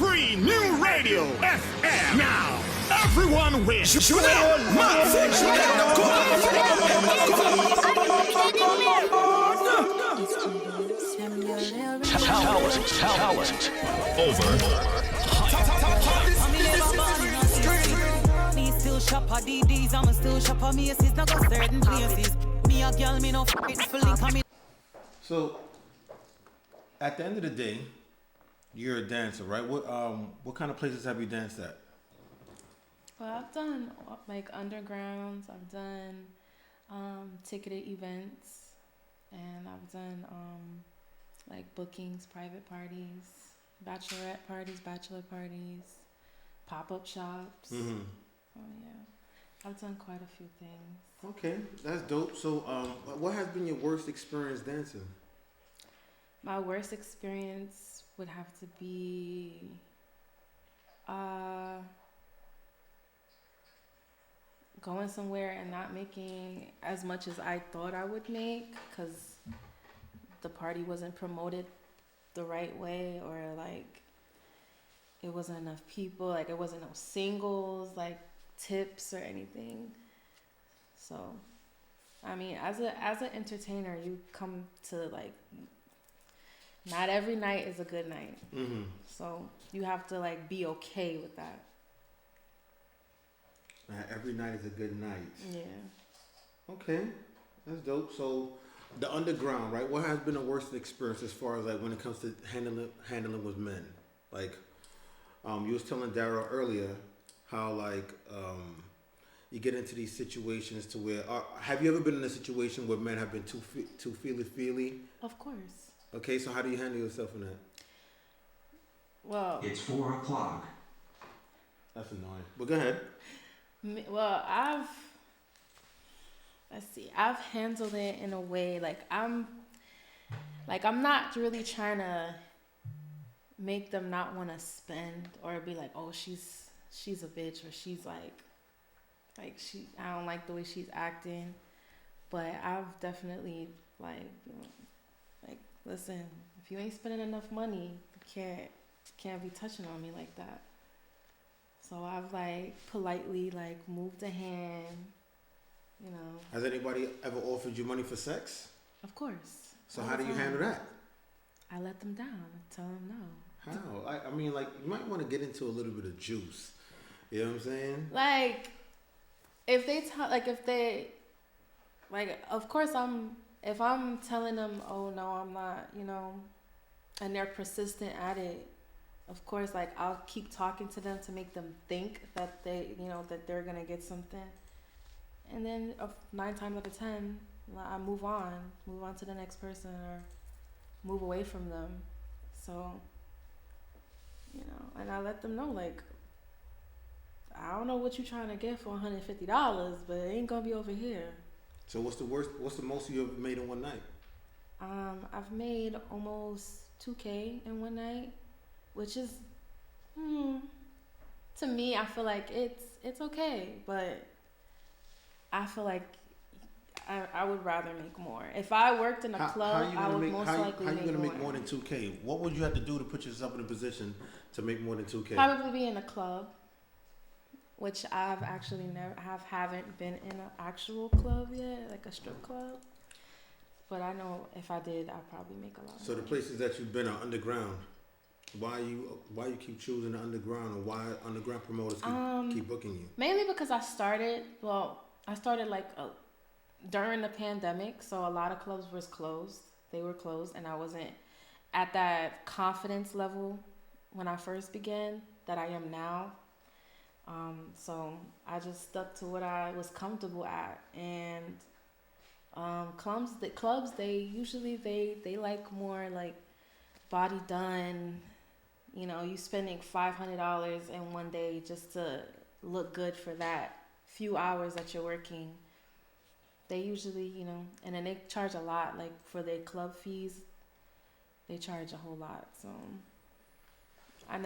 free new radio FM. Now, everyone wins. Talent. Over. Me still shop at DDs, I'ma still shop at Macy's, not go certain places. Me a girl, me no f***ing for link, me. So, at the end of the day, you're a dancer, right? What kind of places have you danced at? Well, I've done like undergrounds. I've done ticketed events, and I've done like bookings, private parties, bachelorette parties, bachelor parties, pop-up shops. Mm-hmm. Oh yeah, I've done quite a few things. Okay, that's dope. So, what has been your worst experience dancing? My worst experience would have to be going somewhere and not making as much as I thought I would make because the party wasn't promoted the right way, or like it wasn't enough people, like it wasn't no singles, like tips or anything. So, I mean, as an entertainer, you come to like, not every night is a good night. Mm-hmm. So you have to like be okay with that. Every night is a good night. Yeah. Okay, that's dope. So, the underground, right? What has been the worst experience as far as like when it comes to handling with men? Like, you was telling Daryl earlier how like you get into these situations to where have you ever been in a situation where men have been too feely? Of course. Okay, so how do you handle yourself in that? Well, It's 4:00. That's annoying. But go ahead. Well, I've handled it in a way like I'm not really trying to make them not want to spend or be like, oh, she's a bitch, or she's like I don't like the way she's acting. But I've definitely like, you know, like, listen, if you ain't spending enough money, you can't be touching on me like that. So I've like politely like moved a hand, you know. Has anybody ever offered you money for sex? Of course. So how do you handle that? I let them down. Tell them no. How? I mean, like, you might want to get into a little bit of juice. You know what I'm saying? Like, if they of course if I'm telling them, oh no, I'm not, you know, and they're persistent at it, of course, like, I'll keep talking to them to make them think that that they're gonna get something, and then 9 times out of 10, I move on to the next person or move away from them. So, you know, and I let them know, like, I don't know what you're trying to get for $150, but it ain't gonna be over here. So what's the most you ever made in one night? I've made almost $2,000 in one night, which is, to me, I feel like it's okay, but I feel like I would rather make more. If I worked in a club, I would most likely make more. How you gonna make more than $2,000? What would you have to do to put yourself in a position to make more than $2,000? Probably be in a club, which I've actually haven't been in an actual club yet, like a strip club. But I know if I did, I'd probably make a lot. So the places that you've been are underground. Why you keep choosing the underground, or why underground promoters keep booking you? Mainly because I started like during the pandemic, so a lot of clubs was closed. They were closed, and I wasn't at that confidence level when I first began that I am now. So I just stuck to what I was comfortable at, and clubs they usually they like more like body done. You know, you spending $500 in one day just to look good for that few hours that you're working. They usually, you know, and then they charge a lot, like for their club fees, they charge a whole lot. So I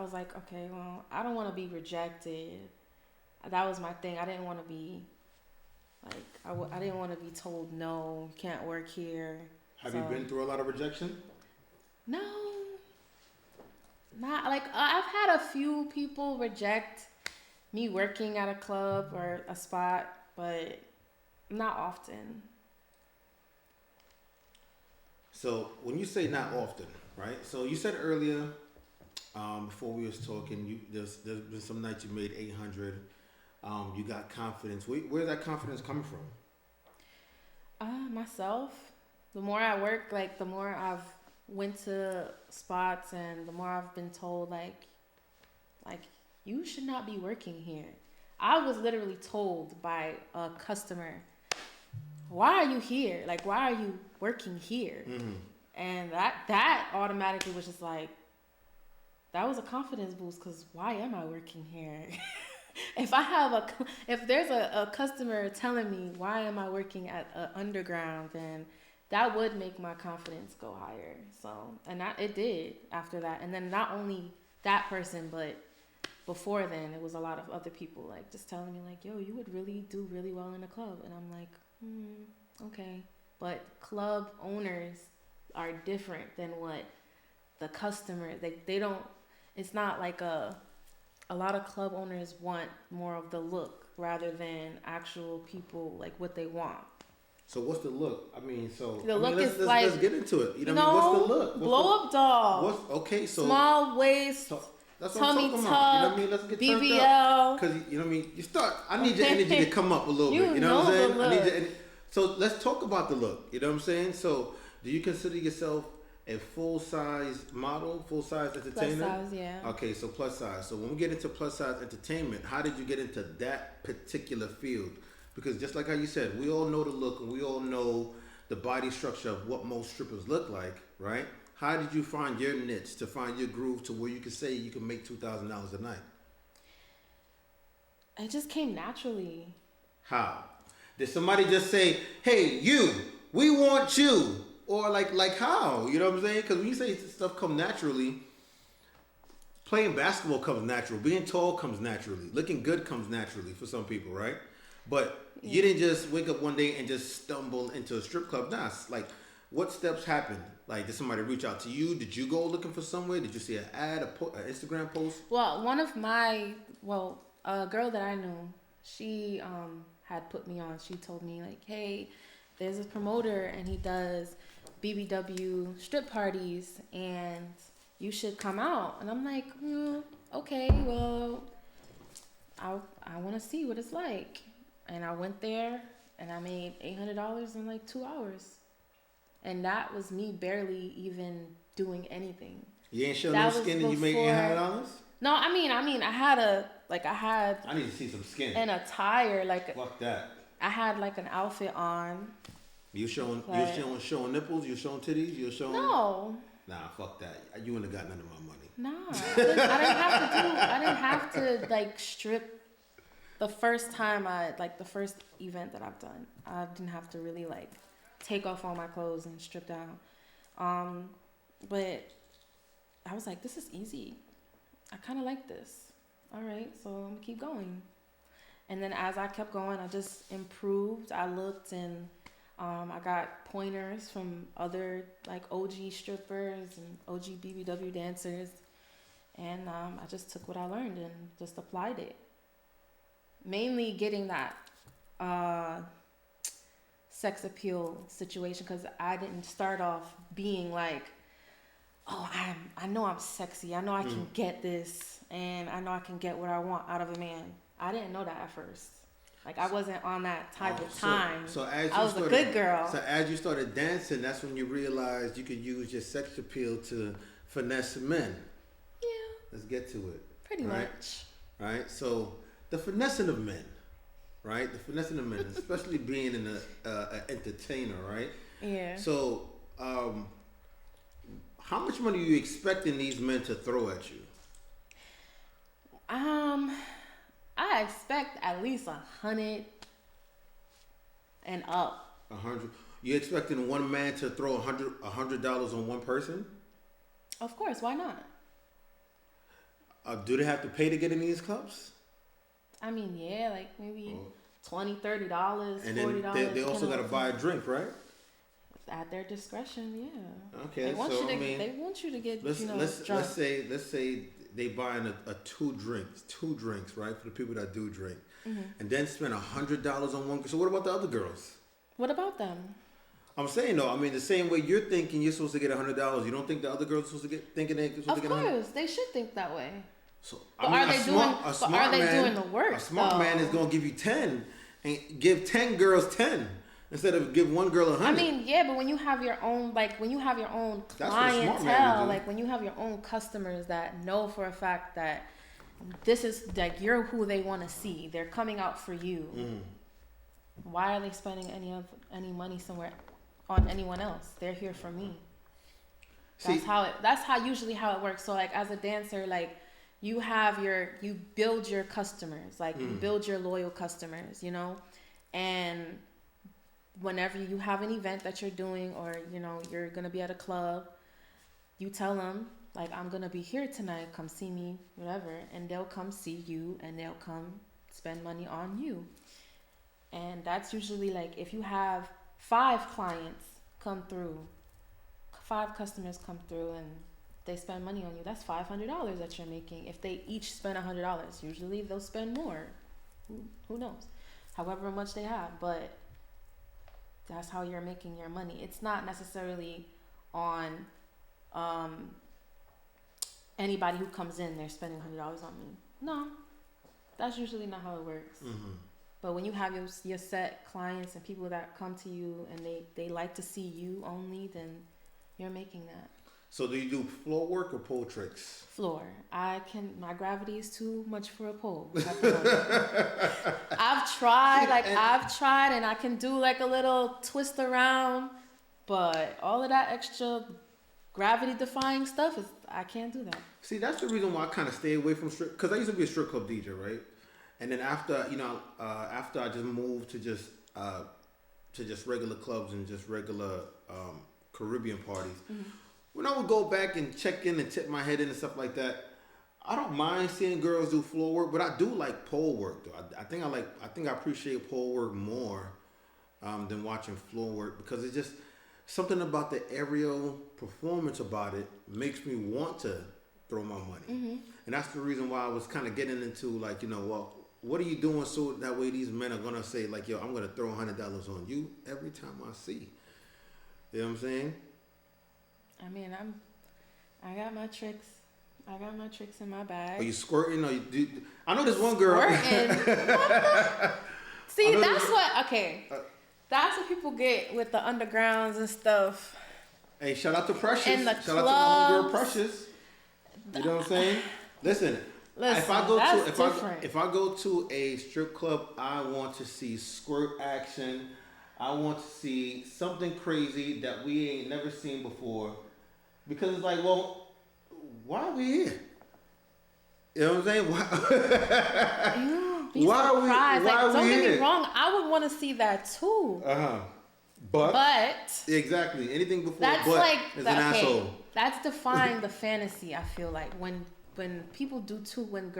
was like, okay, well, I don't want to be rejected. That was my thing. I didn't want to be like, I didn't want to be told, no, you can't work here. Have you been through a lot of rejection? No. Not like I've had a few people reject me working at a club or a spot, but not often. So when you say not often, right? So you said earlier, before we was talking, there's been some nights you made 800. You got confidence. Where's that confidence coming from? Myself. The more I work, like the more I've went to spots, and the more I've been told like you should not be working here. I was literally told by a customer, why are you here? Like, why are you working here? Mm-hmm. And that automatically was just like, that was a confidence boost, because why am I working here? If there's a customer telling me why am I working at an underground, then that would make my confidence go higher. So, and it did after that. And then not only that person, but before then, it was a lot of other people like just telling me like, yo, you would really do really well in a club. And I'm like, okay. But club owners are different than what the customer, they don't, it's not like a lot of club owners want more of the look rather than actual people, like what they want. So what's the look? I mean, let's get into it. You know what I mean? What's the look? Blow up doll. Small waist. That's what tummy I'm talking tuck, about. You know what I mean? Let's get turned BBL. up. Because, you know what I mean? I need your energy to come up a little bit. You know what I'm saying? I need your energy. So let's talk about the look. You know what I'm saying? So do you consider yourself a full-size model, full-size entertainer? Plus size, yeah. Okay, so plus size. So when we get into plus-size entertainment, how did you get into that particular field? Because just like how you said, we all know the look and we all know the body structure of what most strippers look like, right? How did you find your niche, to find your groove to where you can say you can make $2,000 a night? It just came naturally. How? Did somebody just say, hey, you, we want you? Or like how? You know what I'm saying? Because when you say stuff come naturally, playing basketball comes natural. Being tall comes naturally. Looking good comes naturally for some people, right? But you didn't just wake up one day and just stumble into a strip club. Nah, like, what steps happened? Like, did somebody reach out to you? Did you go looking for somewhere? Did you see an ad, an Instagram post? Well, a girl that I knew, she had put me on. She told me like, hey, there's this promoter and he does BBW strip parties and you should come out. And I'm like, okay, well, I want to see what it's like. And I went there and I made $800 in like 2 hours. And that was me barely even doing anything. You ain't showing no skin and you made $800? No, I mean, I had I need to see some skin. An attire, like. Fuck that. I had like an outfit on. You showing nipples? You showing titties? You showing? No. Nah, fuck that. You wouldn't have got none of my money. Nah, I didn't have to like strip. The first event that I've done, I didn't have to really like take off all my clothes and strip down. But I was like, this is easy. I kind of like this. All right, so I'm gonna keep going. And then as I kept going, I just improved. I looked and I got pointers from other like OG strippers and OG BBW dancers. And I just took what I learned and just applied it. Mainly getting that sex appeal situation, because I didn't start off being like, oh, I know I'm sexy. I know I can get this, and I know I can get what I want out of a man. I didn't know that at first. Like, I wasn't on that type of time. So as I was a good girl. So as you started dancing, that's when you realized you could use your sex appeal to finesse men. Yeah. Let's get to it. Pretty much. Right? So the finessing of men, right? The finessing of men, especially being an entertainer, right? Yeah. So how much money are you expecting these men to throw at you? I expect at least 100 and up. 100. You expecting one man to throw $100 on one person? Of course, why not? Do they have to pay to get in these clubs? I mean, yeah, like maybe $20, $30, $40. And then they also got to buy a drink, right? At their discretion, yeah. Okay, They want so you to. I mean, They want you to get let's drunk. let's say they buying a two drinks, right, for the people that do drink, and then spend $100 on one. So what about the other girls? What about them? I'm saying though, I mean the same way you're thinking you're supposed to get $100. You don't think the other girls are supposed to get thinking they're supposed Of to get 100? course, they should think that way. So But are they doing the work? A smart man is though? gonna give you 10 and give 10 girls 10 instead of give one girl 100. I mean, yeah, but when you have your own, like when you have your own That's what a smart man would clientele, do. like when you have your own customers that know for a fact that this is like you're who they want to see, they're coming out for you. Why are they spending any money somewhere on anyone else? They're here for me. That's usually how it works. So like as a dancer, like you build your customers, like you build your loyal customers, you know, and whenever you have an event that you're doing or, you know, you're going to be at a club, you tell them like, I'm going to be here tonight, come see me, whatever. And they'll come see you and they'll come spend money on you. And that's usually like, if you have 5 clients come through, 5 customers come through and they spend money on you, that's $500 that you're making. If they each spend $100, usually they'll spend more. Who knows? However much they have, but that's how you're making your money. It's not necessarily on anybody who comes in, they're spending $100 on me. No, that's usually not how it works. But when you have your set clients and people that come to you and they like to see you only, then you're making that. So do you do floor work or pole tricks? Floor. My gravity is too much for a pole. I've tried and I can do like a little twist around, but all of that extra gravity defying stuff I can't do that. See, that's the reason why I kind of stay away from strip, because I used to be a strip club DJ, right? And then after I just moved to just regular clubs and just regular Caribbean parties, when I would go back and check in and tip my head in and stuff like that, I don't mind seeing girls do floor work, but I do like pole work though. I think I appreciate pole work more than watching floor work, because it's just something about the aerial performance about it makes me want to throw my money. And that's the reason why I was kind of getting into like, you know, well, what are you doing so that way these men are gonna say like, yo, I'm gonna throw $100 on you every time I see. You know what I'm saying? I mean, I got my tricks. I got my tricks in my bag. Are you squirting? Or you do? I know there's one girl. See, that's what people get with the undergrounds and stuff. Hey, shout out to Precious. In the shout out to my homegirl clubs. Precious. You know what I'm saying? Listen, if I go to a strip club, I want to see squirt action. I want to see something crazy that we ain't never seen before. Because it's like, well, why are we here? You know what I'm saying? Why Don't get me wrong, I would want to see that too. But exactly, anything before that's but like is an asshole. That's defying the fantasy. I feel like when people when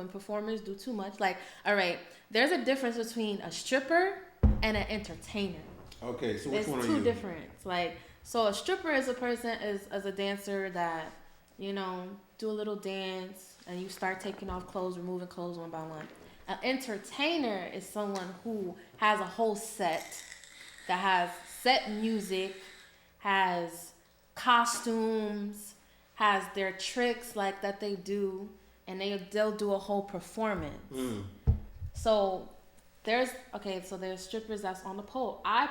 performers do too much. Like, all right, there's a difference between a stripper and an entertainer. Okay, so which one are you? There's two different. Like, so a stripper is a person as a dancer that, you know, do a little dance and you start taking off clothes, removing clothes one by one. An entertainer is someone who has a whole set that has set music, has costumes, has their tricks like that they do, and they'll do a whole performance. So there's strippers that's on the pole. I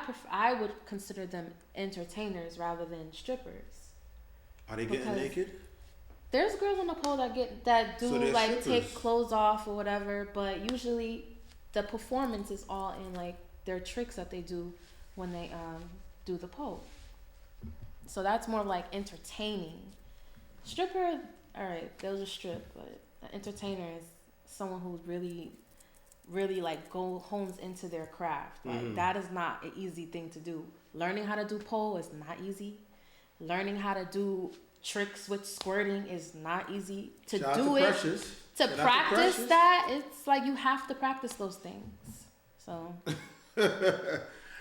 would consider them entertainers rather than strippers. Are they getting naked? There's girls on the pole that do so like strippers. take clothes off or whatever, but usually the performance is all in like their tricks that they do when they do the pole. So that's more like entertaining. Stripper, all right, they'll just strip, but an entertainer is someone who really, really like hones into their craft. Like that is not an easy thing to do. Learning how to do pole is not easy. Learning how to do tricks with squirting is not easy. To practice that, it's like you have to practice those things. So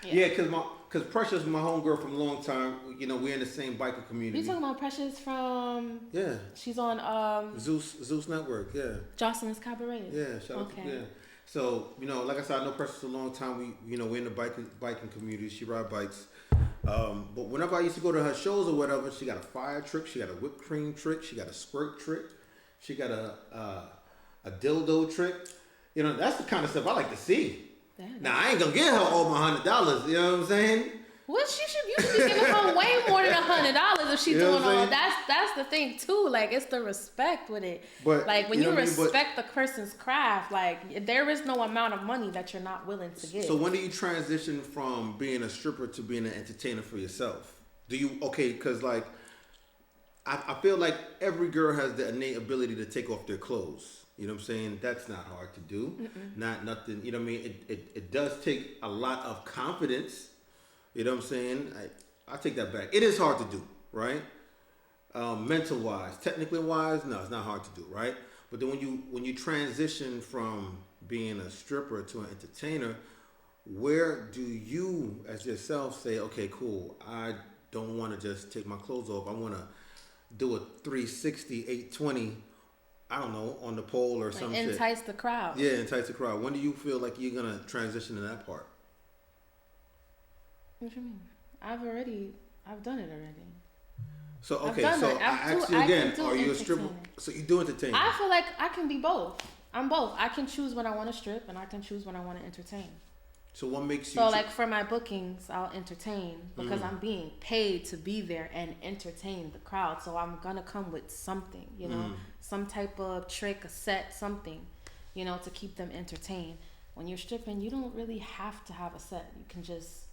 Yeah, cause Precious, my homegirl from a long time. You know, we're in the same biker community. You talking about Precious from? Yeah. She's on Zeus Network. Yeah. Jocelyn's Cabaret. Yeah. Shout out to, yeah. So, you know, like I said, I know Precious a long time. We're in the biking community. She ride bikes. But whenever I used to go to her shows or whatever, she got a fire trick, she got a whipped cream trick, she got a squirt trick, she got a dildo trick. You know, that's the kind of stuff I like to see. Now I ain't gonna give her all my $100. You know what I'm saying? Well, you should be giving her way more than $100 if she's doing all. That's the thing too. Like, it's the respect with it. But like when you respect the person's craft, like there is no amount of money that you're not willing to give. So when do you transition from being a stripper to being an entertainer for yourself? Do you because like I feel like every girl has the innate ability to take off their clothes. You know what I'm saying? That's not hard to do. Not nothing. You know what I mean? It does take a lot of confidence. You know what I'm saying? I take that back. It is hard to do, right? Mental wise, technically wise, no, it's not hard to do, right? But then when you transition from being a stripper to an entertainer, where do you as yourself say, okay, cool, I don't want to just take my clothes off. I want to do a 360, 820, I don't know, on the pole or something. Entice the crowd. Yeah, entice the crowd. When do you feel like you're going to transition to that part? What you mean? I've done it already. So okay, so I ask you again, are you a stripper? So you do entertain? I feel like I can be both. I'm both. I can choose when I want to strip and I can choose when I want to entertain. So what makes you? So like for my bookings, I'll entertain because I'm being paid to be there and entertain the crowd. So I'm gonna come with something, you know, some type of trick, a set, something, you know, to keep them entertained. When you're stripping, you don't really have to have a set. You can just,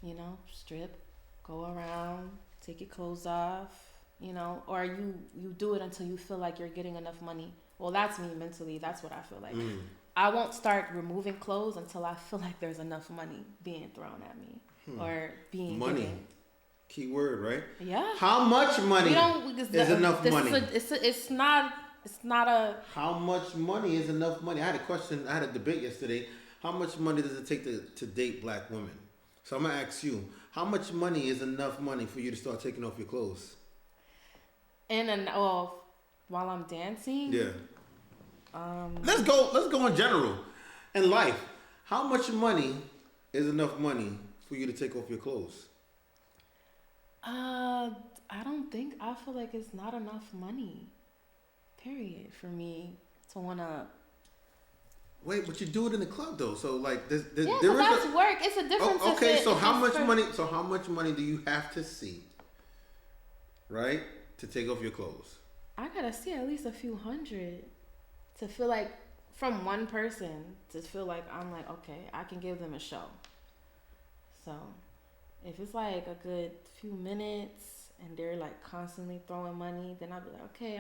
you know, strip, go around, take your clothes off, you know, or you do it until you feel like you're getting enough money. Well, that's me mentally. That's what I feel like. I won't start removing clothes until I feel like there's enough money being thrown at me or being money. Given. Key word, right? Yeah. How much money is enough money? It's not a. How much money is enough money? I had a question. I had a debate yesterday. How much money does it take to date black women? So I'm gonna ask you, how much money is enough money for you to start taking off your clothes? While I'm dancing. Yeah. Let's go in general. In life, how much money is enough money for you to take off your clothes? I feel like it's not enough money. Period. For me to wanna. Wait, but you do it in the club though, so like there that's is work. It's a difference. Okay, so how much money? So how much money do you have to see, right, to take off your clothes? I gotta see at least a few hundred to feel like from one person to feel like I'm like, okay, I can give them a show. So if it's like a good few minutes and they're like constantly throwing money, then I'll be like, okay,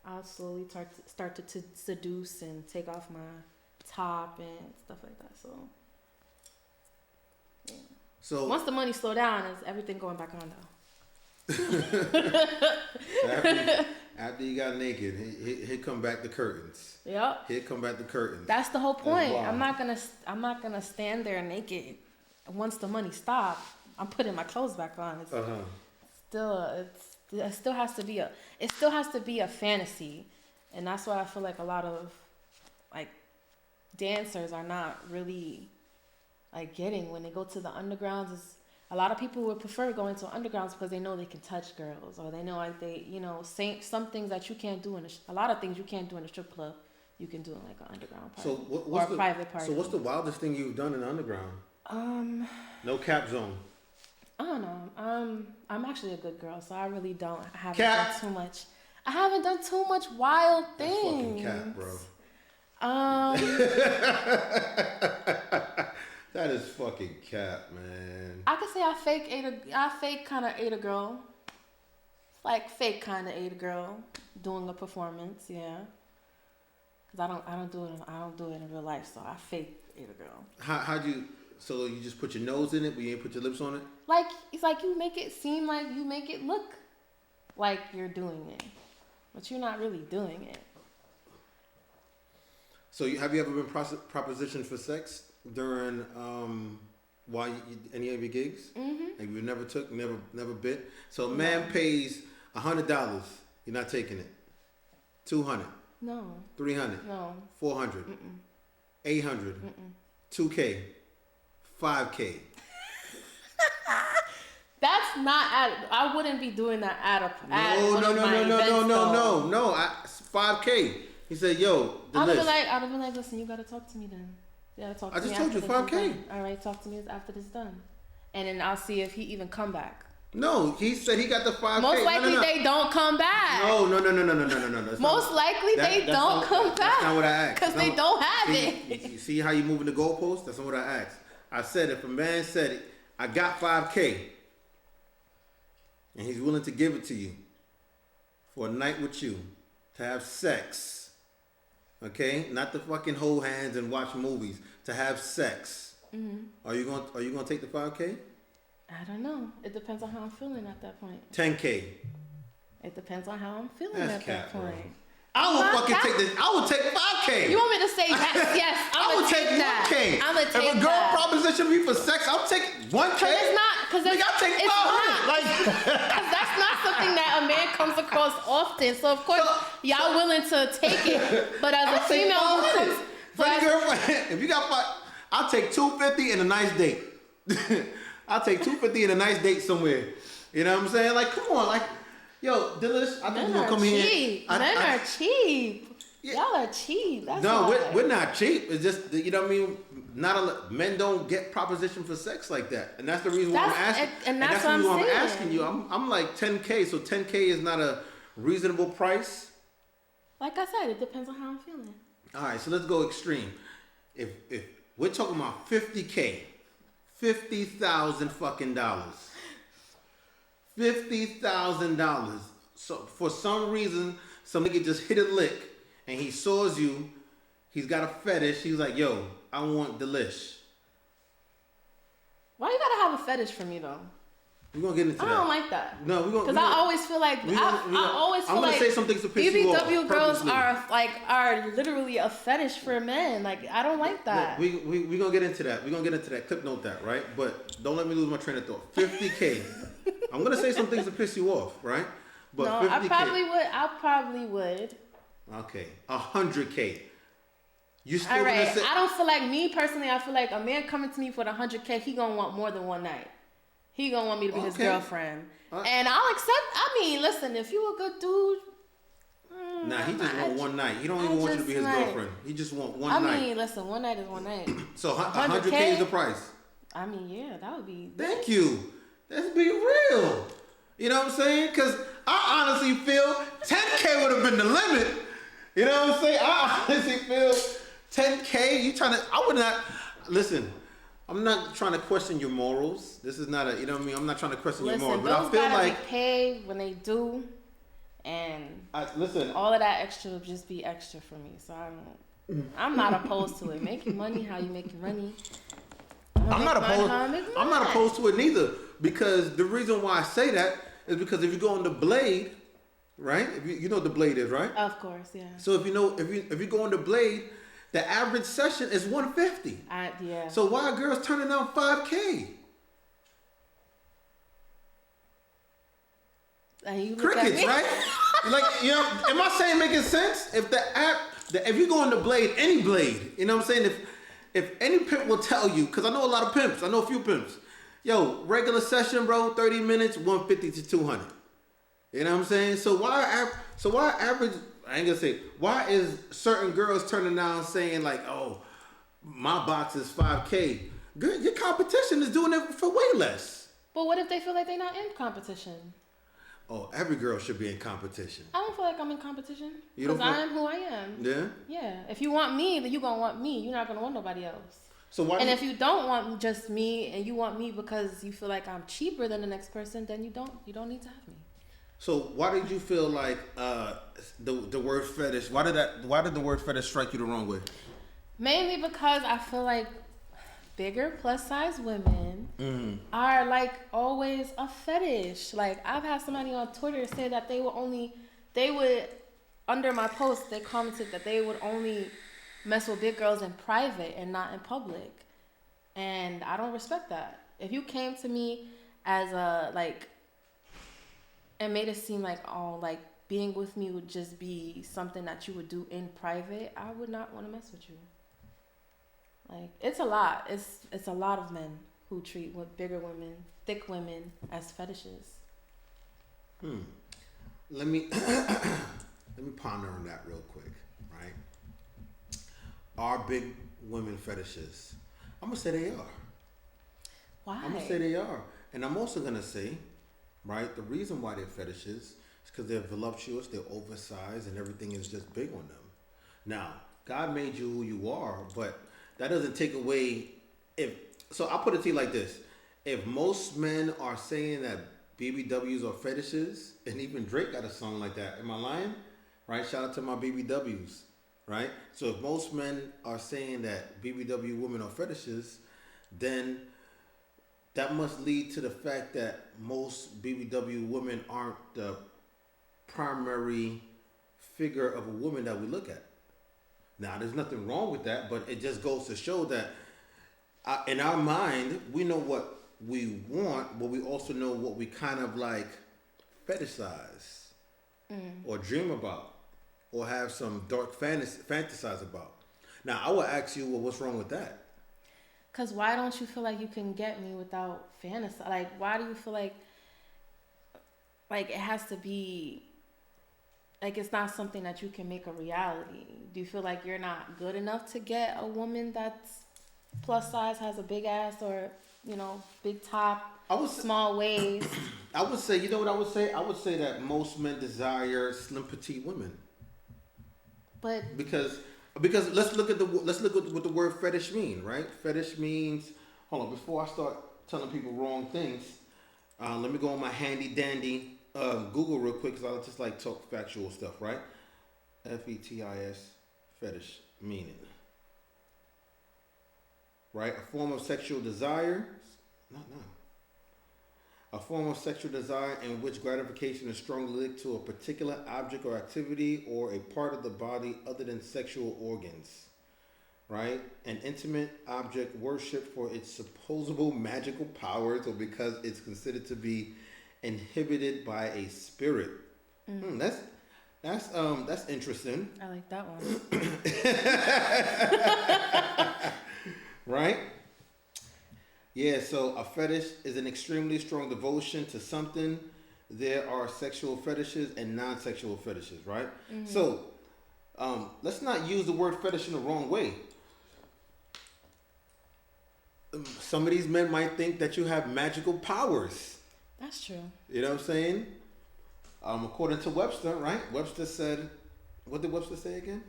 I'll slowly start to seduce and take off my top and stuff like that. So, yeah. So once the money slow down, is everything going back on though? After you got naked, here come back the curtains. Yep. Here come back the curtains. That's the whole point. I'm not gonna stand there naked. Once the money stops, I'm putting my clothes back on. It still has to be a fantasy, and that's why I feel like a lot of like dancers are not really like getting when they go to the undergrounds. A lot of people would prefer going to undergrounds because they know they can touch girls, or they know like say some things that you can't do a lot of things you can't do in a strip club, you can do in like an underground party or a private party. So what's the wildest thing you've done in the underground? No cap zone. I don't know. I'm actually a good girl, so I really don't. I haven't done too much. I haven't done too much wild things. That's fucking cap, bro. That is fucking cap, man. I could say I fake kind of ate a girl. Like fake kind of ate a girl doing a performance, yeah. Cause I don't do it in real life, so I fake ate a girl. How'd you? So you just put your nose in it, but you ain't put your lips on it? Like, it's like you make it seem like you make it look like you're doing it, but you're not really doing it. So have you ever been propositioned for sex during Why any of your gigs? Mm-hmm. Like you never bit. So a man pays $100. You're not taking it. $200. No. $300. No. $400. $800. $2K. $5K. That's not I wouldn't be doing that at No. 5K. He said, "Yo, I'd have been like, listen, you gotta talk to me then. You gotta talk to me. I just told you 5K. All right, talk to me after this is done, and then I'll see if he even come back." No, he said he got the 5K. Most likely they don't come back. No. Most likely they don't come back. That's not what I asked. Because they don't have it. You see how you moving the goalpost? That's not what I asked. I said if a man said, I got 5K, and he's willing to give it to you for a night with you, to have sex, okay? Not to fucking hold hands and watch movies, to have sex. Mm-hmm. Are you gonna take the 5K? I don't know. It depends on how I'm feeling at that point. 10K. It depends on how I'm feeling at that point. Bro. I will fucking take this. I will take 5K. You want me to say yes? I will take 1K. I'm gonna take If a girl proposition me for sex, I'll take 1K. Cause it's not. Cause I'll take 500. Like, cause that's not something that a man comes across often. So of course y'all willing to take it, but as a female who comes, if you got I'll take $250 and a nice date. I'll take $250 and a nice date somewhere. You know what I'm saying? Like, come on, like. Yo, Dillish, I think you're gonna come here. Men are cheap. Yeah. Y'all are cheap. That's no, why. we're not cheap. It's just you know what I mean. Men don't get proposition for sex like that, and that's the reason why I'm asking. And that's the what reason why I'm saying. I'm asking you. I'm like 10K, so 10K is not a reasonable price. Like I said, it depends on how I'm feeling. All right, so let's go extreme. If we're talking about 50K, $50,000 fucking dollars. $50,000. So for some reason, some nigga just hit a lick and he saws you. He's got a fetish. He's like, yo, I want Delish. Why you gotta have a fetish for me though? We're gonna get into that. I don't like that. No, we're gonna. Because I always feel like I'm gonna say some things to piss you off. BBW girls are literally a fetish for men. Like I don't like that. We gonna get into that. We're gonna get into that. Clip note that, right? But don't let me lose my train of thought. 50K. I'm gonna say some things to piss you off, right? But no, 50K. I probably would. Okay, 100K. You still all right. gonna say? I don't feel like me personally. I feel like a man coming to me for the 100K, he gonna want more than one night. He gonna want me to be his girlfriend, and I'll accept. I mean, listen, if you a good dude. Nah, he just want one night. He don't even want you to be his girlfriend. He just want one night. I mean, listen, one night is one night. So 100K is the price. I mean, yeah, that would be. Thank you. Let's be real. You know what I'm saying? Because I honestly feel 10K would have been the limit. You know what I'm saying? I honestly feel 10K. You trying to? I would not. Listen. I'm not trying to question your morals. This is not a, you know what I mean? I'm not trying to question your morals. But I feel like be paid when they do, and all of that extra will just be extra for me. So I'm not opposed to it. Making money how you make your money. I'm not opposed to it neither. Because the reason why I say that is because if you go on the Blade, right? If you know what the Blade is, right? Of course, yeah. So if you go on the Blade, the average session is $150. Yeah. So why are girls turning down $5K? Crickets, right? Like, you know, am I saying making sense? If if you go on the Blade, any Blade, you know what I'm saying? If any pimp will tell you, because I know a lot of pimps, I know a few pimps. Yo, regular session, bro, 30 minutes, 150 to 200. You know what I'm saying? So why average? I ain't gonna say, why is certain girls turning down saying like, oh, my box is 5K? Your competition is doing it for way less. But what if they feel like they're not in competition? Oh, every girl should be in competition. I don't feel like I'm in competition. Because I am who I am. Yeah? Yeah. If you want me, then you're going to want me. You're not going to want nobody else. So why? And if you don't want just me and you want me because you feel like I'm cheaper than the next person, then you don't need to have me. So why did you feel like the word fetish? Why did the word fetish strike you the wrong way? Mainly because I feel like bigger plus size women are like always a fetish. Like I've had somebody on Twitter say that they would under my post they commented that they would only mess with big girls in private and not in public. And I don't respect that. If you came to me as a, like, and made it seem like, oh, like, being with me would just be something that you would do in private, I would not want to mess with you. Like, it's a lot. It's a lot of men who treat with bigger women, thick women as fetishes. Let me ponder on that real quick, right? Are big women fetishes? I'm gonna say they are. Why? I'm gonna say they are, and I'm also gonna say, right, the reason why they're fetishes is because they're voluptuous, they're oversized, and everything is just big on them. Now, God made you who you are, but that doesn't take away. So I'll put it to you like this: if most men are saying that BBWs are fetishes, and even Drake got a song like that, am I lying? Right? Shout out to my BBWs. Right? So if most men are saying that BBW women are fetishes, then that must lead to the fact that most BBW women aren't the primary figure of a woman that we look at. Now, there's nothing wrong with that, but it just goes to show that in our mind, we know what we want, but we also know what we kind of like fetishize or dream about, or have some dark fantasize about. Now, I will ask you, well, what's wrong with that? Because why don't you feel like you can get me without fantasy? Like, why do you feel like it has to be, like, it's not something that you can make a reality? Do you feel like you're not good enough to get a woman that's plus size, has a big ass, or, you know, big top, small waist? I would say, you know what I would say? I would say that most men desire slim, petite women. But because let's look at what the word fetish mean, right? Fetish means, hold on, before I start telling people wrong things, let me go on my handy dandy Google real quick, because I just like talk factual stuff, right? FETIS, fetish meaning, right? A form of sexual desire, a form of sexual desire in which gratification is strongly linked to a particular object or activity or a part of the body other than sexual organs, right? An intimate object worshipped for its supposable magical powers or because it's considered to be inhibited by a spirit. That's interesting. I like that one. Right? Yeah, so a fetish is an extremely strong devotion to something. There are sexual fetishes and non-sexual fetishes, right? Mm-hmm. So let's not use the word fetish in the wrong way. Some of these men might think that you have magical powers. That's true. You know what I'm saying? According to Webster, right? Webster said, what did Webster say again?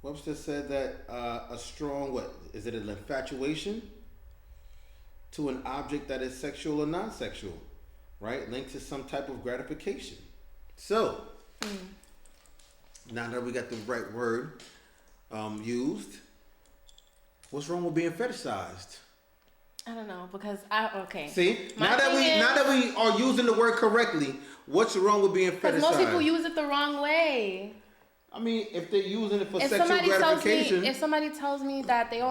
Webster said that a strong, is it an infatuation to an object that is sexual or non-sexual, right? Linked to some type of gratification. So, now that we got the right word used, what's wrong with being fetishized? I don't know, because okay. See, now that we are using the word correctly, what's wrong with being fetishized? Because most people use it the wrong way. I mean, if they're using it for sexual gratification. If somebody tells me that they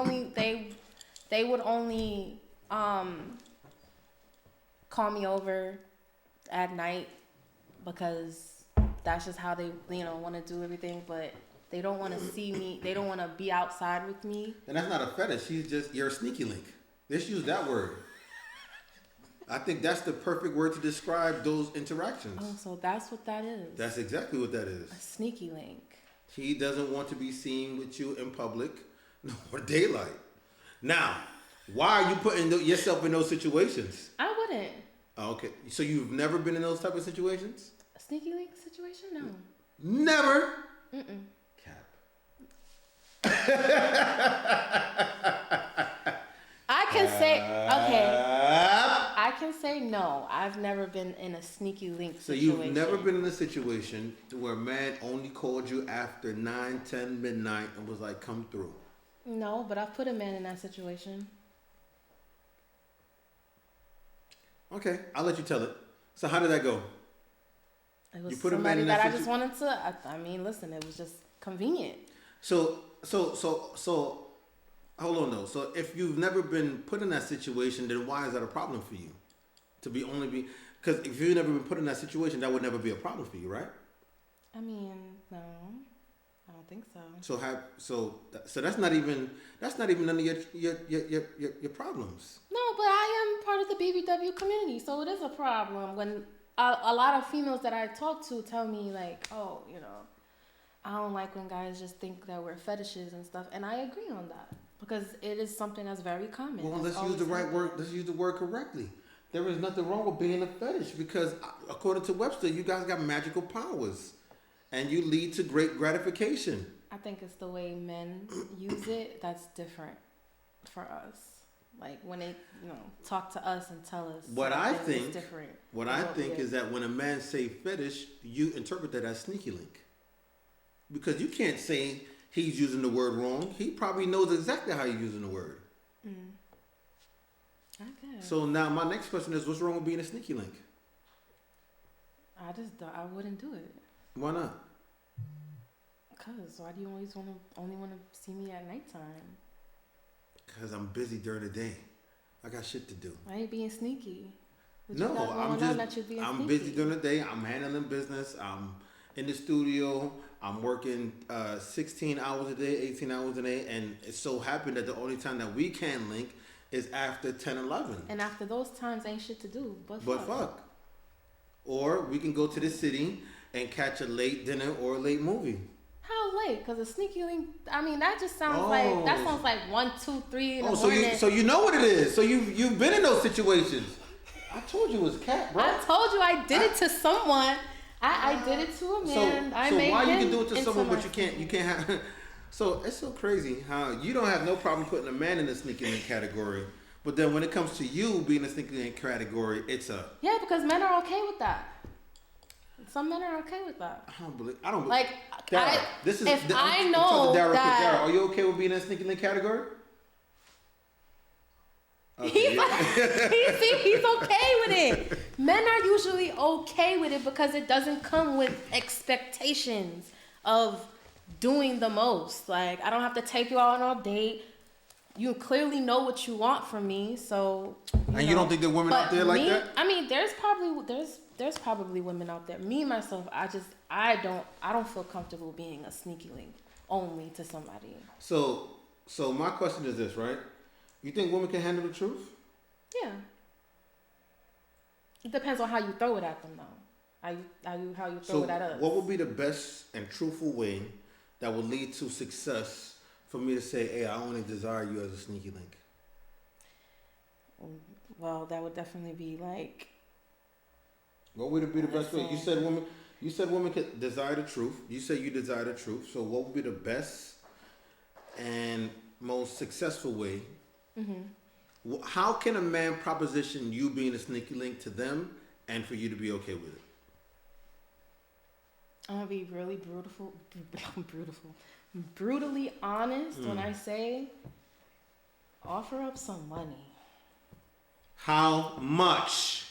would only call me over at night because that's just how they want to do everything, but they don't want to see me, they don't want to be outside with me. And that's not a fetish. You're a sneaky link. Let's use that word. I think that's the perfect word to describe those interactions. Oh, so that's what that is. That's exactly what that is. A sneaky link. He doesn't want to be seen with you in public nor daylight. Now, why are you putting yourself in those situations? I wouldn't. Okay. So you've never been in those type of situations? A sneaky link situation? No. Never? Mm-mm. Cap. I can say, okay. I can say no. I've never been in a sneaky link situation. So you've never been in a situation where a man only called you after 9, 10 midnight and was like, come through? No, but I've put a man in that situation. Okay, I'll let you tell it. So how did that go? It was somebody that I just wanted to. I mean, listen, it was just convenient. So hold on though. So if you've never been put in that situation, then why is that a problem for you? Because if you've never been put in that situation, that would never be a problem for you, right? I mean, no, I don't think so. So that's not even none of your problems. No, but I am part of the BBW community, so it is a problem when a lot of females that I talk to tell me like, oh, you know, I don't like when guys just think that we're fetishes and stuff, and I agree on that because it is something that's very common. Well, let's use the right word. Let's use the word correctly. There is nothing wrong with being a fetish because, according to Webster, you guys got magical powers, and you lead to great gratification. I think it's the way men use it that's different for us. Like when they, you know, talk to us and tell us What I think is that when a man say fetish, you interpret that as sneaky link. Because you can't say he's using the word wrong. He probably knows exactly how you're using the word. Okay. So now my next question is, what's wrong with being a sneaky link? I wouldn't do it. Why not? Cause why do you always only want to see me at nighttime? Because I'm busy during the day. I got shit to do. I ain't being sneaky. I'm busy during the day. I'm handling business. I'm in the studio. I'm working 16 hours a day, 18 hours a day, and it so happened that the only time that we can link is after 10, 11. And after those times, ain't shit to do but fuck. Or we can go to the city and catch a late dinner or a late movie. How late? Because a sneaky link, I mean, that just sounds like 1, 2, 3 in the morning. So you know what it is. So you've been in those situations. I told you it was cat, bro. I told you I did it to someone. I did it to a man. So why you can do it to someone but you can't have? So it's so crazy how you don't have no problem putting a man in the sneaky link category, but then when it comes to you being a sneaky link category, it's a because men are okay with that. Some men are okay with that. I don't believe. Like Dara, I know Dara, that. Dara, are you okay with being in a sneaky link category? Okay, He's okay with it. Men are usually okay with it because it doesn't come with expectations of doing the most. Like, I don't have to take you out on a date. You clearly know what you want from me, so. You don't think there are women out there like that? I mean, there's probably women out there. Me myself, I don't feel comfortable being a sneaky link only to somebody. So my question is this, right? You think women can handle the truth? Yeah. It depends on how you throw it at them, though. How you throw it at us. What would be the best and truthful way that would lead to success for me to say, hey, I only desire you as a sneaky link? Well, that would definitely be like. What would be the best way? You said women could desire the truth. You say you desire the truth. So what would be the best and most successful way? Mm-hmm. How can a man proposition you being a sneaky link to them and for you to be okay with it? I'm gonna be really brutally honest when I say offer up some money. How much?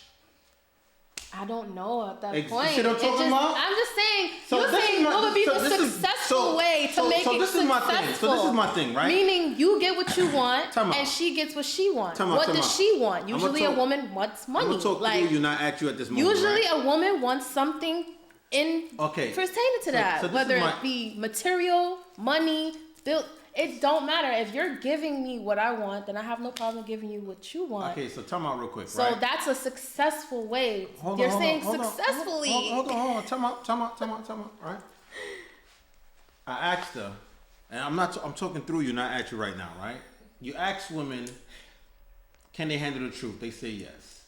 I don't know at that point. You see what I'm talking about? I'm just saying. You're saying what would be the successful way to make it successful. So this is my thing, right? Meaning you get what you want and she gets what she wants. What does she want? Usually a woman wants money. I'm gonna talk to you, not at you at this moment. Usually right? a woman wants something pertaining to that. Whether it be material, money, it don't matter. If you're giving me what I want, then I have no problem giving you what you want. Okay, so time out real quick, so right? That's a successful way. You're saying successfully. Hold on. Time out, right? I asked her, and I'm talking through you, not at you right now, right? You ask women, can they handle the truth? They say yes.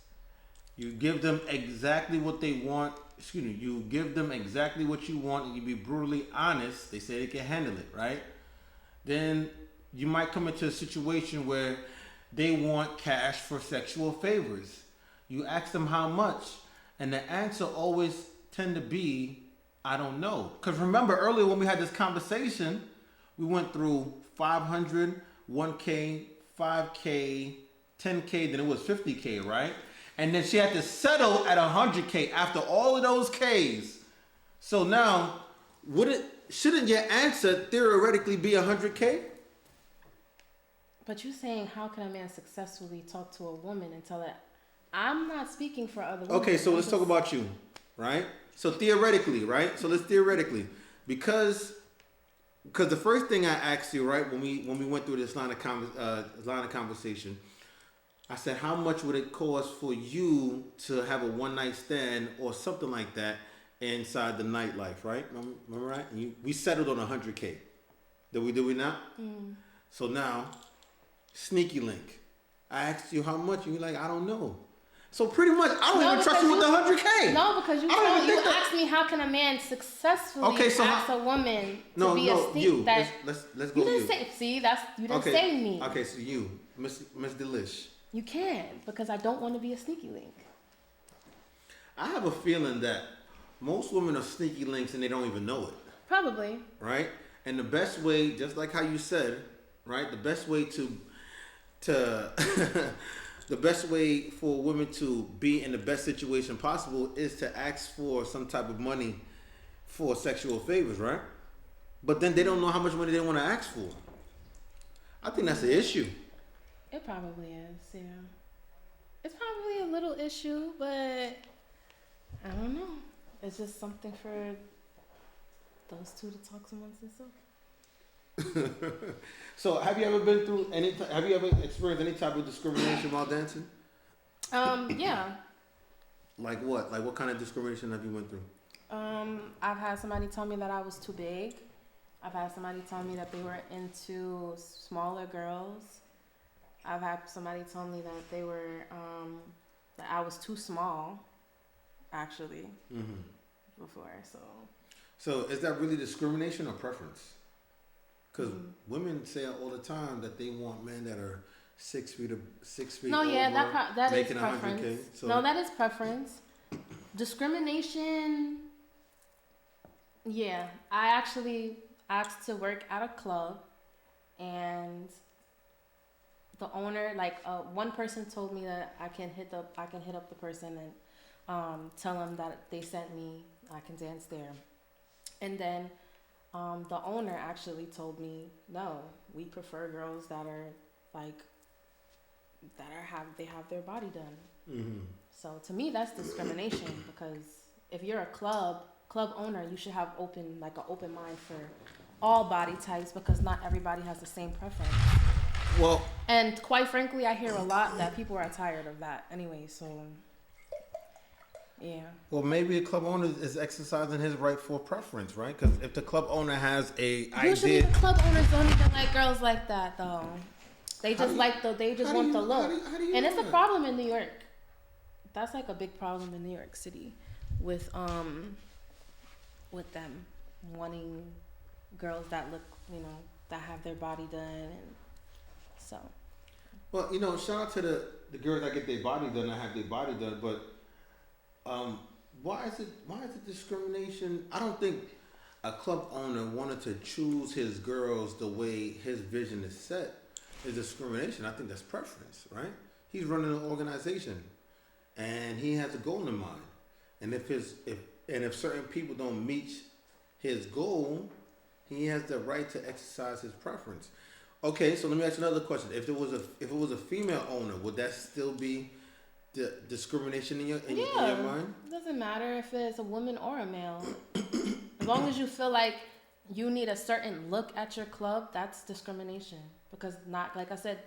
You give them exactly what they want. You give them exactly what you want, and you be brutally honest. They say they can handle it, right? Then you might come into a situation where they want cash for sexual favors. You ask them how much, and the answer always tend to be, I don't know. Because remember earlier when we had this conversation, we went through 500, 1K, 5K, 10K, then it was 50K, right? And then she had to settle at 100K after all of those Ks. So now, shouldn't your answer theoretically be 100K? But you're saying, how can a man successfully talk to a woman and tell her? I'm not speaking for other women. Okay, so let's talk about you, right? So theoretically, right? So let's theoretically, because the first thing I asked you, right, when we went through this line of conversation, I said, how much would it cost for you to have a one night stand or something like that inside the nightlife, right? Remember right? We settled on $100K. Did we not? Mm. So now, sneaky link. I asked you how much, and you're like, I don't know. So pretty much, I don't even trust you with the $100K. No, because you asked me, how can a man successfully ask a woman to be a sneaky? Let's go. You didn't say. See, you didn't say me. Okay, so you, Miss Delish. You can, because I don't want to be a sneaky link. I have a feeling that most women are sneaky links and they don't even know it. Probably. Right? And the best way, just like how you said, right? The best way the best way for women to be in the best situation possible is to ask for some type of money for sexual favors, right? But then they don't know how much money they want to ask for. I think that's the issue. It probably is, yeah. It's probably a little issue, but I don't know. It's just something for those two to talk amongst themselves. So, have you ever been through have you ever experienced any type of discrimination while dancing? Yeah. Like what? Like what kind of discrimination have you went through? I've had somebody tell me that I was too big. I've had somebody tell me that they were into smaller girls. I've had somebody tell me that they were, that I was too small, actually, before, So is that really discrimination or preference? Because women say all the time that they want men that are 6 feet no, over, yeah, that is making preference. $100K. So no, that is preference. Discrimination, yeah. I actually asked to work at a club, and the owner, one person told me that I can hit up the person and tell them that they sent me, I can dance there. And then the owner actually told me, no, we prefer girls that are they have their body done. Mm-hmm. So to me, that's discrimination, because if you're a club owner, you should have an open mind for all body types, because not everybody has the same preference. Well, and quite frankly, I hear a lot that people are tired of that anyway, so yeah. Well, maybe a club owner is exercising his right for preference, right? Because if the club owner has a usually the club owners don't even like girls like that, though. They just want the look. And it's a problem in New York. That's like a big problem in New York City with them wanting girls that look, that have their body done, and so. Well, shout out to the girls that get their body done, that have their body done, but why is it discrimination? I don't think a club owner wanted to choose his girls the way his vision is set is discrimination. I think that's preference, right? He's running an organization, and he has a goal in mind. And if certain people don't meet his goal, he has the right to exercise his preference. Okay, so let me ask you another question. If it was a female owner, would that still be the discrimination in your mind? It doesn't matter if it's a woman or a male. As long as you feel like you need a certain look at your club, that's discrimination. Because not, like I said,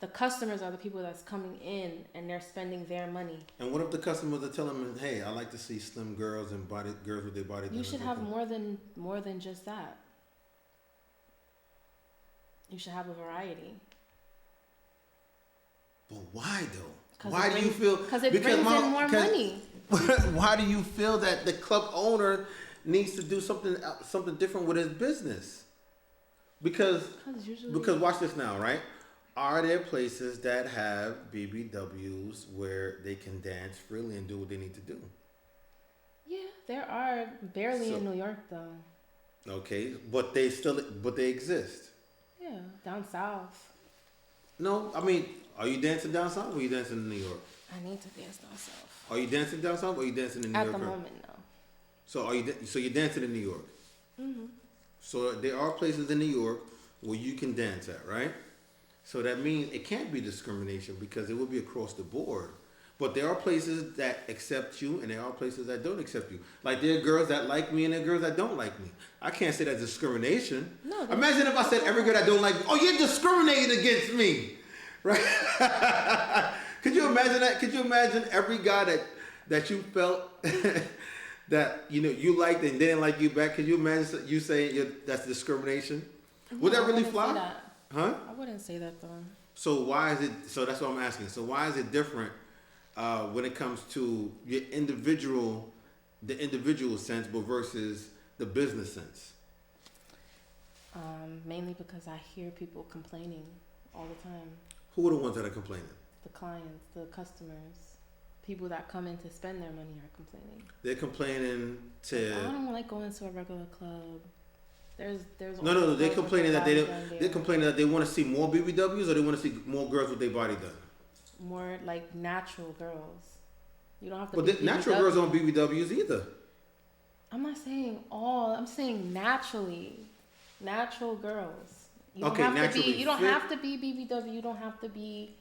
the customers are the people that's coming in and they're spending their money. And what if the customers are telling them, "Hey, I like to see slim girls and girls with their body"? You should have more than just that. You should have a variety. But why though? Why do you feel? Because it brings in more money. Why do you feel that the club owner needs to do something different with his business? Because watch this now, right? Are there places that have BBWs where they can dance freely and do what they need to do? Yeah, there are. Barely in New York though. Okay, but they exist. Yeah, down south. No, I mean, are you dancing down south or are you dancing in New York? I need to dance down south. Are you dancing down south or are you dancing in New York? At the moment, no. So you're dancing in New York? Mm-hmm. So there are places in New York where you can dance at, right? So that means it can't be discrimination because it would be across the board. But there are places that accept you and there are places that don't accept you. Like there are girls that like me and there are girls that don't like me. I can't say that's discrimination. No. Imagine if I said every girl that don't like me, oh, you're discriminating against me. Right? Could you imagine that? Could you imagine every guy that you felt that you liked and didn't like you back? Could you imagine you saying that's discrimination? Would that really fly? Huh? I wouldn't say that though. So why is it? So that's what I'm asking. So why is it different when it comes to the individual sense, but versus the business sense? Mainly because I hear people complaining all the time. Who are the ones that are complaining? The clients, the customers, people that come in to spend their money are complaining. They're complaining to. I don't like going to a regular club. There's No. They're complaining that they're complaining that they want to see more BBWs or they want to see more girls with their body done. More like natural girls. You don't have to. But natural girls don't BBWs either. I'm not saying all. I'm saying naturally, natural girls. You don't Okay, have naturally to be. You don't fit. have to be BBW. You don't have to be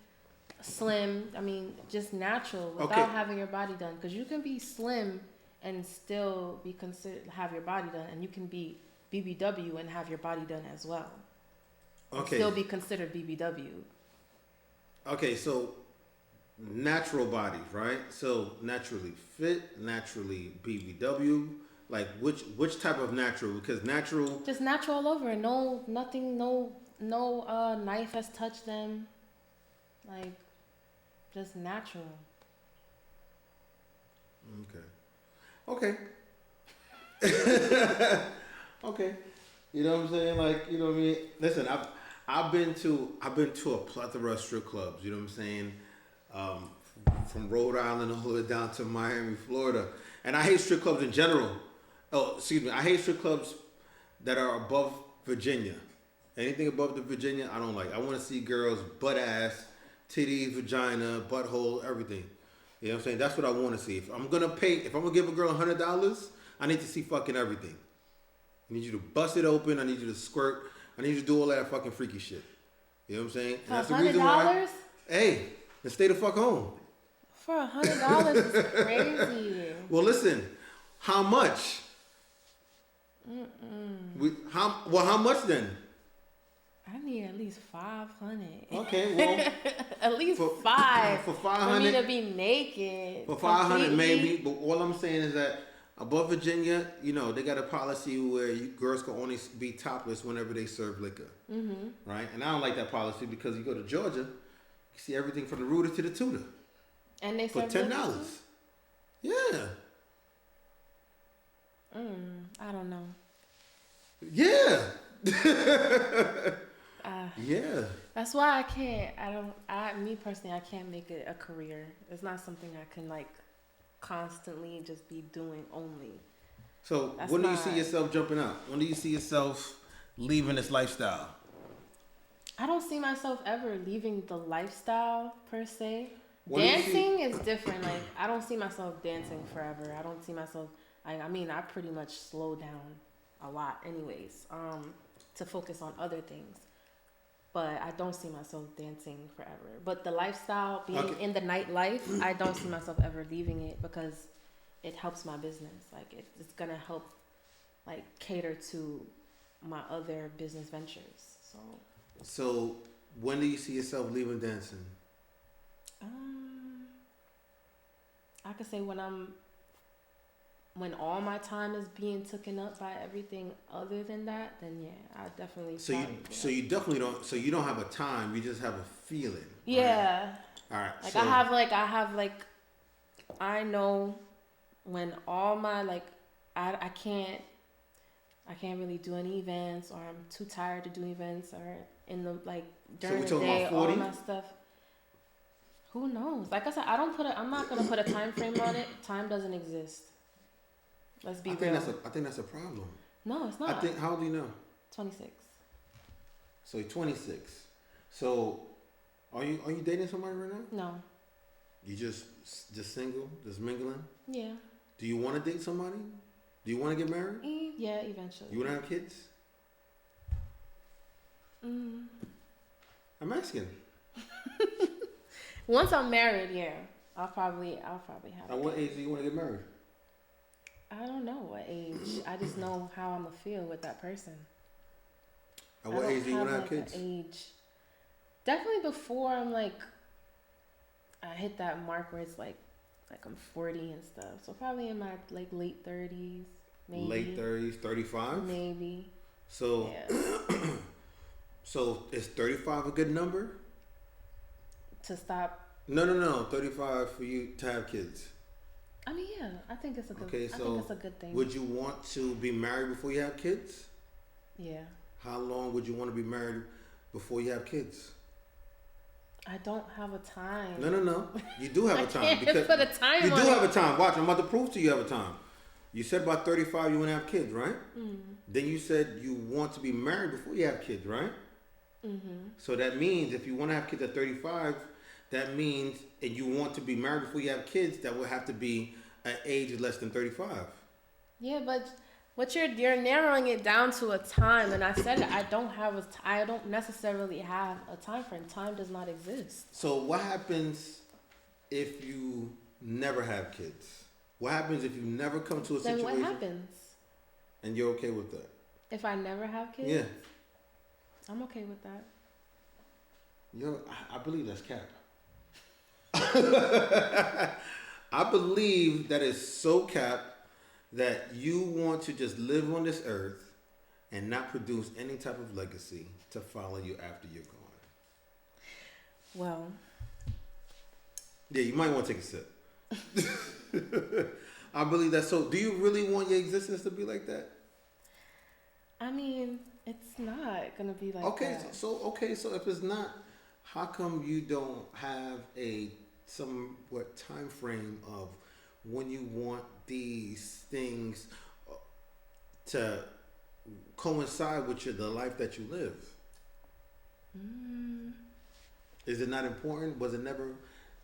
slim. I mean, just natural without Okay. having your body done. Because you can be slim and still be considered have your body done, and you can be BBW and have your body done as well. And Okay. still be considered BBW. Okay, so natural bodies, right? So naturally fit, naturally BBW. Like which type of natural? Because natural. Just natural all over. No, nothing. No knife has touched them. Like, just natural. Okay. Okay. You know what I'm saying? Like, you know what I mean? Listen, I've been to a plethora of strip clubs, you know what I'm saying? From Rhode Island all the way down to Miami, Florida. And I hate strip clubs in general. Oh, excuse me. I hate strip clubs that are above Virginia. Anything above the Virginia, I don't like. I want to see girls butt ass, titties, vagina, butthole, everything. You know what I'm saying? That's what I want to see. If I'm gonna give a girl $100, I need to see fucking everything. I need you to bust it open. I need you to squirt. I need you to do all that fucking freaky shit. You know what I'm saying? And that's the reason why. $100? Then stay the fuck home. For $100 is crazy. Well, listen. How much? How much then? I need at least 500. Okay, well. At least for, five. For For 500. me to be naked. For 500 completely. maybe. But all I'm saying is that above Virginia, they got a policy where girls can only be topless whenever they serve liquor. Mm-hmm. Right? And I don't like that policy because you go to Georgia, you see everything from the rooter to the tutor. And they For serve $10. liquor too? Yeah. I don't know. Yeah. Yeah. That's why me personally, I can't make it a career. It's not something I can like constantly just be doing only. So when do you see yourself jumping out? When do you see yourself leaving this lifestyle? I don't see myself ever leaving the lifestyle per se. When do you Dancing is different. Like, I don't see myself dancing forever. I don't see myself. I pretty much slow down a lot, anyways, to focus on other things. But I don't see myself dancing forever. But the lifestyle, being in the nightlife, I don't see myself ever leaving it because it helps my business. Like, it's gonna help, like, cater to my other business ventures. So when do you see yourself leaving dancing? I could say when all my time is being taken up by everything other than that, then yeah, I definitely. You don't have a time. You just have a feeling. Yeah. All right. Like, so, I know when all my I can't really do any events, or I'm too tired to do events, or in the during the day, all my stuff. Who knows? Like I said, I'm not gonna put a time frame on it. Time doesn't exist. Let's be real. I think that's a problem. No, it's not. How old do you know? 26. So you're 26. So are you dating somebody right now? No. You just single, just mingling? Yeah. Do you want to date somebody? Do you want to get married? Yeah, eventually. You want to have kids? I'm asking. Once I'm married, yeah, I'll probably have. At what age do you want to get married? I don't know what age. I just know how I'm gonna feel with that person. At what age do you want to have like kids? Age. Definitely before I'm like, I hit that mark where it's like I'm 40 and stuff. So probably in my like late 30s, maybe. Late 30s, 35? Maybe. So, yeah. So is 35 a good number? To stop. No. 35 for you to have kids. I mean, yeah, I think it's a good. Okay, I so think it's a good thing. would you want to be married before you have kids? Yeah. How long would you want to be married before you have kids? I don't have a time. No. You do have a time. I can't put a time you on do it. have a time. Watch, I'm about to prove to you have a time. You said by 35 you want to have kids, right? Mm-hmm. Then you said you want to be married before you have kids, right? Mm-hmm. So that means if you want to have kids at 35, that means, and you want to be married before you have kids, that would have to be at age less than 35. Yeah, but you're narrowing it down to a time, and I said I don't necessarily have a time frame. Time does not exist. So what happens if you never have kids? What happens if you never come to a Then situation? what happens? And you're okay with that? If I never have kids? Yeah. I'm okay with that. I believe that's cap. I believe that is so cap that you want to just live on this earth and not produce any type of legacy to follow you after you're gone. Well. Yeah, you might want to take a sip. I believe that. So do you really want your existence to be like that? I mean, it's not going to be like that. So if it's not, how come you don't have a somewhat time frame of when you want these things to coincide with the life that you live? Is it not important? Was it never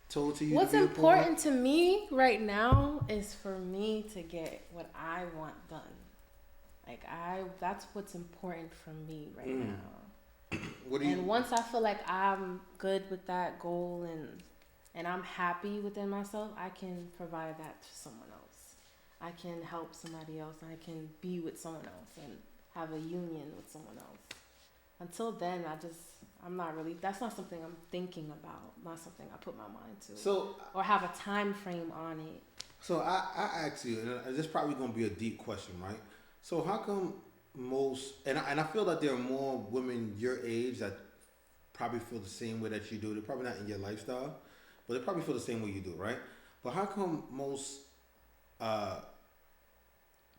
told to you? What's to be important to me right now is for me to get what I want done. That's what's important for me right now. And once I feel like I'm good with that goal and I'm happy within myself, I can provide that to someone else. I can help somebody else. I can be with someone else and have a union with someone else. Until then, I'm not really, that's not something I'm thinking about. Not something I put my mind to. Or have a time frame on it. So I ask you, and this is probably going to be a deep question, right? So how come most, and I feel that there are more women your age that probably feel the same way that you do. They're probably not in your lifestyle, but they probably feel the same way you do, right? But how come most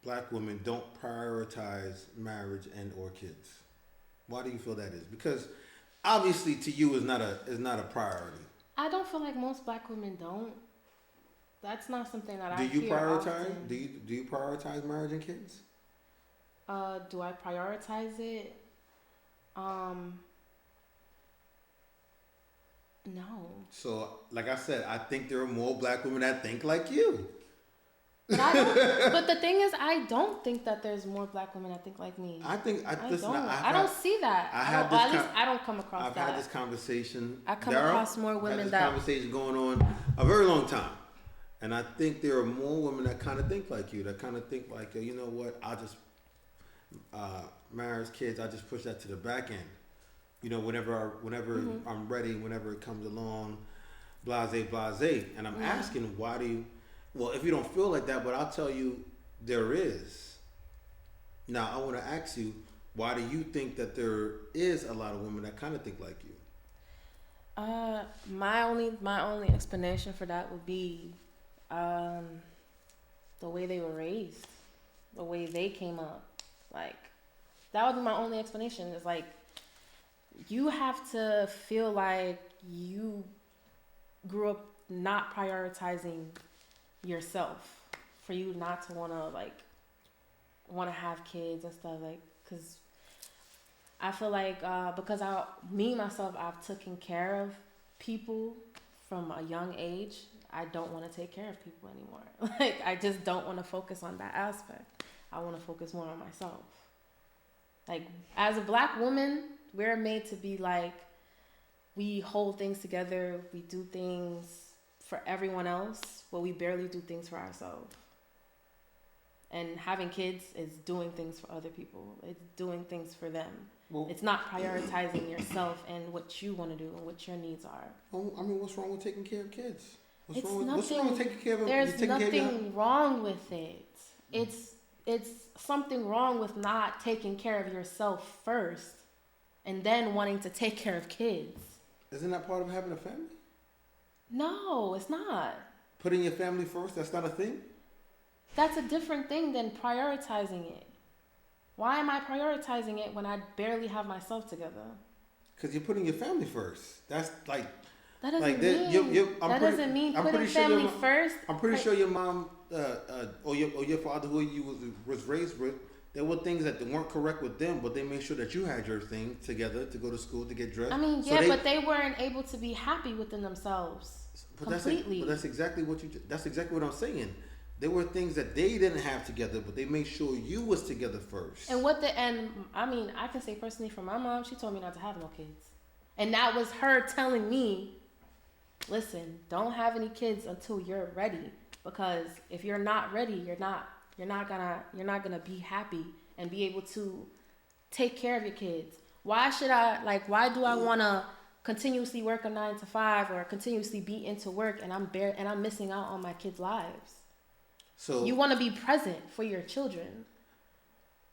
black women don't prioritize marriage and or kids? Why do you feel that is? Because obviously to you is not a priority. I don't feel like most black women don't. That's not something that I do you hear prioritize? often. Do you prioritize marriage and kids? Do I prioritize it? No. So, like I said, I think there are more black women that think like you. But I don't. But the thing is, I don't think that there's more black women that think like me. I think I don't see that. At least I don't come across that. I've had this conversation. I come across more women that conversation going on a very long time, and I think there are more women that kind of think like you. That kind of think like, you know what? I'll just marriage, kids. I just push that to the back end. You know, whenever I'm ready, whenever it comes along, blase. And I'm asking, why do you? Well, if you don't feel like that, but I'll tell you, there is. Now, I want to ask you, why do you think that there is a lot of women that kind of think like you? My only explanation for that would be, the way they were raised, the way they came up. Like, that would be my only explanation. It's like, you have to feel like you grew up not prioritizing yourself for you not to want to have kids and stuff, like, because I feel like because I've taken care of people from a young age. I don't want to take care of people anymore. Like, I just don't want to focus on that aspect. I want to focus more on myself. Like, as a black woman, we're made to be like we hold things together. We do things for everyone else, but we barely do things for ourselves. And having kids is doing things for other people. It's doing things for them. Well, it's not prioritizing yourself and what you want to do and what your needs are. Well, I mean, what's wrong with taking care of kids? What's It's wrong nothing. with taking care of them? There's nothing wrong with it. It's something wrong with not taking care of yourself first, and then wanting to take care of kids. Isn't that part of having a family? No, it's not. Putting your family first, that's not a thing? That's a different thing than prioritizing it. Why am I prioritizing it when I barely have myself together? Because you're putting your family first. That's like... That doesn't like mean, doesn't mean putting family first. I'm pretty sure your mom or your father, who you was raised with, there were things that weren't correct with them, but they made sure that you had your thing together to go to school, to get dressed. I mean, yeah, but they weren't able to be happy within themselves completely. That's exactly what I'm saying. There were things that they didn't have together, but they made sure you was together first. And I mean, I can say personally for my mom, she told me not to have no kids. And that was her telling me, listen, don't have any kids until you're ready, because if you're not ready, you're not gonna be happy and be able to take care of your kids. Why do I want to continuously work a 9 to 5 or continuously be into work and I'm missing out on my kids' lives? So you want to be present for your children.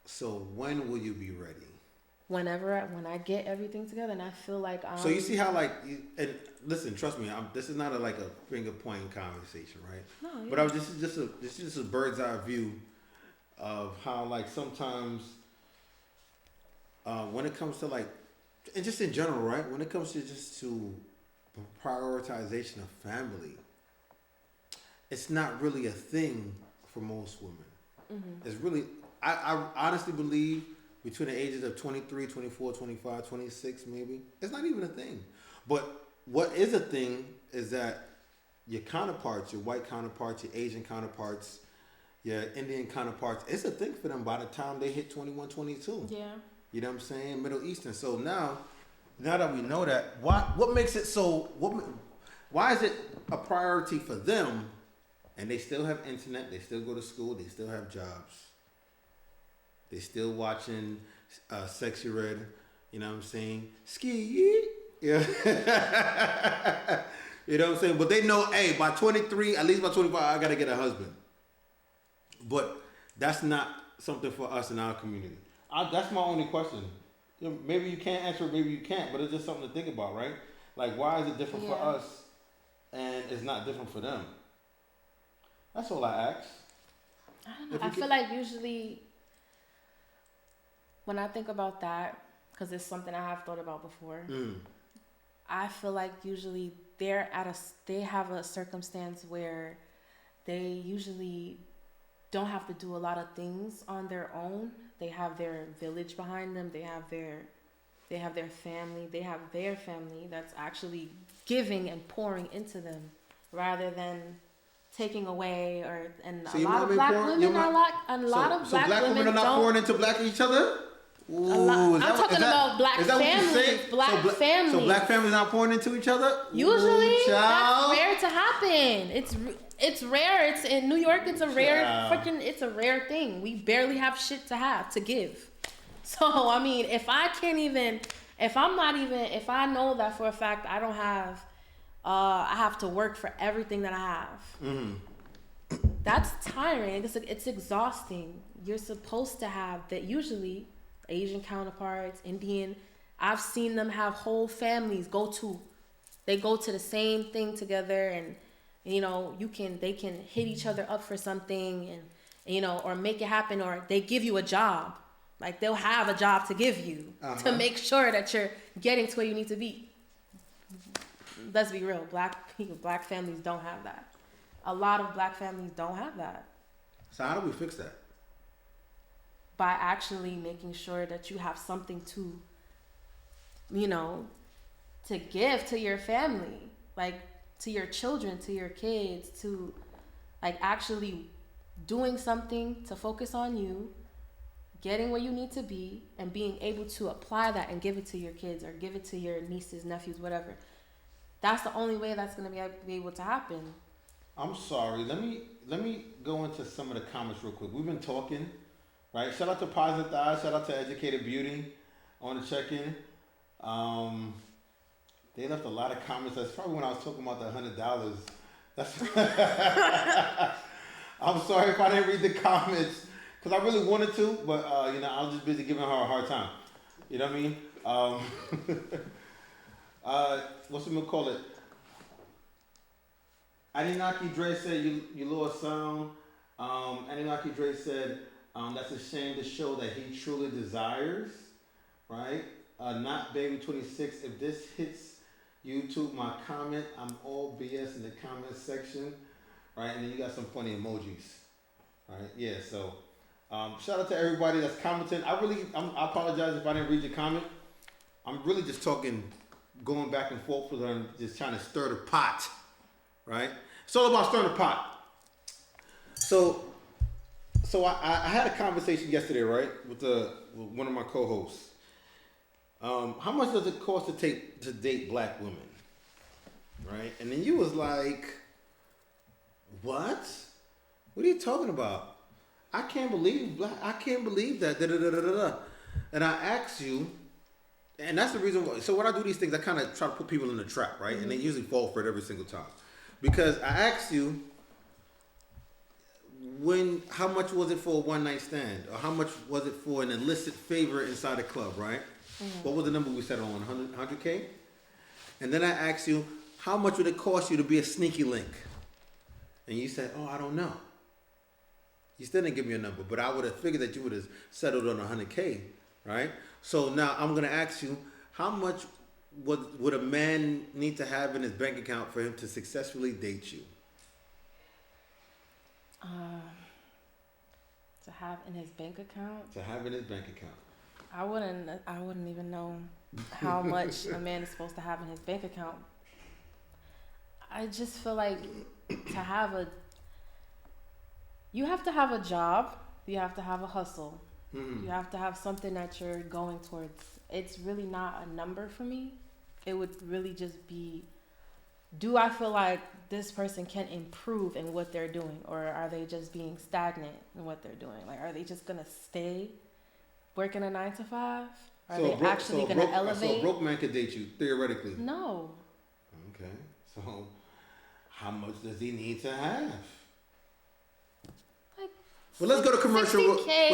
So when will you be ready? When I get everything together and I feel like So you see how and listen, trust me, this is not a finger pointing conversation, right? No. Yeah. But this is just a bird's eye view of how sometimes when it comes to and just in general, right? When it comes to prioritization of family, it's not really a thing for most women. Mm-hmm. It's really, I honestly believe between the ages of 23, 24, 25, 26 maybe, it's not even a thing. But what is a thing is that your counterparts, your white counterparts, your Asian counterparts, your Indian counterparts, it's a thing for them by the time they hit 21, 22. Yeah. You know what I'm saying? Middle Eastern. So now that we know that, what makes it so, why is it a priority for them? And they still have internet, they still go to school, they still have jobs. They still watching Sexy Red, you know what I'm saying? Ski, yeah. You know what I'm saying? But they know, hey, by 23, at least by 25, I gotta get a husband. But that's not something for us in our community. That's my only question. Maybe you can't answer it, maybe you can't, but it's just something to think about, right? Why is it different for us and it's not different for them? That's all I ask. I don't know. I feel like usually when I think about that, because it's something I have thought about before, I feel like usually they have a circumstance where they usually don't have to do a lot of things on their own. They have their village behind them. They have their family. They have their family that's actually giving and pouring into them, rather than taking away So a lot of black women are not pouring into each other. Ooh, I'm talking about black families. Families. So black families not pouring into each other. Usually, that's rare to happen. It's rare. It's in New York. It's a rare thing. We barely have shit to give. So I mean, if I know that for a fact I don't have. I have to work for everything that I have. Mm-hmm. That's tiring. It's exhausting. You're supposed to have that. Usually, Asian counterparts, Indian, I've seen them have whole families go to the same thing together, and they can hit each other up for something, and or make it happen, or they give you a job. They'll have a job to give you to make sure that you're getting to where you need to be. Let's be real, black families don't have that. A lot of black families don't have that. So how do we fix that? By actually making sure that you have something to give to your family, to your children, to your kids, to actually doing something to focus on you, getting where you need to be and being able to apply that and give it to your kids or give it to your nieces, nephews, whatever. That's the only way that's going to be able to happen. I'm sorry. Let me go into some of the comments real quick. We've been talking, right? Shout out to Positive Thighs. Shout out to Educated Beauty on the check-in. They left a lot of comments. That's probably when I was talking about the $100. That's. I'm sorry if I didn't read the comments because I really wanted to, but I was just busy giving her a hard time. You know what I mean? What's we gonna call it? Aninaki Dre said you lost sound. Aninaki Dre said that's a shame to show that he truly desires, right? Not Baby 26. If this hits YouTube, my comment, I'm all BS in the comment section, right? And then you got some funny emojis, right? Yeah. So shout out to everybody that's commenting. I apologize if I didn't read your comment. I'm really just going back and forth with them, just trying to stir the pot, right? It's all about stirring the pot. So I had a conversation yesterday, right, with one of my co-hosts. How much does it cost to date black women, right? And then you was like, what? What are you talking about? I can't believe that. Da, da, da, da, da. And I asked you. And that's the reason why. So when I do these things, I kind of try to put people in the trap, right? Mm-hmm. And they usually fall for it every single time. Because I asked you, how much was it for a one-night stand? Or how much was it for an illicit favor inside a club, right? Mm-hmm. What was the number we settled on, 100K? And then I asked you, how much would it cost you to be a sneaky link? And you said, oh, I don't know. You still didn't give me a number, but I would have figured that you would have settled on 100K, right? So now I'm going to ask you, how much would a man need to have in his bank account for him to successfully date you? To have in his bank account? To have in his bank account. I wouldn't even know how much a man is supposed to have in his bank account. I just feel like you have to have a job, you have to have a hustle. Mm-hmm. You have to have something that you're going towards. It's really not a number for me. It would really just be, do I feel like this person can improve in what they're doing? Or are they just being stagnant in what they're doing? Like, are they just going to stay working a 9 to 5? Are they actually going to elevate? So a broke man could date you, theoretically? No. Okay. So how much does he need to have? Well, let's go to commercial. 60K.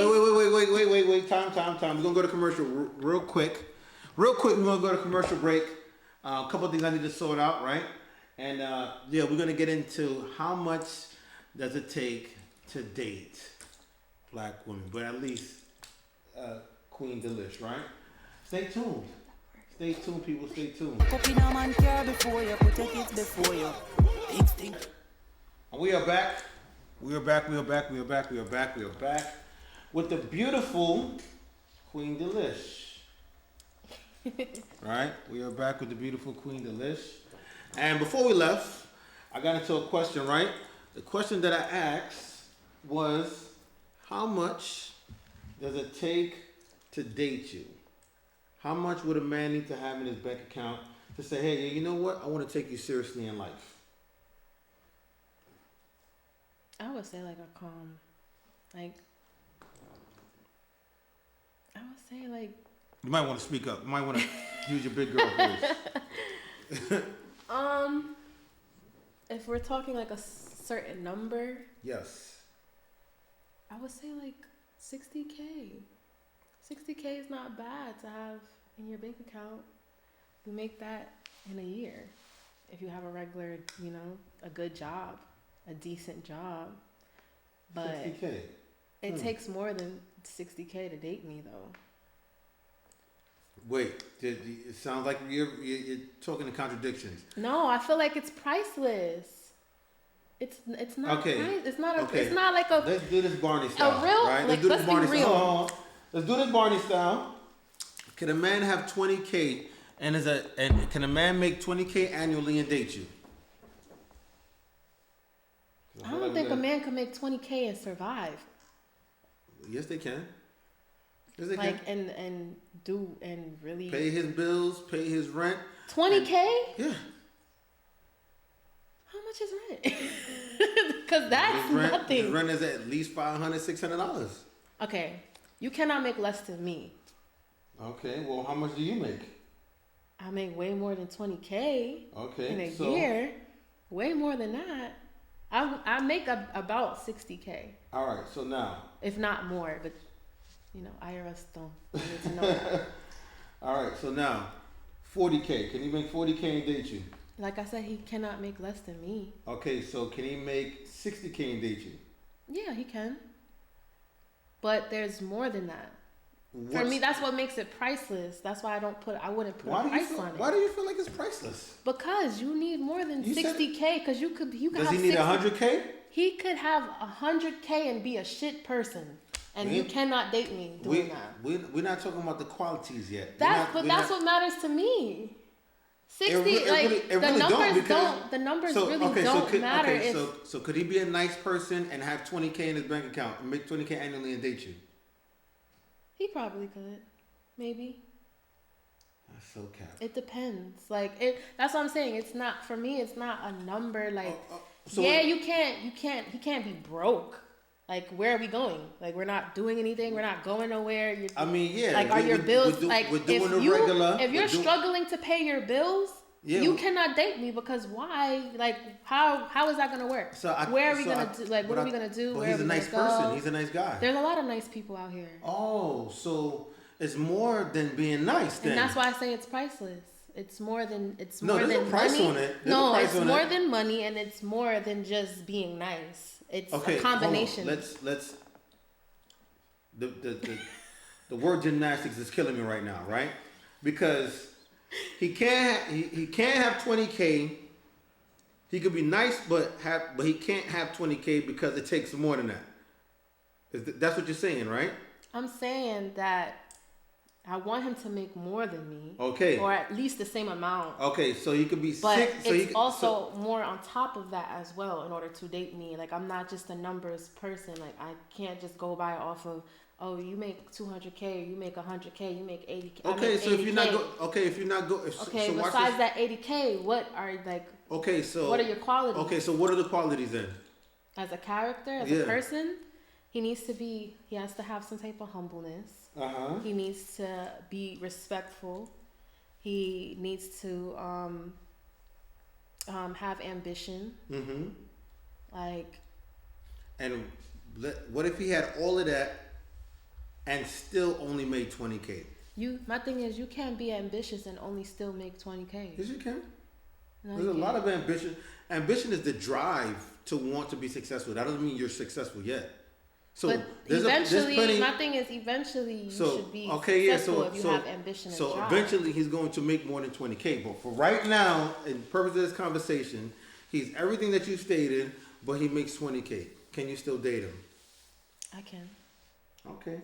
Wait. Time. We're going to go to commercial real quick. We're going to go to commercial break. A couple of things I need to sort out, right? And, we're going to get into how much does it take to date black women. But at least Queen Delish, right? Stay tuned. Stay tuned, people. Stay tuned. And we are back. We are back with the beautiful Queen Delish. Right? We are back with the beautiful Queen Delish. And before we left, I got into a question, right? The question that I asked was, how much does it take to date you? How much would a man need to have in his bank account to say, hey, you know what? I want to take you seriously in life? I would say you might want to speak up. You might want to use your big girl voice. If we're talking like a certain number, yes, I would say like 60K. 60K is not bad to have in your bank account. You make that in a year if you have a regular, a good job. A decent job, but 60K. It takes more than 60K to date me, though. Wait, it sounds like you're talking in contradictions. No, I feel like it's priceless. It's not. Okay. It's not like a. Let's do this Barney style. A real, right? Let's be real. Let's do this Barney style. Can a man have 20K and can a man make 20K annually and date you? I don't think a man can make 20K and survive. Yes, they can. Yes, they like can. and do and really Pay his bills, pay his rent. $20K? Yeah. How much is rent? Because that's His rent, nothing. His rent is at least $500, $600. Okay, you cannot make less than me. Okay, well, how much do you make? I make way more than $20K in a so, year. Way more than that. I make about $60K. All right, so now. If not more, but you know, IRS don't need to know that. All right, so now, $40K. Can he make $40K and date you? Like I said, he cannot make less than me. Okay, so can he make $60K and date you? Yeah, he can. But there's more than that. For me, that's what makes it priceless. That's why I wouldn't put a price on it. Why do you feel like it's priceless? Because you need more than $60K. Because you could Does have. he need $100K? He could have $100K and be a shit person, and you cannot date me doing that. We're not talking about the qualities yet. That's what matters to me. 60, the numbers really don't matter. So could he be a nice person and have $20K in his bank account and make $20K annually and date you? He probably could, maybe. That's so cap. It depends. That's what I'm saying. It's not for me. It's not a number. He can't be broke. Like, where are we going? Like, we're not doing anything. We're not going nowhere. Like, are your bills if you're struggling to pay your bills, you cannot date me because why? Like, how is that gonna work? Where are we gonna do? Like, what are we gonna do? But he's a nice person. He's a nice guy. There's a lot of nice people out here. Oh, so it's more than being nice then. And that's why I say it's priceless. It's more than there's a price money. on it. It's more than money, and it's more than just being nice. It's a combination. Let's the word gymnastics is killing me right now, right? Because he can't have $20K. He could be nice, but he can't have $20K because it takes more than that. That's what you're saying, right? I'm saying that I want him to make more than me. Okay. Or at least the same amount. Okay, so he could be but it's also more on top of that as well in order to date me. Like, I'm not just a numbers person. Like, I can't just go by off of, oh, you make $200K, you make $100K, you make $80K. Okay, so if you're not besides that $80K, what are what are your qualities? Okay, so what are the qualities then? As a character, as a person, he has to have some type of humbleness. He needs to be respectful. He needs to have ambition. And what if he had all of that and still only made $20K? My thing is, you can't be ambitious and only still make $20K. Yes, you can. No, There's a lot of ambition. Ambition is the drive to want to be successful. That doesn't mean you're successful yet. So but eventually, my thing is, eventually you should be successful if you have ambition and drive. So eventually he's going to make more than $20K. But for right now, in purpose of this conversation, he's everything that you stated, but he makes $20K. Can you still date him? I can. Okay.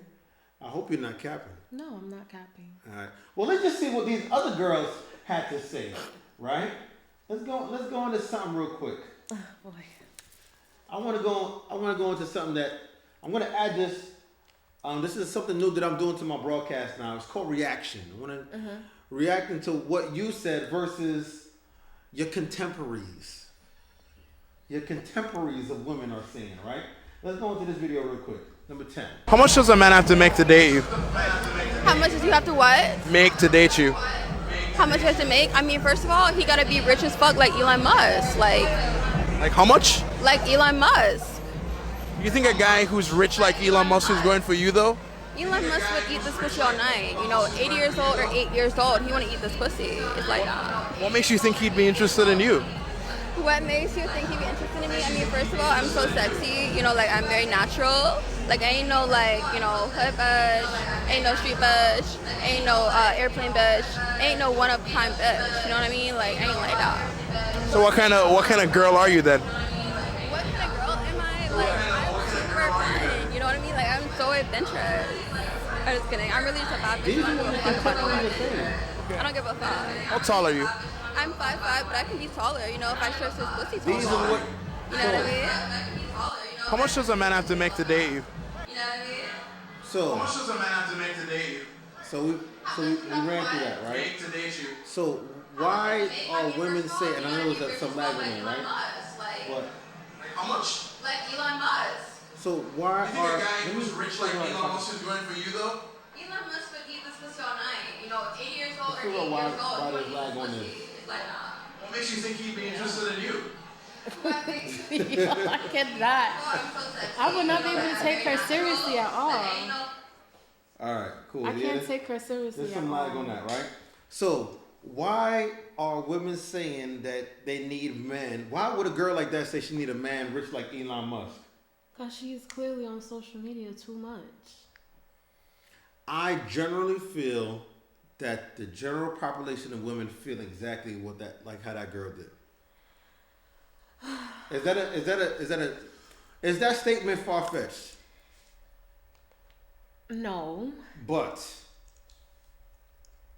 I hope you're not capping. No, I'm not capping. All right. Well, let's just see what these other girls had to say, right? Let's go into something real quick. Oh, boy. I want to go into something that I'm going to add this. This is something new that I'm doing to my broadcast now. It's called reaction. I want to react into what you said versus your contemporaries. Your contemporaries of women are saying, right? Let's go into this video real quick. Number 10. How much does a man have to make to date you? How much does he have to what? Make to date you. How much he has to make? I mean, first of all, he gotta be rich as fuck like Elon Musk. Like how much? Like Elon Musk. You think a guy who's rich like Elon Musk is going for you though? Elon Musk would eat this pussy all night. 80 years old or 8 years old, he wanna eat this pussy. It's like What makes you think he'd be interested in you? What makes you think he'd be interested in me? I mean, first of all, I'm so sexy. I'm very natural. Like, I ain't no, hood bitch, ain't no street bitch, ain't no airplane bitch, ain't no one-of-a-kind bitch. You know what I mean? Like, I ain't like that. So what kind of girl are you then? What kind of girl am I? I'm super fun. You know what I mean? Like, I'm so adventurous. I'm just kidding. I'm really just a bad bitch. I don't give a fuck about nobody. I don't give a fuck. How tall are you? I'm 5'5", but I can be taller, if I stretch this pussy taller. You know what I mean? How much does a man have to make to date you? You know what I mean? So How much does a man have to make to date you? So we ran through that, right? Make to date you. So why are women saying, and I know there's some lag in there, right? But How much? Like Elon Musk. so why You think are a guy let me- who's rich like hold on, Elon Musk is going for you though? Elon Musk would eat this pussy all night. You know, 80 years old or 80 figure out years why old. there's lag on this. It's like, nah. What makes you think he'd be interested in you? I cannot. I would not be able to take her seriously at all. All right, cool. I Yeah, can't take her seriously there's at some lag all. on that, right? So why are women saying that they need men? Why would a girl like that say she need a man rich like Elon Musk? Because she's clearly on social media too much. I generally feel that the general population of women feel exactly what that, like how that girl did. Is that statement far-fetched? No. But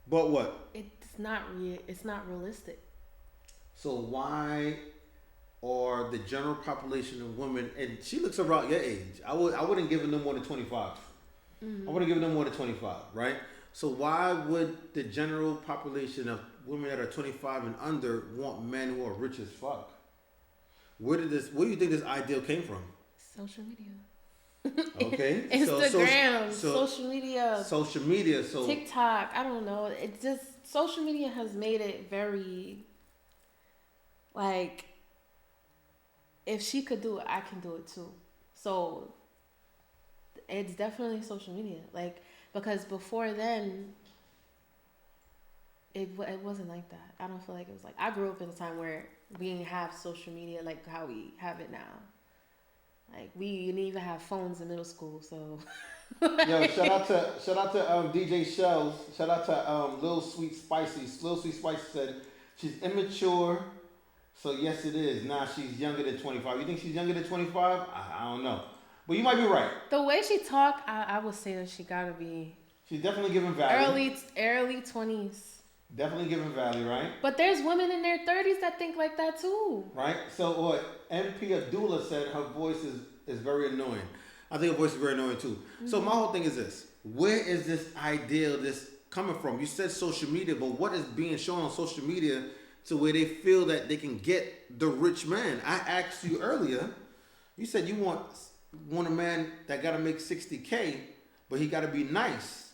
what? It's not realistic. So why are the general population of women, and she looks around your age, I wouldn't give her no more than 25. I wouldn't give her no more than 25, right? So why would the general population of women that are 25 and under want men who are rich as fuck? Where do you think this ideal came from? Social media. Okay. Instagram, so social media, social media. So TikTok. I don't know. It just social media has made it very like if she could do it, I can do it too. So it's definitely social media. Like because before then, it wasn't like that. I don't feel like it was like I grew up in a time where we didn't have social media like how we have it now. Like we didn't even have phones in middle school, so. Yo, shout out to DJ Shells. Shout out to Lil Sweet Spicy. Lil Sweet Spicy said she's immature, so yes it is. Nah, she's younger than 25. You think she's younger than 25? I don't know, but you might be right. The way she talk, I would say that she gotta be. She's definitely giving value. Early 20s. Definitely giving value, right? But there's women in their 30s that think like that too. Right. So what MP Abdullah said, her voice is very annoying. I think her voice is very annoying too. Mm-hmm. So my whole thing is this: where is this ideal coming from? You said social media, but what is being shown on social media to where they feel that they can get the rich man? I asked you earlier. You said you want a man that got to make $60K, but he got to be nice.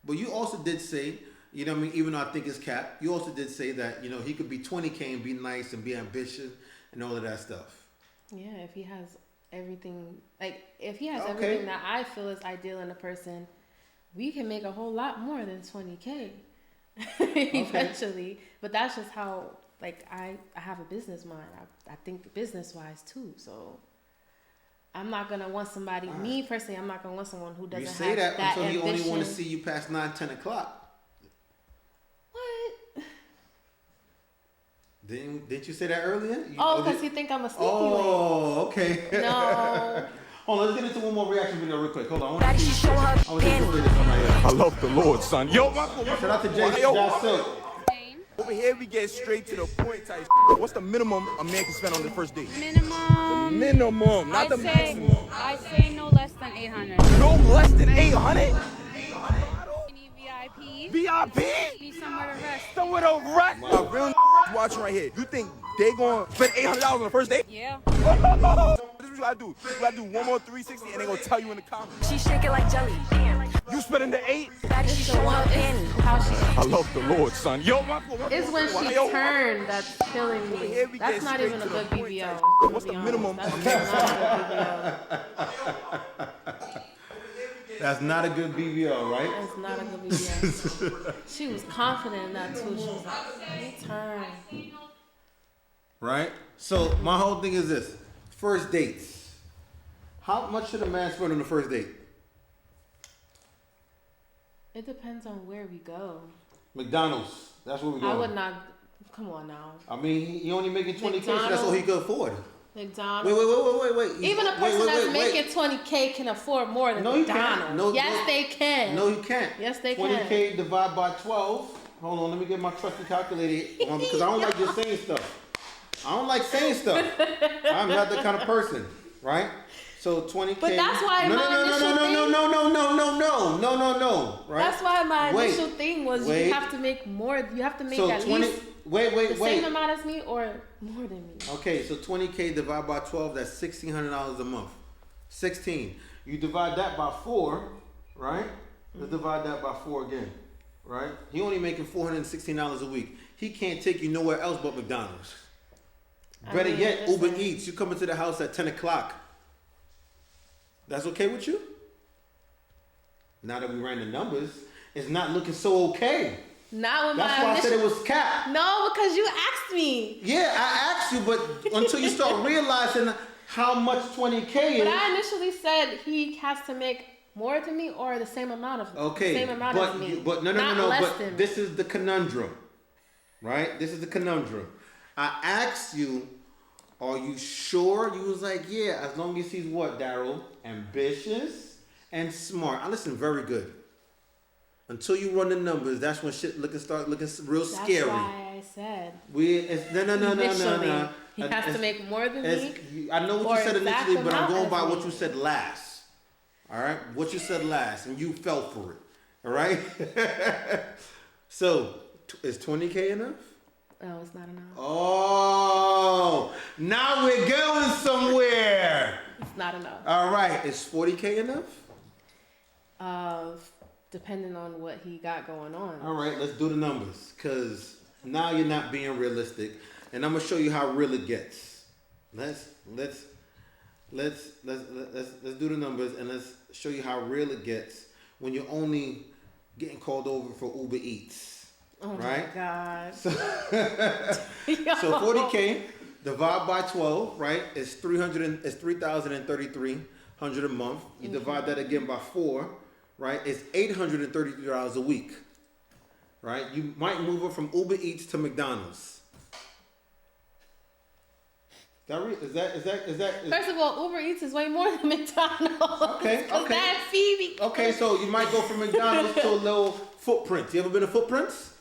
But you also did say, you know what I mean, even though I think it's cap, you also did say that, you know, he could be 20K and be nice and be ambitious and all of that stuff. Yeah, if he has everything, everything that I feel is ideal in a person, we can make a whole lot more than 20K eventually. But that's just how, I have a business mind. I think business-wise too, so I'm not going to want somebody, me personally, I'm not going to want someone who doesn't have that ambition. You say that until he only want to see you past 9, 10 o'clock. Didn't you say that earlier? Because you think I'm a sneaky one. Oh, okay. No. Hold on, let's get into one more reaction video real quick. Hold on. I want to see this one right here. I love the Lord, son. Yo, shout out to Jay Silk. Over here we get straight to the point type. What's the minimum a man can spend on the first date? Minimum. The minimum, not the maximum. I say no less than 800. No less than 800? VIP. VIP? Need somewhere to rest. Somewhere to rest? A real watching right here. You think they gonna spend $800 on the first date? Yeah. This is what you gotta do. You gotta do one more 360 and they gonna tell you in the comments. She shake it like jelly. You spending the 8? She show up in. I love the Lord, son. Yo, it's when she turned that's killing me. That's not even a good BBL. What's the minimum? That's not a good BBL, right? That's not a good BBL. She was confident in that too. She was like, "You turn." Right? So my whole thing is this: first dates. How much should a man spend on the first date? It depends on where we go. McDonald's. That's where we go. I would not. Come on now. I mean, he only making 20K, so that's all he could afford. McDonald's. Wait. Even a person that's making 20K can afford more than McDonald's. Yes, they can. No, he can't. Yes, they 20K can. 20K divided by 12. Hold on, let me get my trusty calculator because I don't like just saying stuff. I don't like saying stuff. I'm not that kind of person, right? So 20K. But that's why no, my no, initial no, no, thing. no, no, no, no, no, no, no, no, no. Right. That's why my Wait, initial thing was wait. you have to make more. You have to make So at 20. least Wait. the same amount as me or more than me. Okay, so 20K divided by 12, that's $1,600 a month. 16. You divide that by 4, right? Let's divide that by 4 again, right? He only making $416 a week. He can't take you nowhere else but McDonald's. Better yet, listen. Uber Eats. You come into the house at 10 o'clock. That's okay with you? Now that we ran the numbers, it's not looking so okay. Not with That's my why I initial. said it was cap. No, because you asked me. Yeah, I asked you, but until you start realizing how much 20K is. But I initially said he has to make more than me or the same amount of Okay, the same amount but as me. but no, Not but less than me. this is the conundrum, right? This is the conundrum. I asked you, are you sure? You was like, yeah, as long as he's what, Daryl? Ambitious and smart. I listen very good. Until you run the numbers, that's when shit start looking real scary. That's why I said. No. Initially, he has to make more than me. I know what or you said exact initially, but I'm amount going as by me. what you said last. All right, what you said last, and you fell for it. All right. So, is 20K enough? No, it's not enough. Oh, now we're going somewhere. It's not enough. All right, is 40K enough? Depending on what he got going on. All right, let's do the numbers, cause now you're not being realistic, and I'm gonna show you how real it gets. Let's do the numbers, and let's show you how real it gets when you're only getting called over for Uber Eats. Oh right? my God. So 40K divided by 12, right? It's 3,033 a month. You divide that again by 4, right? It's $833 a week, right? You might move it from Uber Eats to McDonald's. Is that? First of all, Uber Eats is way more than McDonald's. Okay. That Phoebe. Okay, so you might go from McDonald's to a little Footprints. You ever been to Footprints?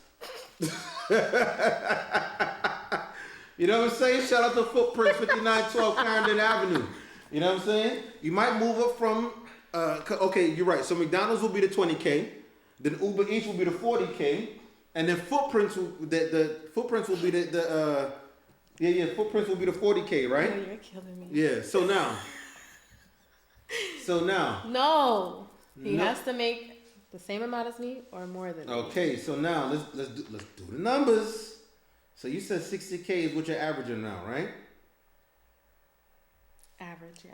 You know what I'm saying? Shout out to Footprints, 5912 Clarendon Avenue. You know what I'm saying? You might move up from, okay, you're right. So McDonald's will be the 20K, then Uber Eats will be the 40K, and then Footprints will, the Footprints will be Footprints will be the 40K, right? Oh, you're killing me. Yeah, so now. No. He has to make the same amount as me or more than me. Okay, so now let's do the numbers. So you said 60K is what you're averaging now, right? Average, yeah.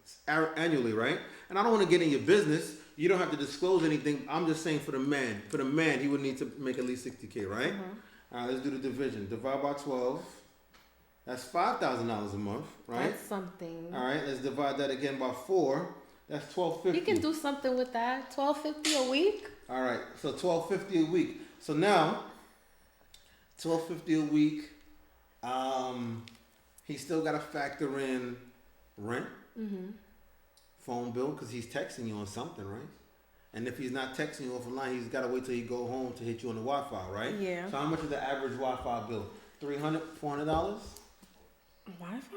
It's annually, right? And I don't want to get in your business. You don't have to disclose anything. I'm just saying for the man. For the man, he would need to make at least 60K, right? All right, let's do the division. Divide by 12. That's $5,000 a month, right? That's something. All right, let's divide that again by 4. That's $1,250. You can do something with that. $1,250 a week. All right, so $1,250 a week. So now, $1,250 a week. He still got to factor in rent, phone bill, because he's texting you on something, right? And if he's not texting you off the line, he's got to wait till you go home to hit you on the Wi-Fi, right? Yeah. So how much is the average Wi-Fi bill? $300, $400? Wi-Fi?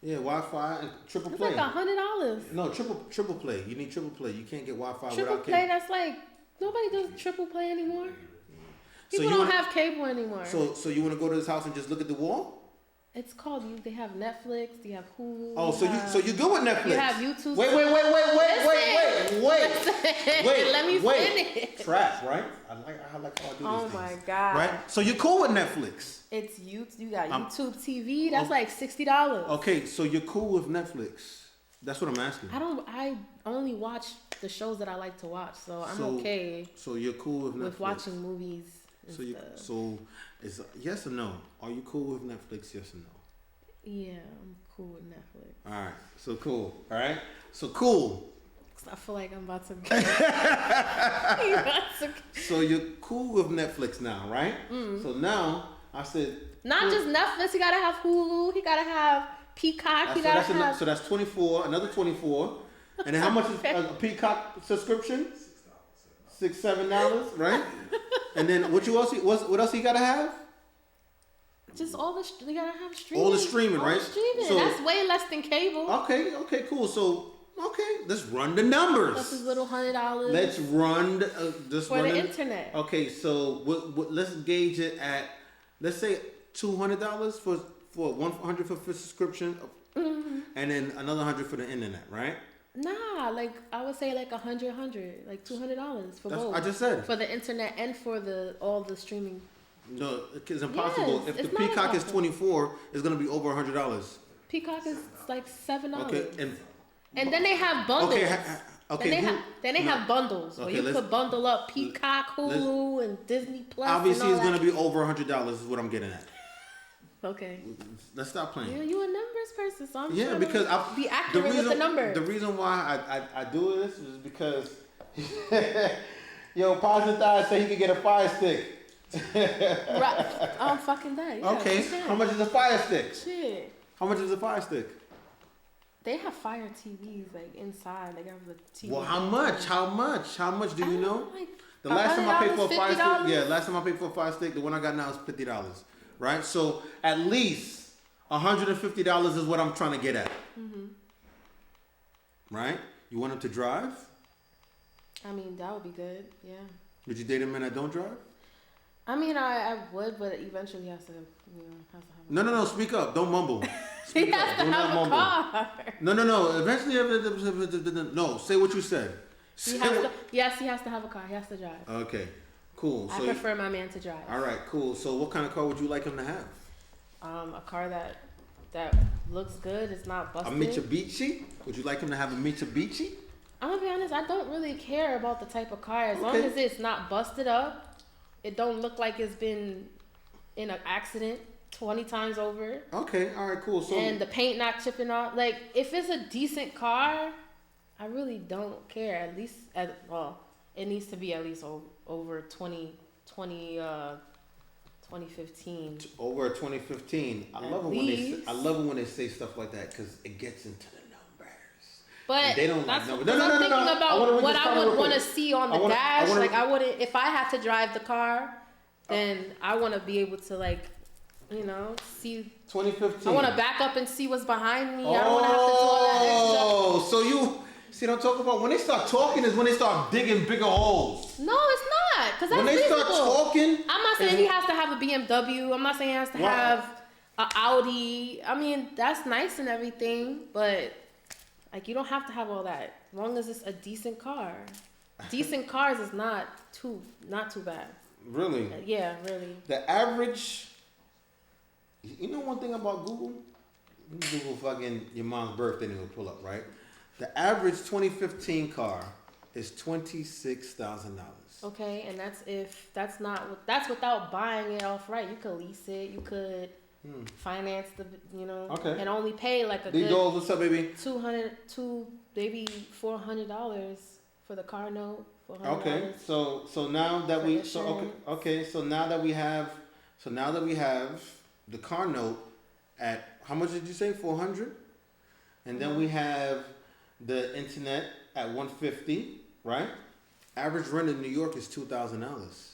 Yeah, Wi-Fi and triple It's play. like $100. No, triple play. You need triple play. You can't get Wi-Fi Triple without play, cable. that's like, nobody does triple play anymore. So People you don't wanna- have cable anymore. So you want to go to his house and just look at the wall? It's called, they have Netflix, they have Hulu. Oh, so you good with Netflix? You have YouTube. Wait. Let me finish. Trap, right? I like how I do Oh these my things. God. Right? So you're cool with Netflix? It's YouTube. You got YouTube TV. That's like $60. Okay, so you're cool with Netflix? That's what I'm asking. I only watch the shows that I like to watch, so I'm okay So you're cool with Netflix? with watching movies and stuff. So it's yes or no? Are you cool with Netflix? Yes or no? Yeah, I'm cool with Netflix. All right. So cool. All right. So cool. 'Cause I feel like I'm about to be. So you're cool with Netflix now, right? So now I said. Not just Netflix. He gotta have Hulu. He gotta have Peacock. He gotta have. So that's 24. Another 24. And then how much is a Peacock subscription? $6-7, right? And then what else he gotta have? Just you gotta have streaming. All the streaming, right? Streaming. So, that's way less than cable. Okay, cool. So, let's run the numbers. Plus this little $100. Let's run for the internet. Okay, so let's gauge it at, let's say $200 for 100 for subscription, and then another 100 for the internet, right? Nah, like I would say like 100, like $200 for both. I just said for the internet and for all the streaming. No, it's impossible. Yes, if the Peacock is 24, it's gonna be over $100. Peacock is like $7. Okay, and then they have bundles. Okay, then they have bundles where you could bundle up Peacock, Hulu, and Disney Plus. Obviously, it's gonna be over $100. Is what I'm getting at. Okay. Let's stop playing. Yeah, you a numbers person, so I'm because I be accurate with the number. The reason why I do this is because Positive Thighs said he could get a Fire Stick. Right. I'm fucking dead. Yeah, okay. How much is a Fire Stick? Shit. How much is a Fire Stick? They have Fire TVs like inside. They have the TV. Well, how much? How much do you know? Like the last time I paid for a Fire $50? Stick, last time I paid for a Fire Stick, the one I got now is $50. Right? So at least $150 is what I'm trying to get at. Right? You want him to drive? I mean, that would be good. Yeah. Would you date a man that don't drive? I mean, I would, but eventually he has to, have No. Speak up. Don't mumble. He has to have a car. No. Eventually, no. Say what you said. Yes, he has to have a car. He has to drive. Okay. Cool. I prefer my man to drive. All right. Cool. So, what kind of car would you like him to have? A car that looks good. It's not busted. A Mitsubishi? Would you like him to have a Mitsubishi? I'm gonna be honest. I don't really care about the type of car as long as it's not busted up. It don't look like it's been in an accident 20 times over. Okay, all right, cool. So and the paint not chipping off. Like if it's a decent car, I really don't care. At least, it needs to be at least over 2015. Over 2015. I love it when they say stuff like that because it gets into the numbers. But they don't that's like what I'm thinking about what I would want to see on the dash. I wouldn't, if I had to drive the car, then I want to be able to see. 2015. I want to back up and see what's behind me. I don't want to have to do all that extra. Oh, so you see what I'm talking about? When they start talking is when they start digging bigger holes. No, it's not. Because that's when they reasonable. start talking. I'm not saying he has to have a BMW. I'm not saying he has to have an Audi. I mean, that's nice and everything, but you don't have to have all that. As long as it's a decent car. Decent cars is not too bad. Really? Yeah, really. The average. You know one thing about Google? Google fucking your mom's birthday and it'll pull up, right? The average 2015 car is $26,000. Okay, and that's without buying it outright. You could lease it. You could finance okay, and only pay like a good goals, what's up, baby? maybe $400 for the car note. Okay, so now that we have the car note at how much did you say? 400, and then we have the internet at 150, right? Average rent in New York is $2,000.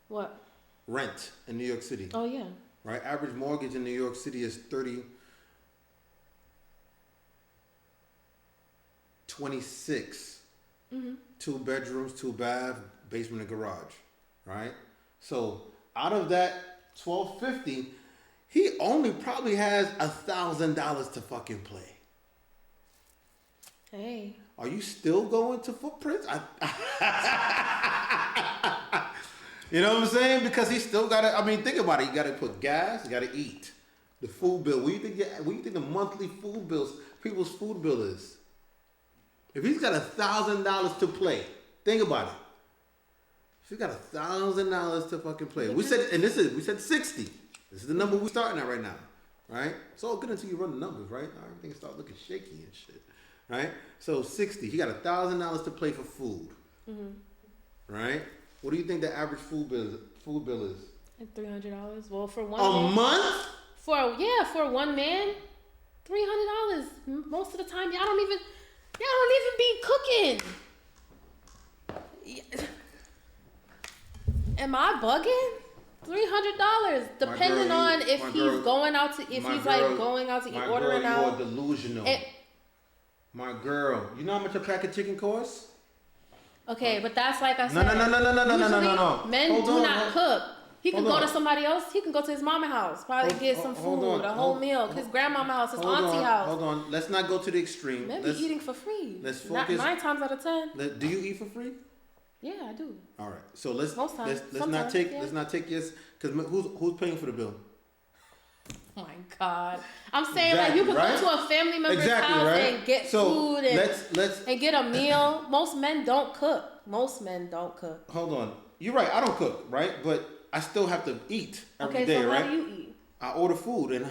What? Rent in New York City. Oh yeah. Right. Average mortgage in New York City is 26. 2 bedrooms, 2 bath, basement and garage. Right. So out of that $1,250, he only probably has $1,000 to fucking play. Hey. Are you still going to Footprints? You know what I'm saying? Because he still got to. I mean, think about it. You got to put gas. You got to eat. The food bill. What do you think the monthly food bills? People's food bill is. If he's got $1,000 to play, think about it. If he got $1,000 to fucking play, we said 60. This is the number we're starting at right now, right? It's all good until you run the numbers, right? Everything start looking shaky and shit, right? So 60. He got $1,000 to play for food, right? What do you think the average food bill is? Like $300. Well, for one a month. For one man, $300. Most of the time, y'all don't even be cooking. Am I bugging? $300, depending on if he's going out to, if he's like going out to eat, ordering out. You're delusional. My girl, you know how much a pack of chicken costs? Okay, but that's like I said. No. Men do not cook. He can go to somebody else. He can go to his mama house, probably get some food, a whole meal. His grandmama house, his auntie house. Hold on. Let's not go to the extreme. Men be eating for free. Let's focus. 9 times out of 10. Do you eat for free? Yeah, I do. All right. So let's Most times. let's not take yes, because who's paying for the bill? Oh my God. I'm saying like you could go to a family member's house and get food and get a meal. Most men don't cook. Hold on. You're right. I don't cook, right? But I still have to eat every day, so right? how do you eat? I order food, and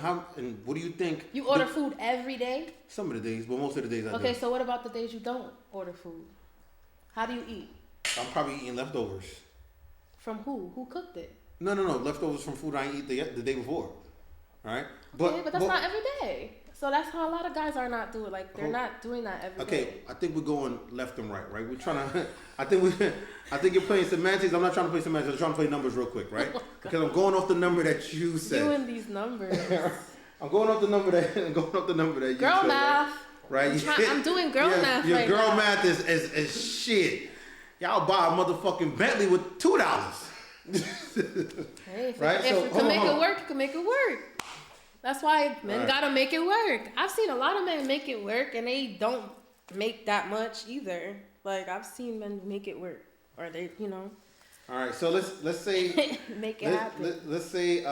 what do you think? You order food every day? Some of the days, but most of the days I do. Okay, so what about the days you don't order food? How do you eat? I'm probably eating leftovers. From who? Who cooked it? No. Leftovers from food I eat the day before. All right? But that's not every day. So that's how a lot of guys are not doing. Like they're not doing that every day. Okay, I think we're going left and right. We're trying to. I think you're playing semantics. I'm not trying to play semantics. I'm trying to play numbers real quick, right? Because I'm going off the number that you said. Doing these numbers. I'm going off the number that you girl said. Math. Right? I'm doing girl math. Your right girl now. math is shit. Y'all buy a motherfucking Bentley with $2. Hey, if right? If you can make it work, you can make it work. That's why men gotta make it work. I've seen a lot of men make it work, and they don't make that much either. Like I've seen men make it work, or they, All right, so let's say make it happen. Let's say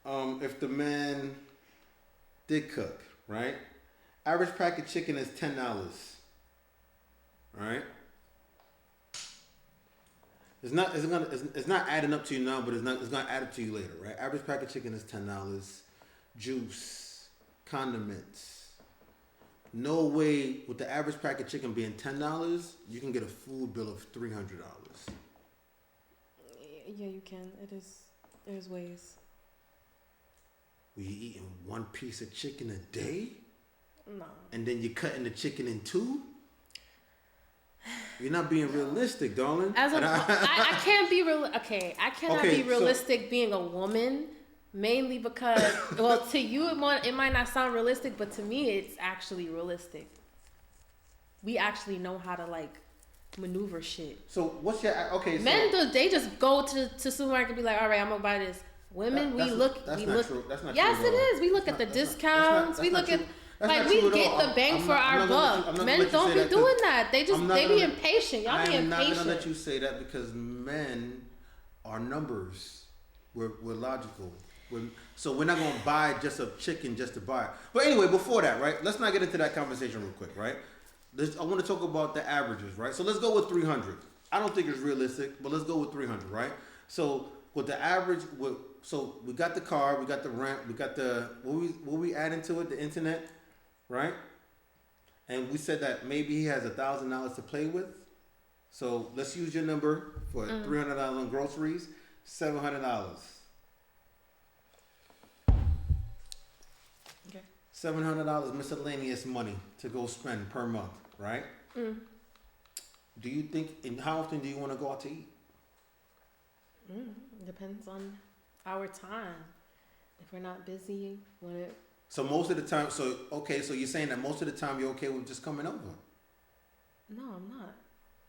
if the man did cook, right? Average pack of chicken is $10. All right. It's not adding up to you now, but it's gonna add up to you later, right? Average pack of chicken is $10. Juice, condiments. No way with the average pack of chicken being $10, you can get a food bill of $300. Yeah, you can. There's ways. Were you eating one piece of chicken a day? No. And then you're cutting the chicken in two? You're not being realistic, darling. I can't be real. Okay, I cannot be realistic being a woman, mainly because, well, to you it might not sound realistic, but to me it's actually realistic. We actually know how to like maneuver shit. So what's your men? They just go to supermarket and be like, all right, I'm gonna buy this. Women, we look. That's not true. That's not yes, true. it is. We look at the discounts. We look at. Like we get the bang for our buck. Men don't be doing that. They be impatient. Y'all be impatient. I'm not gonna let you say that because men are numbers. We're logical. So we're not gonna buy just a chicken just to buy it. But anyway, before that, right? Let's not get into that conversation real quick, right? I want to talk about the averages, right? So let's go with 300. I don't think it's realistic, but let's go with 300, right? So with the average, so we got the car, we got the rent, we got the what we adding to it, the internet. Right? And we said that maybe he has $1,000 to play with. So let's use your number for $300 on groceries, $700. Okay. $700 miscellaneous money to go spend per month, right? Do you think, and how often do you want to go out to eat? Depends on our time. If we're not busy, So most of the time, so you're saying that most of the time you're okay with just coming over? No, I'm not.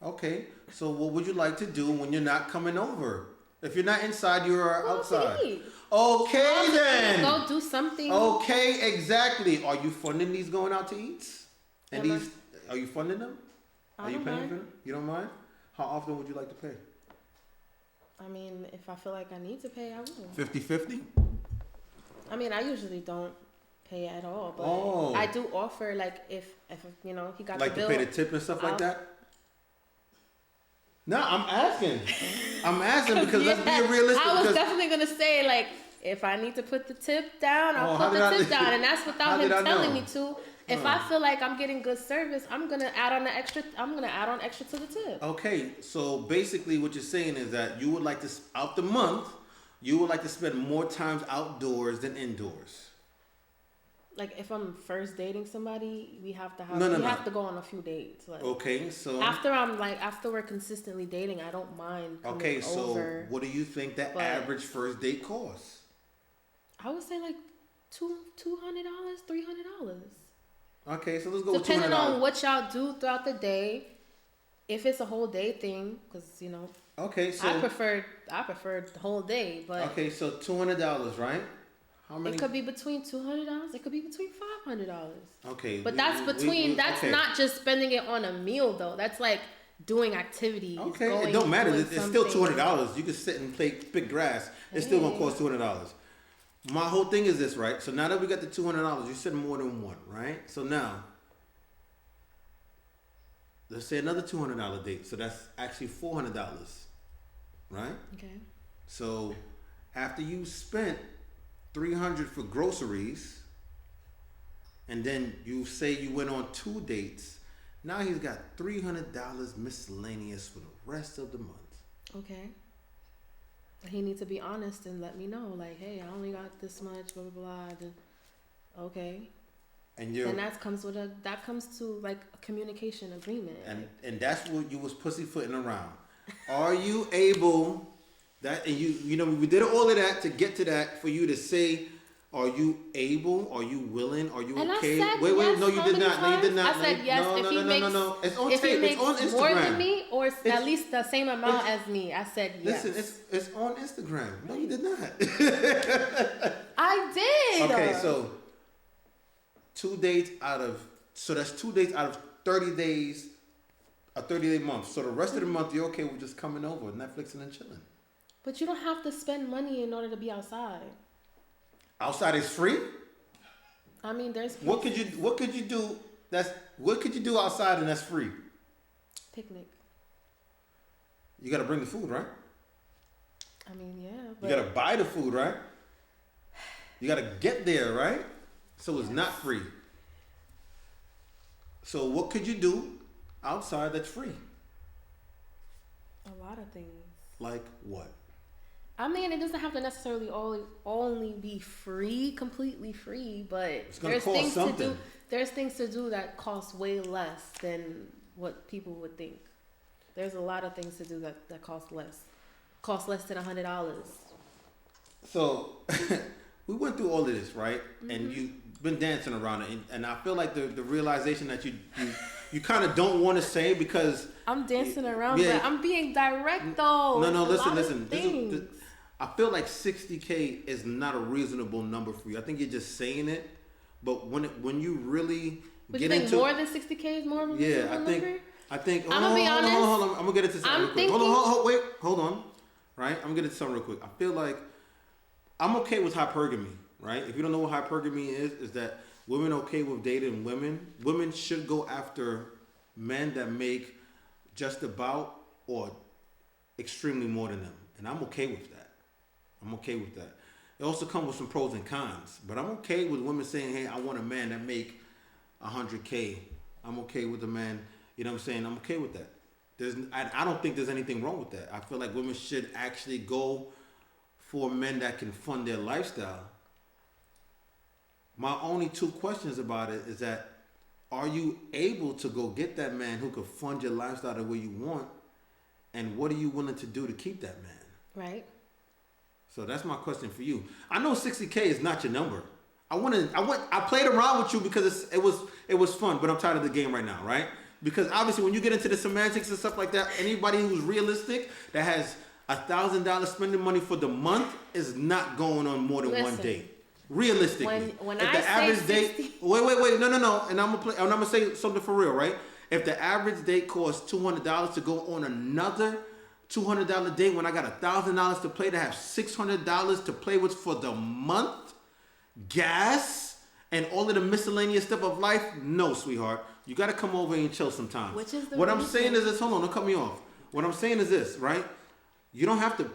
Okay, so what would you like to do when you're not coming over? If you're not inside, you're outside. Okay, then. Go do something. Okay, exactly. Are you funding these going out to eat? And are you funding them? Are you paying for them? You don't mind? How often would you like to pay? I mean, if I feel like I need to pay, I will. 50-50? I mean, I usually don't pay at all, but I do offer, like, if he got like the bill. Like to pay the tip and stuff like that? No, I'm asking. Because let's be realistic. I was definitely going to say, like, if I need to put the tip down, I'll put the tip down. And that's without him telling me to. If I feel like I'm getting good service, I'm going to add on extra to the tip. Okay, so basically what you're saying is that you would like to, out the month, you would like to spend more times outdoors than indoors. like if I'm first dating somebody, we have to have No. have to go on a few dates. Like Okay, so after we're consistently dating, I don't mind coming okay, so over. what do you think the But- average first date costs? I would say like $200, $300. Okay, so let's go with Depending $200. on what y'all do throughout the day. If it's a whole day thing, because Okay, so I prefer the whole day, but okay, so $200, right? How many? it could be between $200. It could be between $500. Okay, But that's that's okay. not just spending it on a meal though. That's like doing activities. Okay, going, it don't matter. doing It's still something. $200. You can sit and pick grass. It's still gonna cost $200. My whole thing is this, right? So now that we got the $200, you said more than one, right? So now, let's say another $200 date. So that's actually $400, right? Okay. So after you spent $300 for groceries, and then you say you went on 2 dates, now he's got $300 miscellaneous for the rest of the month. Okay. He needs to be honest and let me know, like, hey, I only got this much, blah blah blah. Okay. And you And that comes to like a communication agreement. and that's what you was pussyfooting around. Are you able that and we did all of that to get to that for you to say, are you able? Are you willing? Are you And okay? I said Wait, yes no, you how did many not. No, you did times? not. I said yes no, if he makes no. It's on if tape. he makes It's on Instagram. more than me or at least the same amount as me. I said yes. Listen, it's on Instagram. No, you did not. I did. Okay, so 2 dates that's 2 dates out of 30 days, a 30-day month. So the rest of the month you're okay with just coming over, Netflixing and chilling. But you don't have to spend money in order to be outside. Outside is free? I mean, there's What could you do outside and that's free? picnic. You gotta bring the food, right? I mean, yeah. You But gotta buy the food, right? You gotta get there, right? So it's not free. So what could you do outside that's free? a lot of things. Like what? I mean, it doesn't have to necessarily only be free, completely free, but gonna there's cost things something. to do. There's things to do that cost way less than what people would think. There's a lot of things to do that cost less. Cost less than $100. So we went through all of this, right? And you've been dancing around it, and I feel like the realization that you kind of don't want to say because I'm dancing around, Yeah. but I'm being direct though. no, It's a lot of listen. things. I feel like $60K is not a reasonable number for you. I think you're just saying it, but when you really But get you think into more than $60K is more of a reasonable number? I think. I'ma be honest. Hold on. I'm gonna get into something I'm real quick. Hold on. Right, I'm gonna get into something real quick. I feel like I'm okay with hypergamy. Right, if you don't know what hypergamy is that women okay with dating women. Women should go after men that make just about or extremely more than them, and I'm okay with that. It also comes with some pros and cons, but I'm okay with women saying, "Hey, I want a man that make $100K." I'm okay with a man. You know what I'm saying? I'm okay with that. I don't think there's anything wrong with that. I feel like women should actually go for men that can fund their lifestyle. My only 2 questions about it is that, are you able to go get that man who could fund your lifestyle the way you want? And what are you willing to do to keep that man? Right. So that's my question for you. I know $60K is not your number. I played around with you because it was fun, but I'm tired of the game right now, right? Because obviously when you get into the semantics and stuff like that, anybody who's realistic that has $1,000 spending money for the month is not going on more than one Listen, date. Realistically, when if I the say average 60 date, wait, no, and I'm gonna say something for real, right? If the average date costs $200 to go on another $200 date, when I got $1,000 to play to have $600 to play with for the month, gas and all of the miscellaneous stuff of life, no, sweetheart, you got to come over and chill sometimes. Which is the what I'm reason. saying is this. Hold on, don't cut me off. What I'm saying is this, right? You don't have to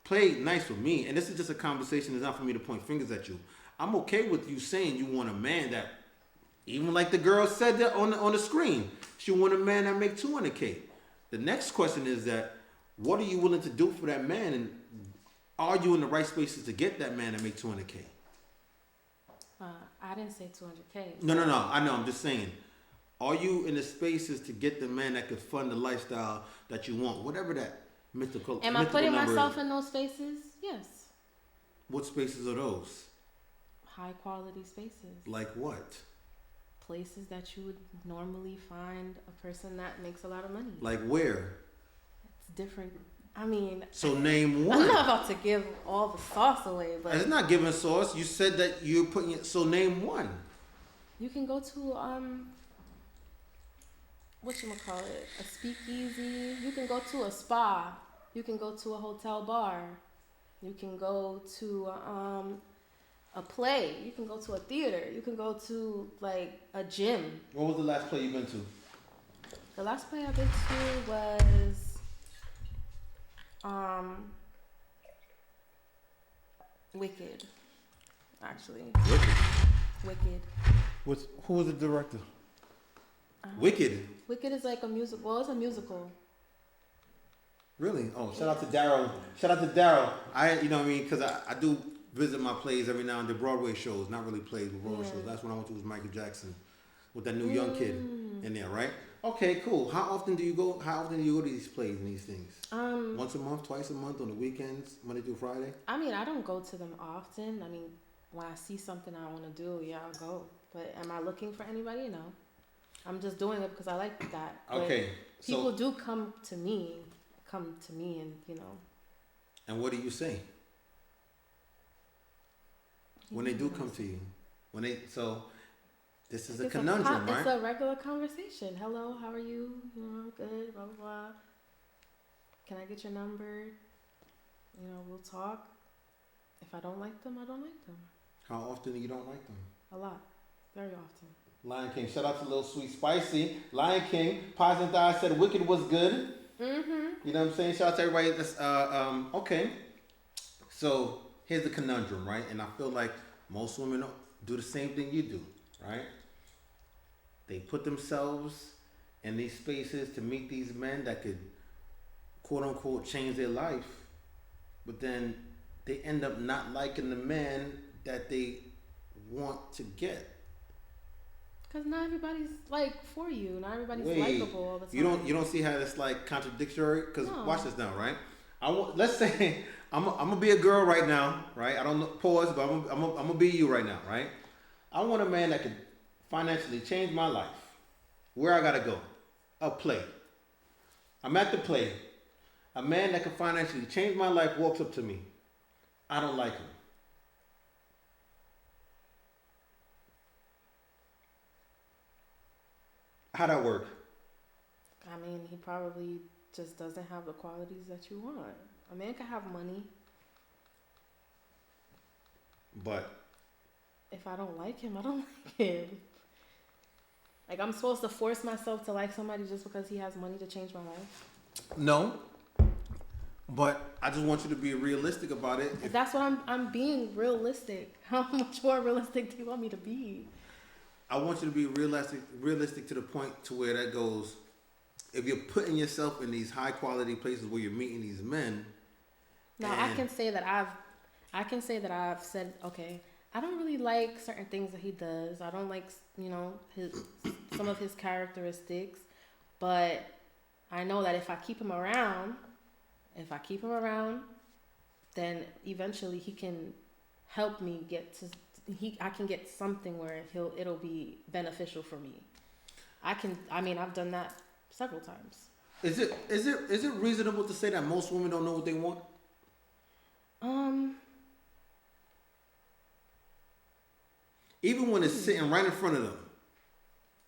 play nice with me, and this is just a conversation. It's not for me to point fingers at you. I'm okay with you saying you want a man that, even like the girl said that on the screen, she want a man that make $200K. The next question is that, what are you willing to do for that man, and are you in the right spaces to get that man that make $200K? I didn't say 200K. No. I know. I'm just saying. Are you in the spaces to get the man that could fund the lifestyle that you want, whatever that mythical? Am I putting myself in those spaces? Yes. What spaces are those? High quality spaces. Like what? Places that you would normally find a person that makes a lot of money. Like where? It's different. I mean. So name one. I'm not about to give all the sauce away, but. It's not giving sauce. You said that you're putting it. So name one. You can go to whatchamacallit, a speakeasy. You can go to a spa. You can go to a hotel bar. You can go to a play. You can go to a theater. You can go to like a gym. What was the last play you've been to? The last play I've been to was Wicked, actually. Wicked. Who was the director? Wicked. Wicked is like a music. Well, it's a musical. Really? Oh, shout out to Daryl. Shout out to Daryl. You know what I mean? Because I do visit my plays every now and then. Broadway shows, not really plays, but Broadway shows. That's when I went to was Michael Jackson with that new young kid in there, right? Okay, cool. How often do you go? How often do you go to these plays and these things? Once a month, twice a month, on the weekends, Monday through Friday. I mean, I don't go to them often. I mean, when I see something I want to do, yeah, I'll go. But am I looking for anybody? No. I'm just doing it because I like that. Okay. But people do come to me and, you know. And what do you say? When they do come to you? This is a conundrum, right? It's a regular conversation. Hello, how are you? You know, good, blah, blah, blah. Can I get your number? You know, we'll talk. If I don't like them, I don't like them. How often do you don't like them? A lot. Very often. Lion King. Shout out to Lil Sweet Spicy. Lion King. Pies and Thighs said Wicked was good. Mm-hmm. You know what I'm saying? Shout out to everybody. That's, okay. So here's the conundrum, right? And I feel like most women do the same thing you do, right? They put themselves in these spaces to meet these men that could, quote unquote, change their life. But then they end up not liking the man that they want to get. Because not everybody's like for you. Not everybody's likable all the time. You don't see how it's like contradictory? Because watch this now, right? Let's say I'm gonna be a girl right now, right? I don't know, pause, but I'm gonna be you right now, right? I want a man that could financially change my life. Where I gotta go? A play. I'm at the play. A man that can financially change my life walks up to me. I don't like him. How'd that work? I mean, he probably just doesn't have the qualities that you want. A man can have money. But if I don't like him, I don't like him. Like, I'm supposed to force myself to like somebody just because he has money to change my life? No. But I just want you to be realistic about it. If that's what I'm being realistic. How much more realistic do you want me to be? I want you to be realistic to the point to where that goes. If you're putting yourself in these high quality places where you're meeting these men. No, I can say that I've said, okay, I don't really like certain things that he does. I don't like, you know, some of his characteristics, but I know that if I keep him around, then eventually he can help me get to. I can get something where it'll be beneficial for me. I've done that several times. Is it reasonable to say that most women don't know what they want? Even when it's sitting right in front of them,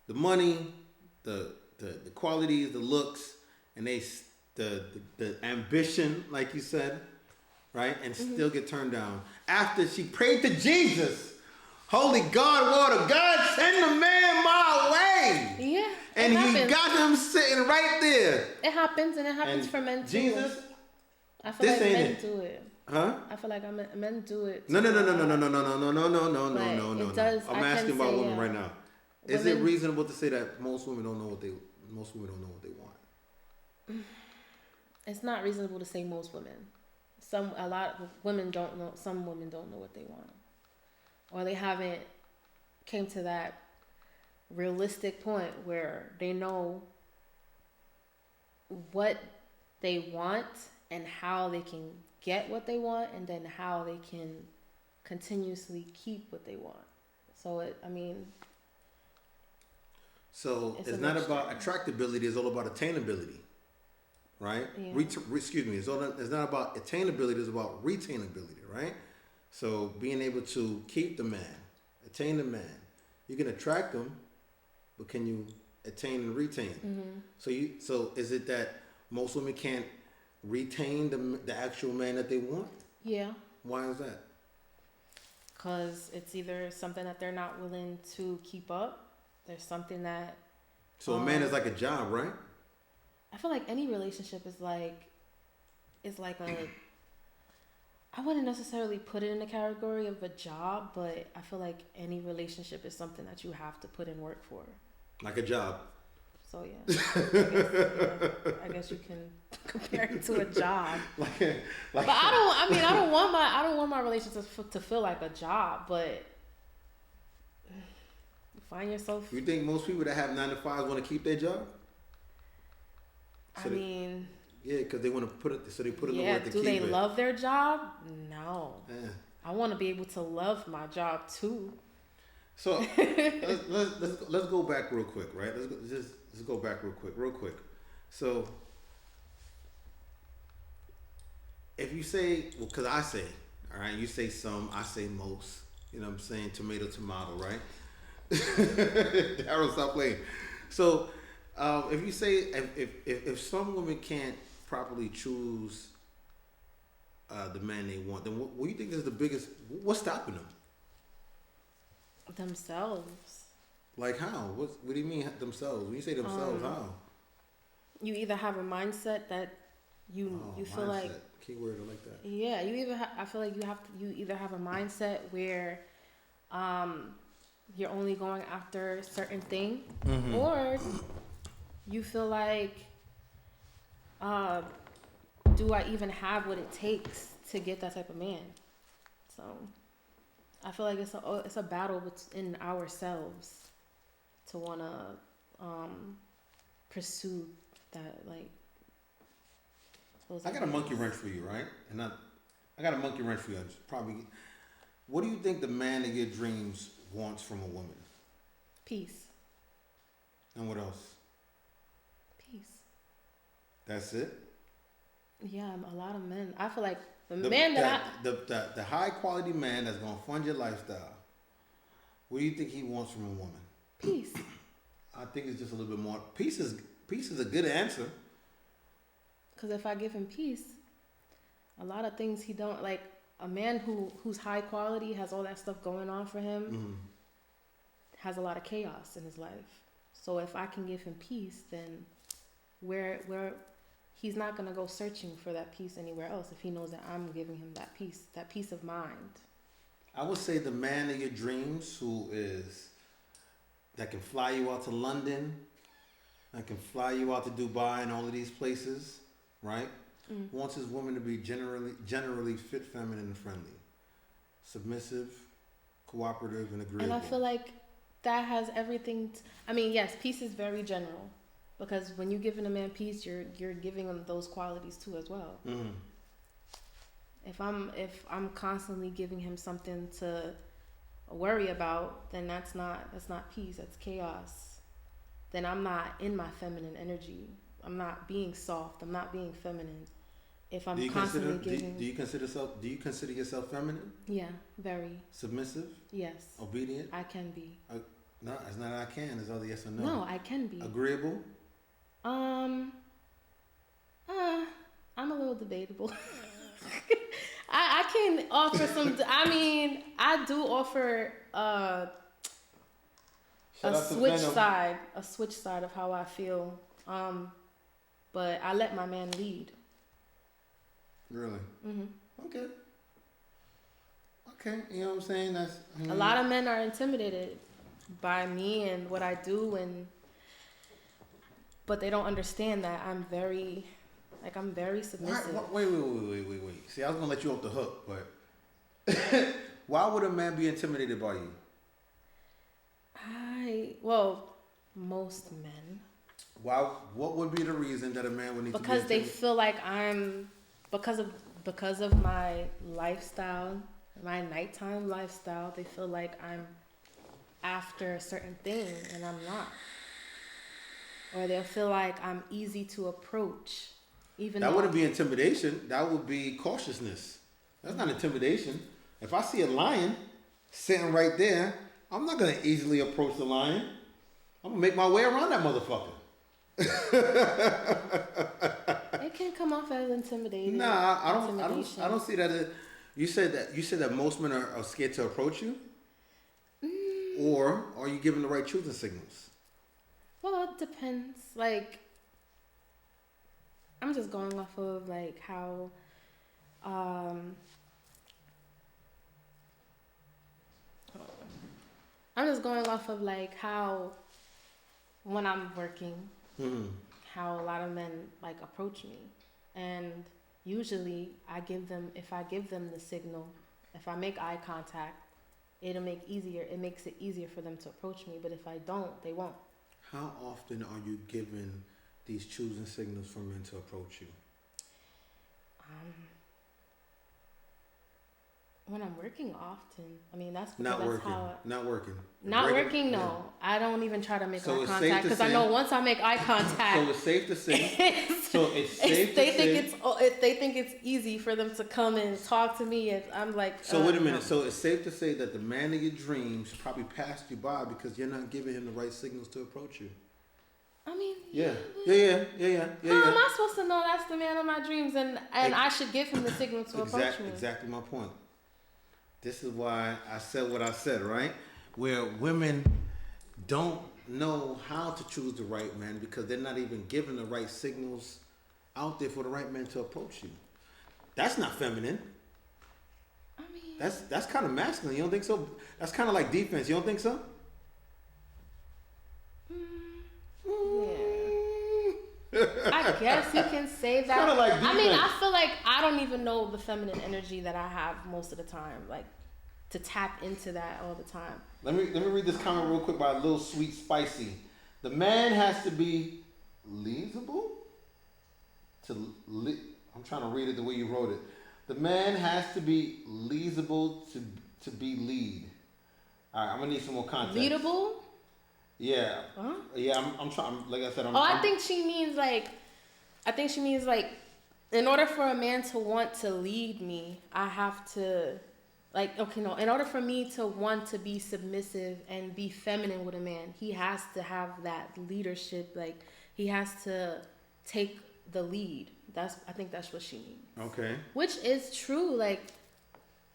the money, the qualities, the looks, and the ambition, like you said, right, and still get turned down after she prayed to Jesus. Holy God, water, God, send the man my way. Yeah, and he got him sitting right there. It happens, and it happens for men too. Jesus, I feel like men do it. Huh? I feel like men do it. No. It does. I'm asking about women right now. Is it reasonable to say that most women don't know what they want? It's not reasonable to say most women. A lot of women don't know. Some women don't know what they want, or they haven't came to that realistic point where they know what they want and how they can get what they want, and then how they can continuously keep what they want. So so it's it's a not mixture. about attractability, it's all about attainability, right? Yeah. Excuse me, it's not about attainability, it's about retainability, right? So being able to keep the man, attain the man, you can attract them, but can you attain and retain? Mm-hmm. So is it that most women can't retain the actual man that they want? Yeah, Why is that? because it's either something that they're not willing to keep up. There's something that So a man is like a job, right? I feel like any relationship is like a. I wouldn't necessarily put it in the category of a job, but I feel like any relationship is something that you have to put in work for. Like a job. So yeah, I guess you can compare it to a job. But I don't want my relationships to feel like a job. But you find yourself. You think most people that have 9 to 5s want to keep their job? Yeah, because they want to put it. So they put in the work to keep it. Do they love their job? No. Yeah. I want to be able to love my job too. So let's go back real quick, right? Let's go back real quick. So if you say, well, because I say, all right, you say some, I say most. You know what I'm saying? Tomato, right? Daryl, stop playing. So if you say if some women can't properly choose the man they want, then what do you think is the biggest? What's stopping them? Themselves. Like how? What do you mean themselves? When you say themselves, how? You either have a mindset that you feel mindset. like Keyword, I like that. yeah, I feel like you either have a mindset where you're only going after certain thing, or you feel like do I even have what it takes to get that type of man? So I feel like it's a battle within ourselves to want to pursue that, like, those I got a monkey wrench for you, right? And I got a monkey wrench for you. What do you think the man of your dreams wants from a woman? Peace. And what else? Peace. That's it? Yeah, a lot of men. I feel like the high quality man that's gonna fund your lifestyle. What do you think he wants from a woman? Peace. I think it's just a little bit more. Peace is a good answer. Because if I give him peace, a lot of things he don't like. A man who's high quality, has all that stuff going on for him, has a lot of chaos in his life. So if I can give him peace, then where he's not gonna go searching for that peace anywhere else if he knows that I'm giving him that peace of mind. I would say the man of your dreams that can fly you out to London, that can fly you out to Dubai and all of these places, right? Wants his woman to be generally fit, feminine, and friendly, submissive, cooperative, and agreeable. And I feel like that has everything. Yes, peace is very general, because when you're giving a man peace, you're giving him those qualities too as well. If I'm constantly giving him something to worry about, then that's not peace. That's chaos. Then I'm not in my feminine energy. I'm not being soft. I'm not being feminine. If I'm constantly giving. Do you consider yourself feminine? Yeah, very. Submissive? Yes. Obedient? I can be. No, it's not I can. It's either yes or no. No, I can be. Agreeable? I'm a little debatable. I can offer some. I do offer a switch side of how I feel. But I let my man lead. Really? Okay. You know what I'm saying? A lot of men are intimidated by me and what I do, but they don't understand that I'm very submissive. Wait. See, I was gonna let you off the hook, but why would a man be intimidated by you? most men. Wow, what would be the reason that a man would need Because to be they intimidated? feel like I'm, because of my lifestyle, my nighttime lifestyle, they feel like I'm after a certain thing and I'm not. Or they'll feel like I'm easy to approach. Even That though wouldn't be intimidation. That would be cautiousness. That's not intimidation. If I see a lion sitting right there, I'm not going to easily approach the lion. I'm going to make my way around that motherfucker. it can come off as intimidating. Nah, I Intimidation. don't see that. You said that most men are scared to approach you, or are you giving the right choosing signals? Well, it depends. Like, I'm just going off of like how, I'm just going off of like how when I'm working, how a lot of men like approach me, and usually if I give them the signal, if I make eye contact, it makes it easier for them to approach me. But if I don't, they won't. How often are you given these choosing signals for men to approach you? When I'm working often, I mean that's Not that's working. how. Not working. Not Regular- working, no. yeah. I don't even try to make So eye it's safe contact to because I say- know once I make eye contact, So it's safe to say. So it's safe to they say. think it's easy for them to come and talk to me, and I'm like. So wait a minute. no. So it's safe to say that the man of your dreams probably passed you by because you're not giving him the right signals to approach you. I mean. Yeah. but Yeah. How am I supposed to know that's the man of my dreams, and I should give him the signal to approach me? Exactly my point. This is why I said what I said, right? Where women don't know how to choose the right man because they're not even given the right signals out there for the right man to approach you. That's not feminine. I mean. That's kind of masculine. You don't think so? That's kind of like defense. You don't think so? Yeah. I guess you can say that. Kinda like I mean, defense. I feel like I don't even know the feminine energy that I have most of the time, like to tap into that all the time. Let me read this comment real quick by Little Sweet Spicy. The man has to be leasable. I'm trying to read it the way you wrote it. The man has to be leasable to be lead. All right, I'm gonna need some more context. Leadable? Yeah. Huh? Yeah, I'm trying. Like I said, I think she means like, in order for a man to want to lead me, I have to, in order for me to want to be submissive and be feminine with a man, he has to have that leadership. Like, he has to take the lead. I think that's what she means. Okay. Which is true. Like,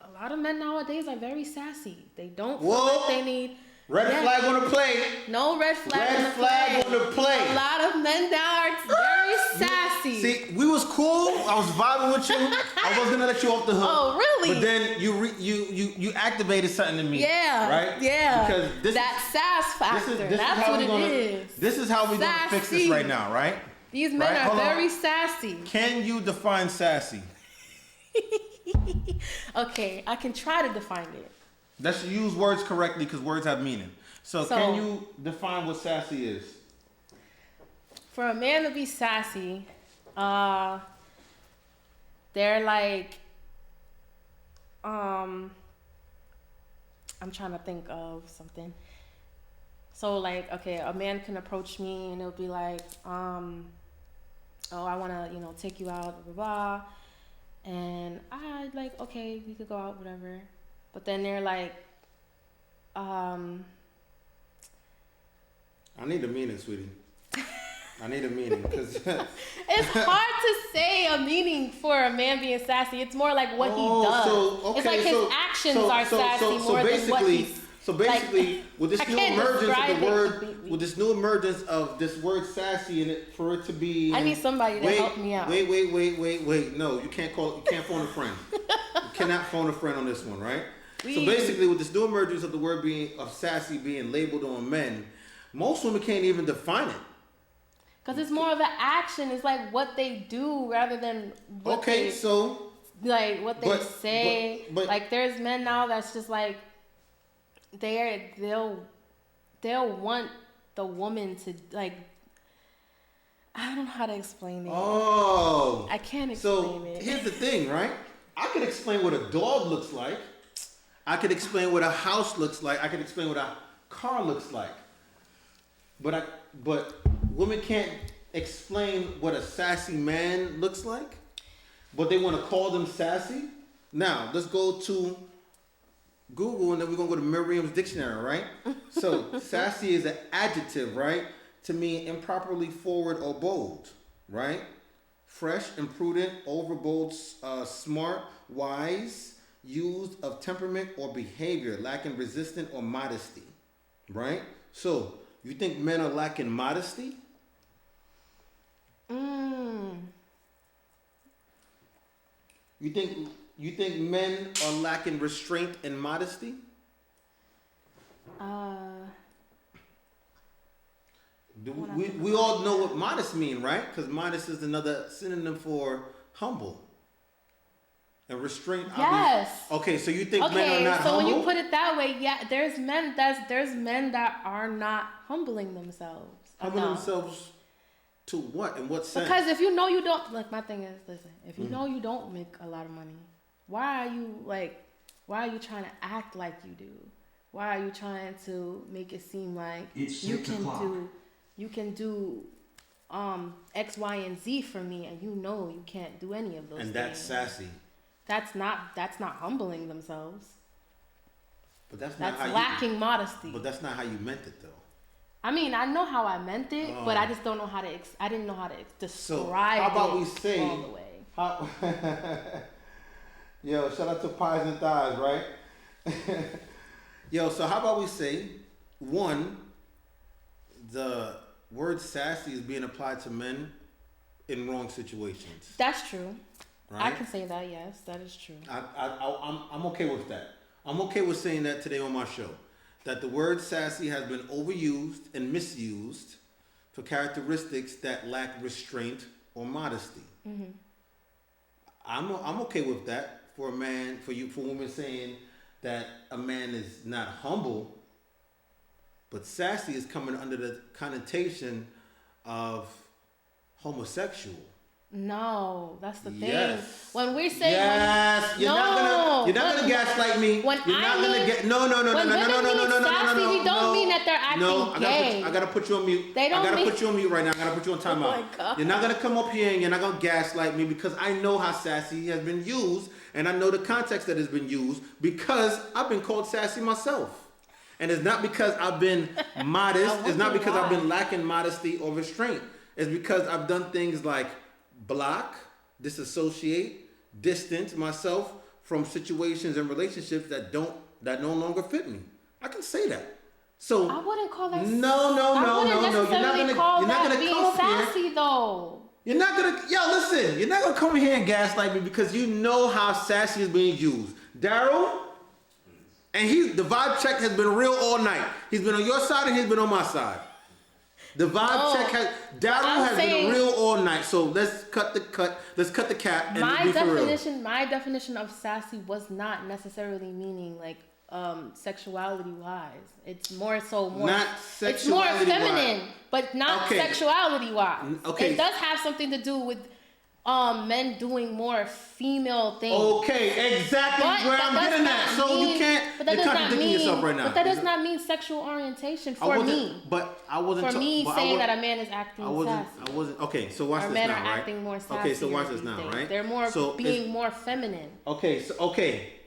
a lot of men nowadays are very sassy. They don't feel Whoa. like they need. Red Yeah. flag on the play. No red flag on the Red flag play. on the play. A lot of men now are very sassy. See, we was cool. I was vibing with you. I was gonna let you off the hook. Oh, really? But then you activated something in me. Yeah. Right. Yeah. Because this that sass factor. That's what it is. This is how we're gonna fix this Sassy. right now, right? These men Right, are hold on. very sassy. Can you define sassy? Okay, I can try to define it. Let's use words correctly because words have meaning. So So- can you define what sassy is? For a man to be sassy, they're like, I'm trying to think of something. So like, okay, a man can approach me and it'll be like, oh, I want to, take you out, blah, blah, blah. And I like, okay, we could go out, whatever. But then they're like, I need a meaning, sweetie. I need a meaning because it's hard to say a meaning for a man being sassy. It's more like what he does. It's like his actions are sassy more than what he's. So basically, like, with this I new can't emergence of describe the it word, completely. with this new emergence of this word sassy, and for it to be, I need somebody to help me out. Wait. No, you can't phone a friend. You cannot phone a friend on this one, right? So basically, with this new emergence of the word of sassy being labeled on men, most women can't even define it. Because it's more of an action. It's like what they do rather than what they say. But like there's men now that's just like they'll they'll want the woman to like. I don't know how to explain it. Oh. I can't explain it. So here's the thing, right? I could explain what a dog looks like. I could explain what a house looks like. I could explain what a car looks like. But women can't explain what a sassy man looks like. But they want to call them sassy. Now, let's go to Google and then we're going to go to Merriam's dictionary, right? So, sassy is an adjective, right? To mean improperly forward or bold, right? Fresh, imprudent, overbold, smart, wise, used of temperament or behavior, lacking resistance or modesty, right? So, you think men are lacking modesty? You think men are lacking restraint and modesty? We all know what modest mean, right? Because modest is another synonym for humble. And restraint. Yes. Okay, so you think men are not humble? Okay, so when you put it that way, yeah, there's men that are not humbling themselves. Humbling themselves to what? In what sense? Because if you know you don't, like my thing is, listen, if you know you don't make a lot of money, why are you trying to act like you do? Why are you trying to make it seem like you can do X, Y, and Z for me, and you know you can't do any of those things. And that's sassy. That's not humbling themselves. But that's not that's lacking modesty. But that's not how you meant it, though. I mean, I know how I meant it, but I just don't know how to. I didn't know how to describe it. How about we say? All the way. Yo, shout out to Pies and Thighs, right? Yo, so how about we say, one, the word sassy is being applied to men in wrong situations. That's true. Right? I can say that. Yes, that is true. I'm okay with that. I'm okay with saying that today on my show. That the word sassy has been overused and misused for characteristics that lack restraint or modesty. Mm-hmm. I'm okay with that for a man, for women saying that a man is not humble, but sassy is coming under the connotation of homosexual. No, that's the thing. Yes. When we say you're not gonna gaslight me. When you're not gonna get no. We don't mean that they're acting gay. I gotta put you on mute. They don't I gotta put you on mute right now. I gotta put you on timeout. Oh my God. You're not gonna come up here and you're not gonna gaslight me because I know how sassy has been used and I know the context that has been used because I've been called sassy myself. And it's not because I've been modest. It's not because I've been lacking modesty or restraint. It's because I've done things like block, disassociate, distance myself from situations and relationships that no longer fit me. I can say that. So I wouldn't call that. No. You're not gonna come sassy here. though. You're not gonna. Listen. You're not gonna come here and gaslight me because you know how sassy is being used, Daryl. And the vibe check has been real all night. He's been on your side and he's been on my side. The vibe check Daryl has been real all night. So let's cut the cap and be for real. My definition of sassy was not necessarily meaning like sexuality wise. It's more not sexuality. It's more feminine, but not sexuality wise. Okay. It does have something to do with men doing more female things. Okay, exactly where I'm getting at. So you can't. You're contradicting yourself right now. But that does not mean sexual orientation for me. But I wasn't. For me, saying that a man is acting sassy. I wasn't. Okay, so watch this now, right? Men are acting more sassy. Okay, so watch this now, right? They're being more feminine. Okay.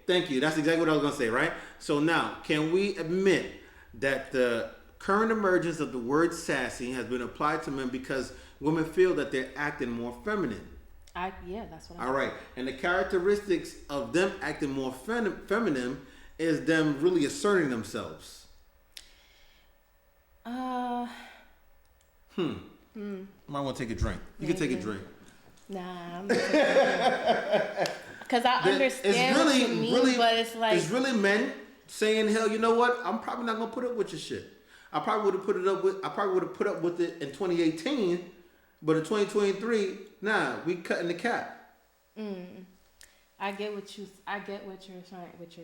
Thank you. That's exactly what I was gonna say, right? So now, can we admit that the current emergence of the word sassy has been applied to men because women feel that they're acting more feminine? That's what I'm saying. All right. And the characteristics of them acting more feminine is them really asserting themselves. Might want to take a drink. You can take a drink. Nah, I'm not taking a drink. Because I understand what you mean, but it's like... It's really men saying, hell, you know what? I'm probably not going to put up with your shit. I probably would have put up with it in 2018, but in 2023, nah, we cutting the cap. I get what you're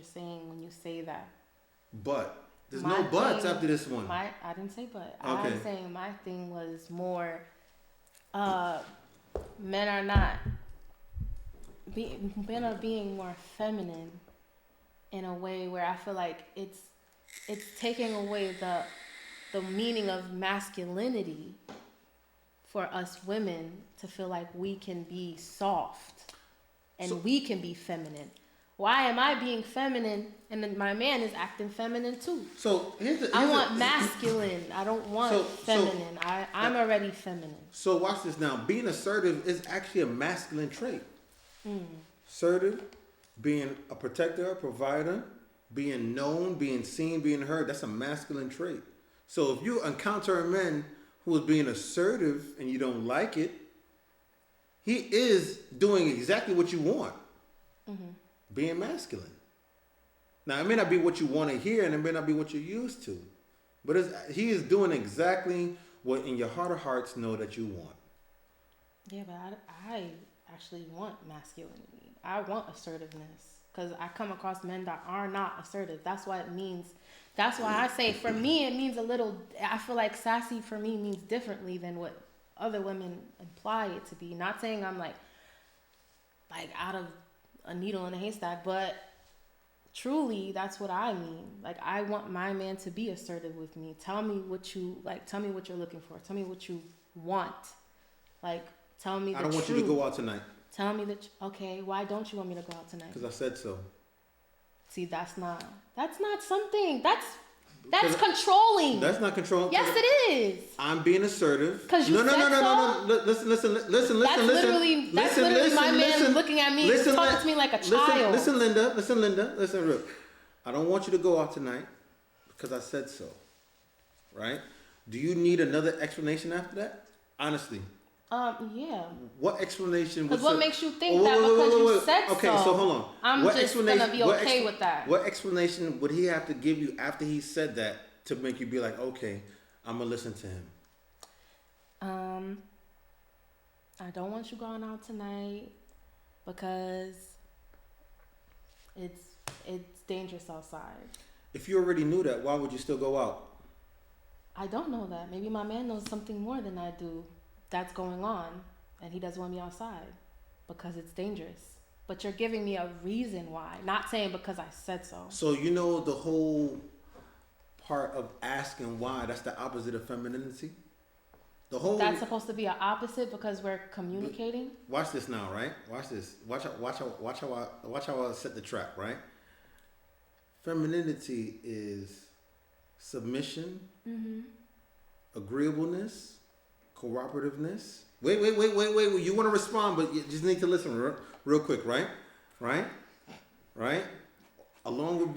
saying when you say that. But There's no buts after this one. I didn't say but. Okay. I'm saying my thing was more, men are not, men are being more feminine in a way where I feel like it's taking away the meaning of masculinity for us women to feel like we can be soft and we can be feminine. Why am I being feminine and then my man is acting feminine too? So I want masculine. I don't want feminine. I'm already feminine. So watch this now. Being assertive is actually a masculine trait. Assertive, being a protector, a provider, being known, being seen, being heard, that's a masculine trait. So if you encounter a man who is being assertive and you don't like it, he is doing exactly what you want. Being masculine. Now, it may not be what you want to hear and it may not be what you're used to. But he is doing exactly what in your heart of hearts know that you want. Yeah, but I actually want masculinity. I want assertiveness. Because I come across men that are not assertive. That's what it means. That's why I say, for me, it means a little, I feel like sassy for me means differently than what other women imply it to be. Not saying I'm like out of a needle in a haystack, but truly that's what I mean. Like, I want my man to be assertive with me. Tell me what you like. Tell me what you're looking for. Tell me what you want. Like, tell me the truth. I don't want you to go out tonight. Tell me that. Okay, why don't you want me to go out tonight? Because I said so. See, that's not something. That's controlling. That's not controlling. Yes, it is. I'm being assertive. Because you said so? Listen. That's literally my man looking at me, talking to me like a child. Listen, Linda. Listen, real. I don't want you to go out tonight because I said so. Right? Do you need another explanation after that? Honestly. Yeah. What explanation? Because what makes you think that because you said so? Okay, so hold on. I'm just gonna be okay with that. What explanation would he have to give you after he said that to make you be like, okay, I'm gonna listen to him? I don't want you going out tonight because it's dangerous outside. If you already knew that, why would you still go out? I don't know that. Maybe my man knows something more than I do that's going on, and he doesn't want me outside because it's dangerous. But you're giving me a reason why, not saying because I said so. So you know the whole part of asking why, that's the opposite of femininity. That's supposed to be an opposite because we're communicating. Watch this now, right? Watch this. Watch how I set the trap, right? Femininity is submission, agreeableness, cooperativeness. Wait. You want to respond, but you just need to listen real quick, right? Right? Along with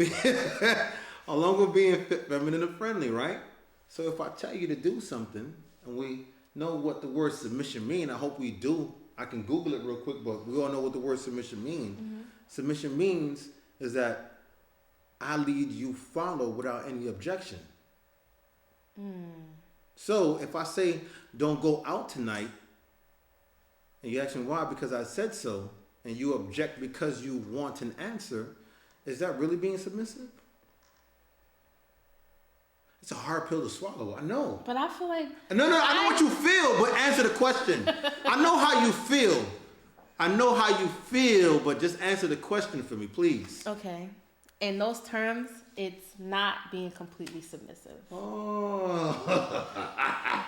being feminine and friendly, right? So if I tell you to do something and we know what the word submission mean, I hope we do. I can Google it real quick, but we all know what the word submission means. Submission means is that I lead, you follow without any objection. So if I say, don't go out tonight, and you ask me why, because I said so, and you object because you want an answer, is that really being submissive? It's a hard pill to swallow, I know. But I feel like... No, I know what you feel, but answer the question. I know how you feel, but just answer the question for me, please. Okay. In those terms, it's not being completely submissive. Oh.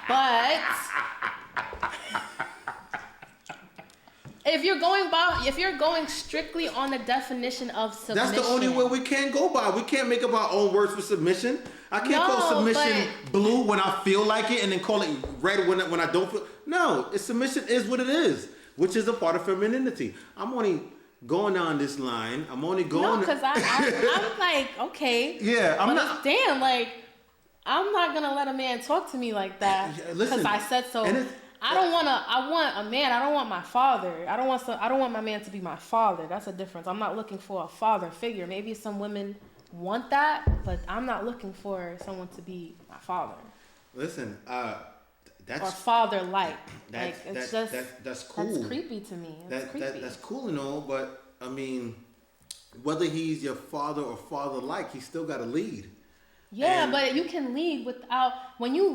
But if you're going strictly on the definition of submission, that's the only way we can go by. We can't make up our own words for submission. I can't call submission blue when I feel like it, and then call it red when I don't feel. No, submission is what it is, which is a part of femininity. I'm only going down this line. I'm only going. No, because I'm like, okay. Yeah, I'm not. Damn, like, I'm not gonna let a man talk to me like that because I said so. I want a man. I don't want my father. I don't want my man to be my father. That's a difference. I'm not looking for a father figure. Maybe some women want that, but I'm not looking for someone to be my father. Listen, that's or father-like. That's cool. That's creepy to me. That's cool and all, but I mean, whether he's your father or father-like, he's still got to lead. Yeah, And- but you can lead without when you're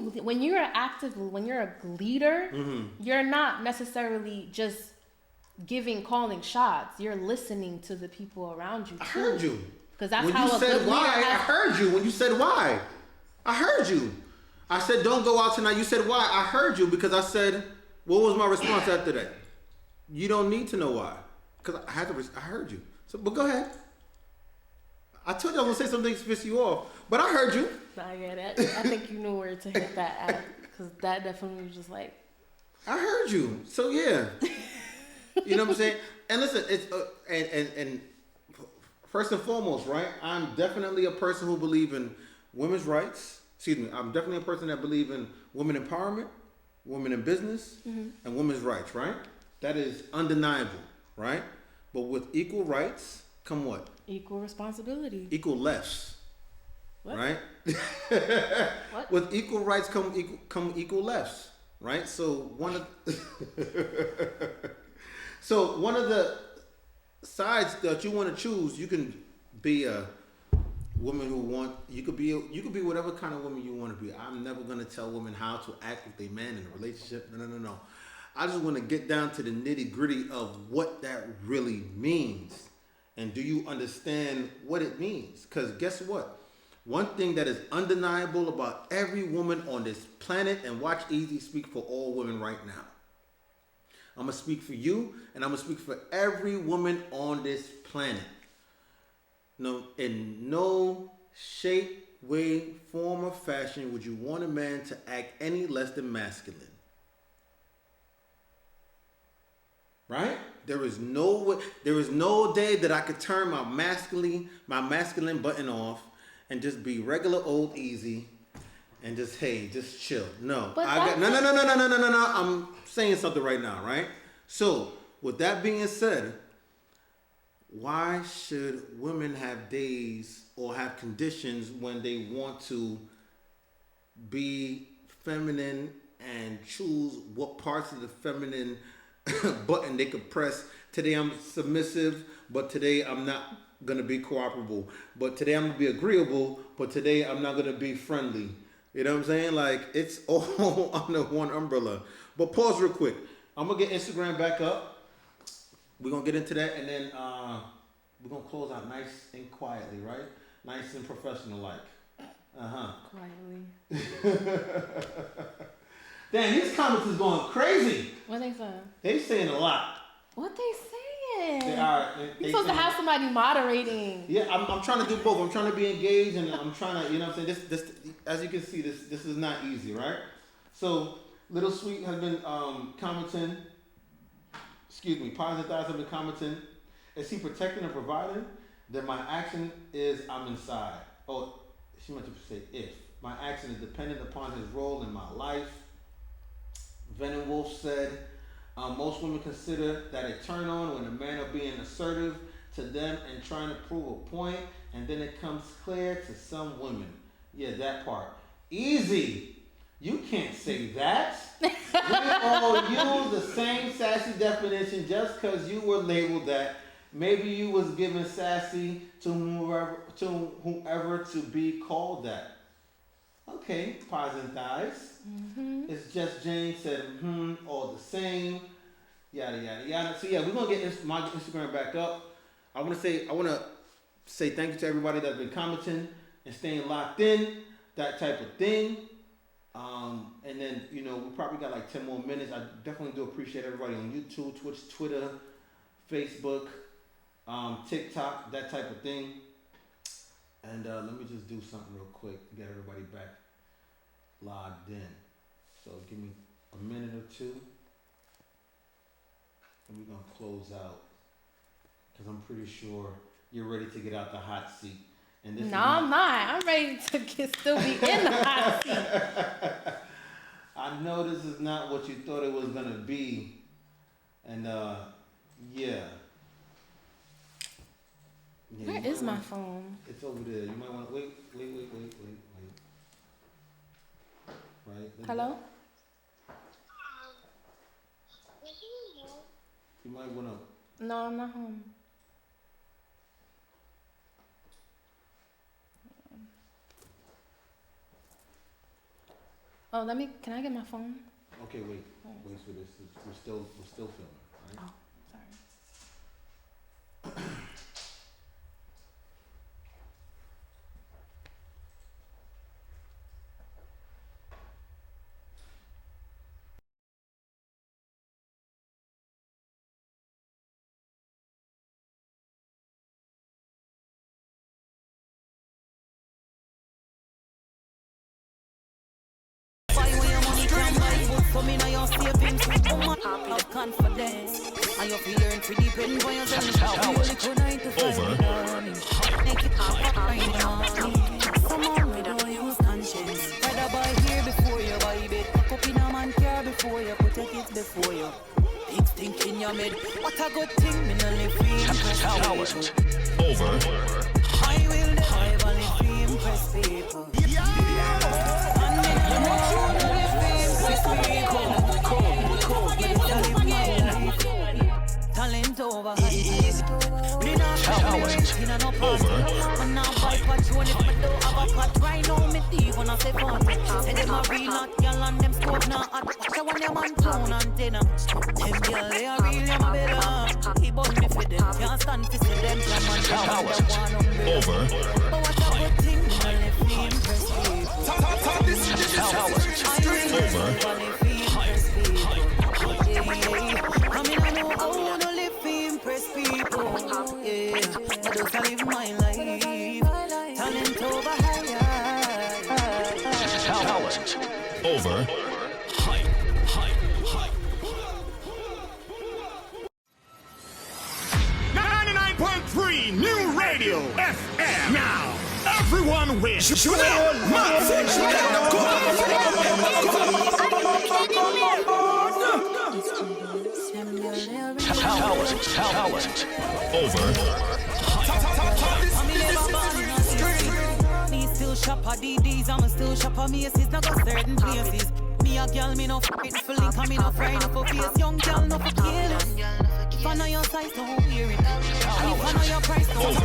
a leader, you're not necessarily just calling shots. You're listening to the people around you too. I heard you. Because that's when how you a said good why, leader I has. heard you. When you said why, I heard you. I said don't go out tonight. You said why? I heard you because I said what was my response after that? You don't need to know why because I had to. I heard you. So, but go ahead. I told you I was gonna say something to piss you off, but I heard you. I get it. I think you knew where to hit that at because that definitely was just like. I heard you. So yeah, you know what I'm saying. And listen, it's and first and foremost, right? I'm definitely a person who believes in women's rights. Excuse me. I'm definitely a person that believes in women empowerment, women in business, and women's rights. Right? That is undeniable. Right? But with equal rights come what? Equal responsibility. Equal lefts. What? Right? What? With equal rights come equal lefts. Right? So one of the sides that you want to choose, you can be a woman you could be whatever kind of woman you want to be. I'm never gonna tell women how to act with a man in a relationship. No. I just want to get down to the nitty-gritty of what that really means. And do you understand what it means? Because guess what? One thing that is undeniable about every woman on this planet, and watch Easy speak for all women right now. I'm going to speak for you, and I'm going to speak for every woman on this planet. No, in no shape, way, form, or fashion would you want a man to act any less than masculine. Right? There is no day that I could turn my masculine button off and just be regular old Easy and just chill. No. But No. I'm saying something right now, right? So, with that being said, why should women have days or have conditions when they want to be feminine and choose what parts of the feminine button they could press? Today I'm submissive, but today I'm not gonna be cooperable. But today I'm gonna be agreeable, but today I'm not gonna be friendly. You know what I'm saying? Like, it's all under one umbrella. But pause real quick. I'm gonna get Instagram back up. We're gonna get into that, and then we're gonna close out nice and quietly, right? Nice and professional like. Quietly. Damn, these comments is going crazy. What they saying? They saying a lot. What they saying? They are. You're supposed to have somebody moderating. Yeah, I'm trying to do both. I'm trying to be engaged, and I'm trying to, you know what I'm saying? This, as you can see, this is not easy, right? So, Little Sweet has been commenting. Excuse me, Positive Thoughts have been commenting. Is he protecting and providing? Then my action is I'm inside. Oh, she meant to say if. My action is dependent upon his role in my life. Venom Wolf said, most women consider that a turn on when a man are being assertive to them and trying to prove a point, and then it comes clear to some women. Yeah, that part. Easy. You can't say that. We all use the same sassy definition just because you were labeled that. Maybe you was given sassy to whoever to be called that. Okay, Pies and Thighs. It's just Jane said, all the same. Yada, yada, yada. So yeah, we're going to get my Instagram back up. I want to say thank you to everybody that's been commenting and staying locked in, that type of thing. And then, we probably got like 10 more minutes. I definitely do appreciate everybody on YouTube, Twitch, Twitter, Facebook, TikTok, that type of thing. And let me just do something real quick to get everybody back logged in. So give me a minute or two. And we're going to close out. Because I'm pretty sure you're ready to get out the hot seat. And this I'm not. I'm ready to still be in the hot seat. I know this is not what you thought it was going to be. And, yeah. Where is my phone? It's over there. You might want to wait. Right? Hello? You might want to. No, I'm not home. Oh, can I get my phone? Okay, wait for this. We're still filming, right? Oh, sorry. For me now you're savings, woman have confidence. And you're fearing to depend on yourself. You only could 9 to 5 in the morning. Make it happen in the morning. Come on, we don't use conscience. Rather buy here before you buy bed. Pack up in a man car before you put your kids before you. Big stink in your bed. What a good thing, me no live free. Over. I will never live free, impress people. And me no live free, impress people. Talent over. Me not in a no party. Man now buy patrol if me don't have a pot. Right now me thief when I say fun. Say them a real not girl and them scope now. I want them on phone antenna. Them girl they are real, them a better. He bought me for them. Can't stand to see them. Jam and them one umbrella. Over. But what a good thing, me no live free, impress people. I mean I know I wanna live free, impress people. Yeah, I just live my life. Talent over higher. Over. 99.3 New Radio FM. Now, everyone wins. Over. Me still shop at DDs, I'm still shop at Macy's, not got certain places. Me a girl, me no frightened for link, and me no frightened for face. Young girl, no for careless. If I know your size, don't wear it. And if I know your price, don't wear it.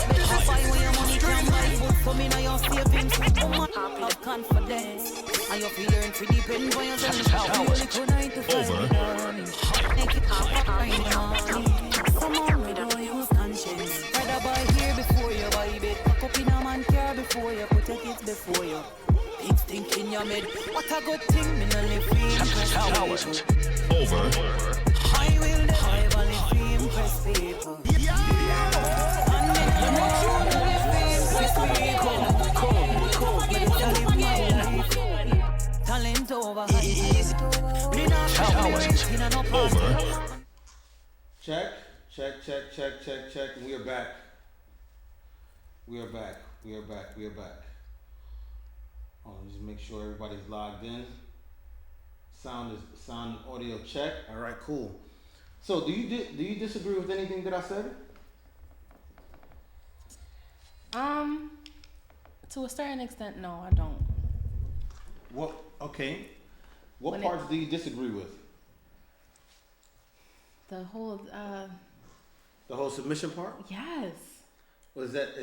Better buy when your money can buy book, so me know your savings. Woman have confidence, and you're fearing to depend on yourself. You only could 9 to 5 in the morning. Make it happen in the morning. Come on, we don't use conscience. Rather buy here before you buy bed. Pack up in a man car before you put your kids before you. Big stink in your bed. What a good thing, me no live free, impress people. Over. I will never live free, impress people. And me no live free, impress people. Better live my life. Talent over hype. Me not free, in a no party. Check. And we are back. We are back. Oh, just make sure everybody's logged in. Sound audio check. All right, cool. So, do you disagree with anything that I said? To a certain extent, no, I don't. What? Okay. What parts do you disagree with? The whole The whole submission part? yes. Well, is that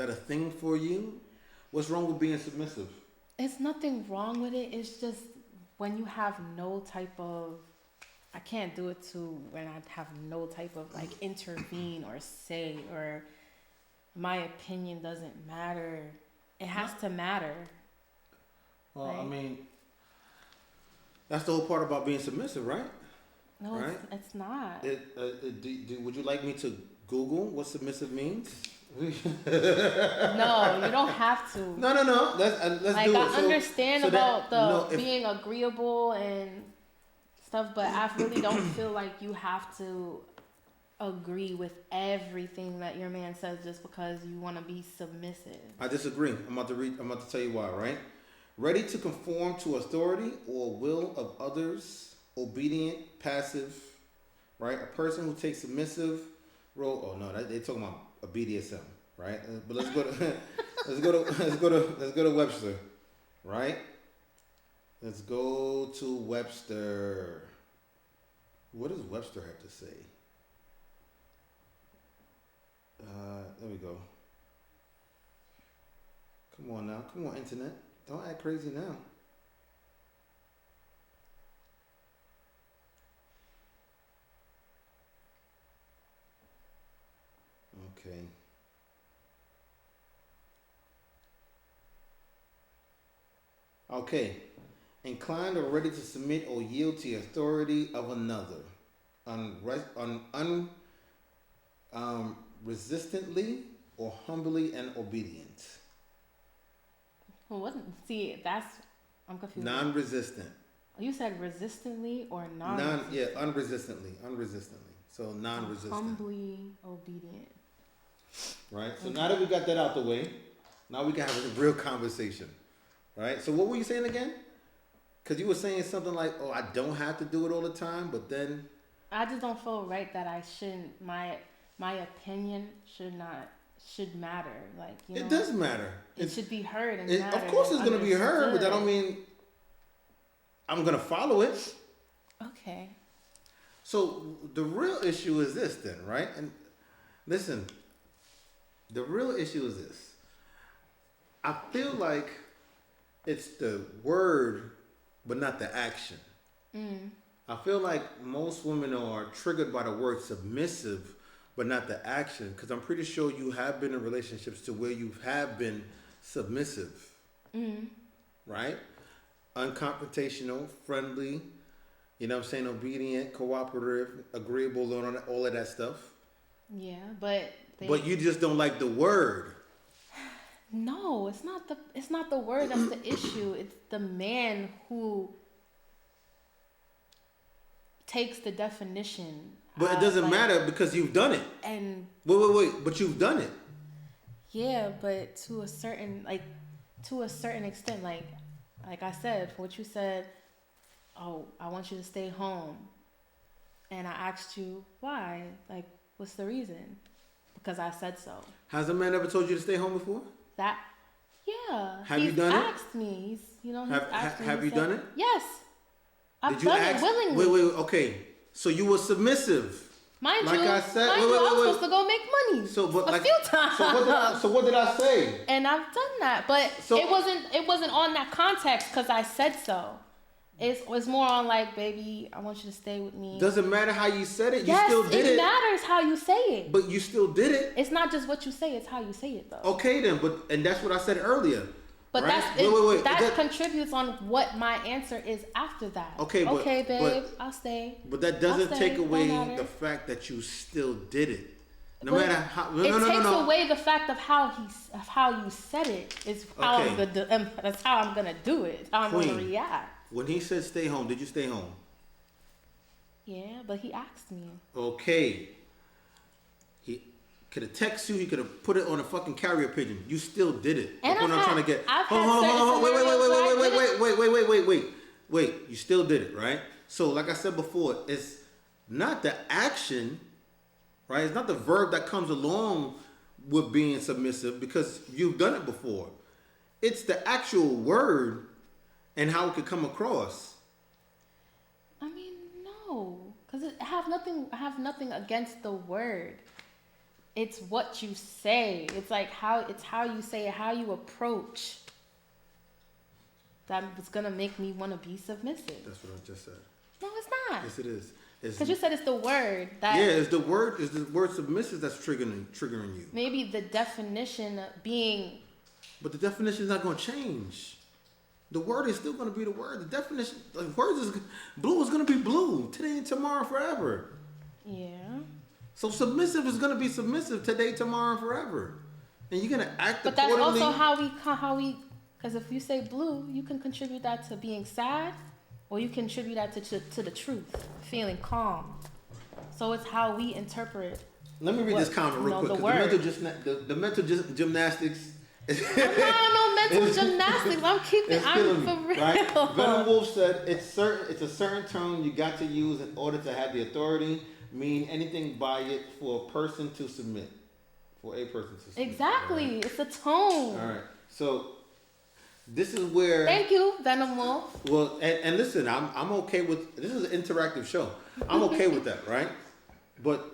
a thing for you? What's wrong with being submissive? It's nothing wrong with it. It's just when you have no type of, I can't do it to when I have no type of like intervene or say, or my opinion doesn't matter. It has to matter. Well, right? I mean, that's the whole part about being submissive, right? No, right? it's not. Would you like me to Google what submissive means? No, you don't have to. No. Let's like, do it. I understand about if being agreeable and stuff, but I really don't feel like you have to agree with everything that your man says just because you want to be submissive. I disagree. I'm about to tell you why, right? Ready to conform to authority or will of others, obedient, passive, right? A person who takes submissive role. Oh no, they're talking about a BDSM, right? But let's go to Webster, right? Let's go to Webster. What does Webster have to say? There we go. Come on now. Come on, internet. Don't act crazy now. Okay. Okay. Inclined or ready to submit or yield to the authority of another. Resistantly or humbly and obedient. Well, what? See, I'm confused. Non-resistant. You said resistantly or non? Unresistantly. So non-resistant. Humbly obedient. Right. So now that we got that out the way, now we can have a real conversation. Right. So what were you saying again? Because you were saying something like, "Oh, I don't have to do it all the time," but then I just don't feel right that I shouldn't. My opinion should matter. Like, you know, it does matter. It should be heard and Of course, it's going to be heard, but that don't mean I'm going to follow it. Okay. So the real issue is this, then, right? And listen, the real issue is this. I feel like it's the word, but not the action. I feel like most women are triggered by the word submissive, but not the action. Because I'm pretty sure you have been in relationships to where you have been submissive. Right? Unconfrontational, friendly, you know what I'm saying, obedient, cooperative, agreeable, all of that stuff. Yeah, but you just don't like the word. No, it's not the word that's the issue. It's the man who takes the definition. But it doesn't matter because you've done it. And wait, but you've done it. Yeah, but to a certain extent, like I said, what you said, oh, I want you to stay home. And I asked you why? Like, what's the reason? Because I said so. Has a man ever told you to stay home before? Yeah. Have you done it? He's asked me. Have you done it? Yes. I've done it willingly. Wait, okay. So you were submissive. Mind like you, I said, I was supposed to go make money a few times. So what did I say? And I've done that, but it wasn't on that context because I said so. It was more on like, baby, I want you to stay with me. Doesn't matter how you said it. Yes, you still did it. It matters how you say it. But you still did it. It's not just what you say; it's how you say it, though. Okay, then. And that's what I said earlier. But right? that contributes on what my answer is after that. Okay, babe, I'll stay. But that doesn't take away the fact that you still did it. No matter how. It takes away the fact of how you said it. Is how that's how I'm gonna do it. How I'm gonna react. When he said stay home, did you stay home? Yeah, but he asked me. Okay. He could have texted you. He could have put it on a fucking carrier pigeon. You still did it. And I'm trying to get. Hold on. Wait. You still did it, right? So, like I said before, it's not the action, right? It's not the verb that comes along with being submissive because you've done it before. It's the actual word and how it could come across. I mean, no, because I have nothing against the word. It's what you say. It's like how you say it, how you approach. That is gonna make me want to be submissive. That's what I just said. No, it's not. Yes, it is. Because you said it's the word that. Yeah, it's the word submissive that's triggering you. Maybe the definition being. But the definition is not going to change. The word is still going to be the word. The definition, like words is blue is going to be blue today and tomorrow forever. Yeah. So submissive is going to be submissive today, tomorrow, and forever. And you're going to act accordingly. But that's also how we. Because if you say blue, you can contribute that to being sad, or you contribute that to the truth, feeling calm. So it's how we interpret. Let me read this comment real quick. The mental gymnastics. I'm not on no mental gymnastics. I'm for real. Right? Venom Wolf said it's a certain term you got to use in order to have the authority, mean anything by it for a person to submit. For a person to submit. Exactly. Right? It's a tone. All right. So this is where. Thank you, Venom Wolf. Well, and listen, I'm okay with this is an interactive show. I'm okay with that, right? But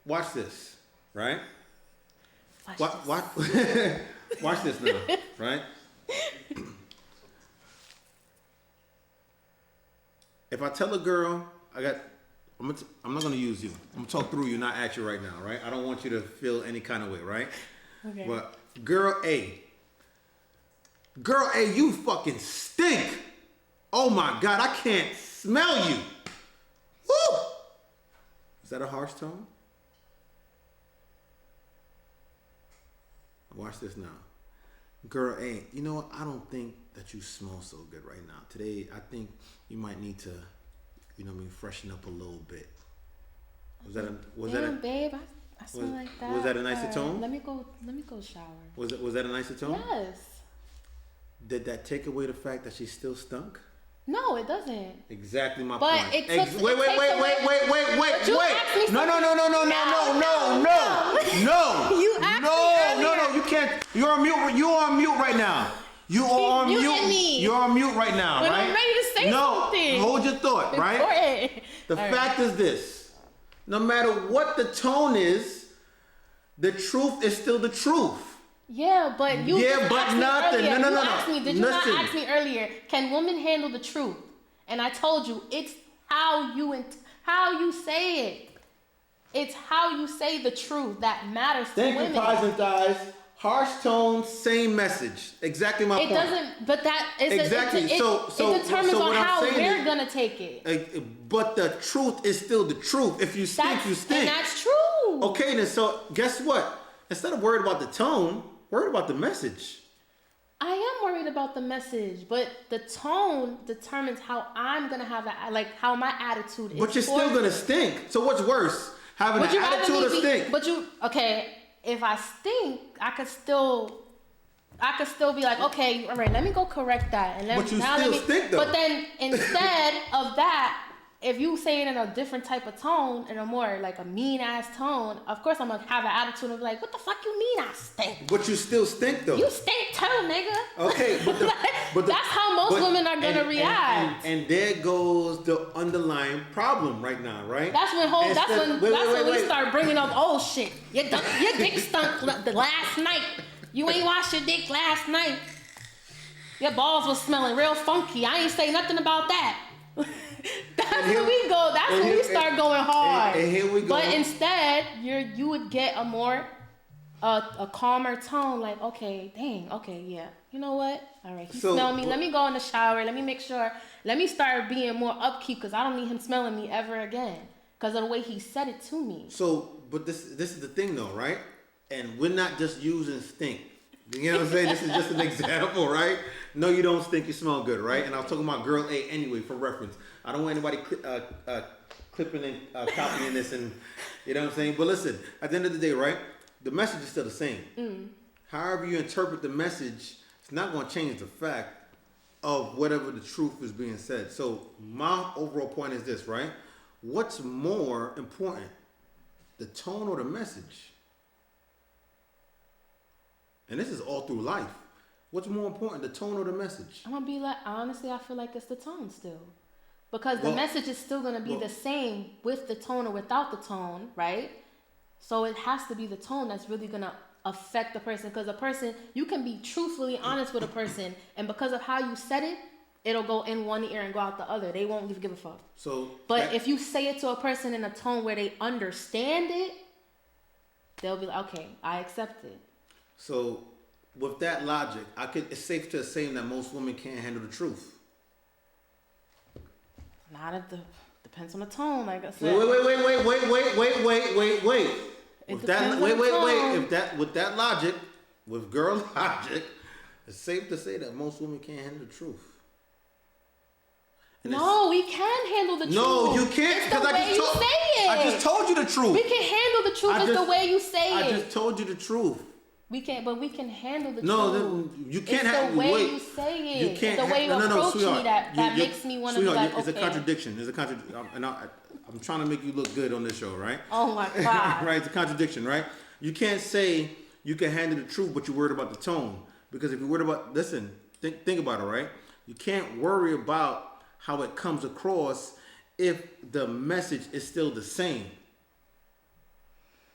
watch this, right? Watch this now, right? If I tell a girl, I'm not gonna use you. I'm gonna talk through you, not at you right now, right? I don't want you to feel any kind of way, right? Okay. But girl A, you fucking stink. Oh my God, I can't smell you. Woo! Is that a harsh tone? Watch this now. Girl A, you know what? I don't think that you smell so good right now. Today, I think you might need to, freshen up a little bit. Babe, I smell like that. Was that a nicer tone? Let me go shower. Was that a nicer tone? Yes. Did that take away the fact that she still stunk? No, it doesn't. Exactly my But point. it took, Wait. No. You asked me earlier. No, you can't. You're on mute right now. You're on mute right now, When right? I'm ready to say something. Hold your thought, right? The fact is this. No matter what the tone is, the truth is still the truth. Yeah, but you Yeah, but asked me nothing. earlier. No. You asked me, did you Listen. not ask me earlier, can women handle the truth? And I told you, it's how you say it. It's how you say the truth that matters to Thank women. you, pies and thighs. Harsh tone, same message. Exactly my point. It doesn't, but that is Exactly. it determines so on what I'm how saying we're is- gonna take it. But the truth is still the truth. If you stink, you stink. And that's true. Okay, then so guess what? Instead of worried about the tone, worried about the message. I am worried about the message, but the tone determines how I'm gonna have how my attitude is. But you're still gonna stink. So what's worse? Having an attitude or stink? If I stink, I could still be like, okay, all right, let me go correct that. And But you still stink, though. But then instead of that, if you say it in a different type of tone, in a more like a mean ass tone, of course I'm gonna have an attitude of like, what the fuck you mean I stink? But you still stink though. You stink too, nigga. Okay, but that's how most women are gonna react. And there goes the underlying problem right now, right? That's when we start bringing up old shit. Your dick stunk the last night. You ain't washed your dick last night. Your balls was smelling real funky. I ain't say nothing about that. That's when we go. That's when we start going hard. And here we go. But instead, you would get a more a calmer tone. Like, okay, dang, okay, yeah. You know what? All right, he smelled me. Let me go in the shower. Let me make sure. Let me start being more upkeep because I don't need him smelling me ever again because of the way he said it to me. So, but this is the thing though, right? And we're not just using stink. You know what I'm saying? This is just an example, right? No, you don't stink. You smell good, right? And I was talking about girl A anyway for reference. I don't want anybody clipping and copying this, and you know what I'm saying. But listen, at the end of the day, right? The message is still the same. Mm. However you interpret the message, it's not going to change the fact of whatever the truth is being said. So my overall point is this, right? What's more important, the tone or the message? And this is all through life. What's more important, the tone or the message? I'm gonna be like, honestly, I feel like it's the tone still. Because the message is still gonna be the same with the tone or without the tone, right? So it has to be the tone that's really gonna affect the person. Because a person, you can be truthfully honest with a person, and because of how you said it, it'll go in one ear and go out the other. They won't even give a fuck. But if you say it to a person in a tone where they understand it, they'll be like, okay, I accept it. So, with that logic, it's safe to assume that most women can't handle the truth. Depends on the tone, like I said. Wait. With that logic, with girl logic, it's safe to say that most women can't handle the truth. No, we can handle the truth. No, you can't. It's the way you say it. I just told you the truth. We can handle the truth. It's the way you say it. I just told you the truth. We can't, but we can handle the truth. No, you can't it's handle the way you say it. You can't. It's the way you approach me that makes me want to be like, It's a contradiction. There's a contradiction. And I'm trying to make you look good on this show, right? Oh my God. Right? It's a contradiction, right? You can't say you can handle the truth, but you're worried about the tone. Because if you're worried about, listen, think about it, right? You can't worry about how it comes across if the message is still the same.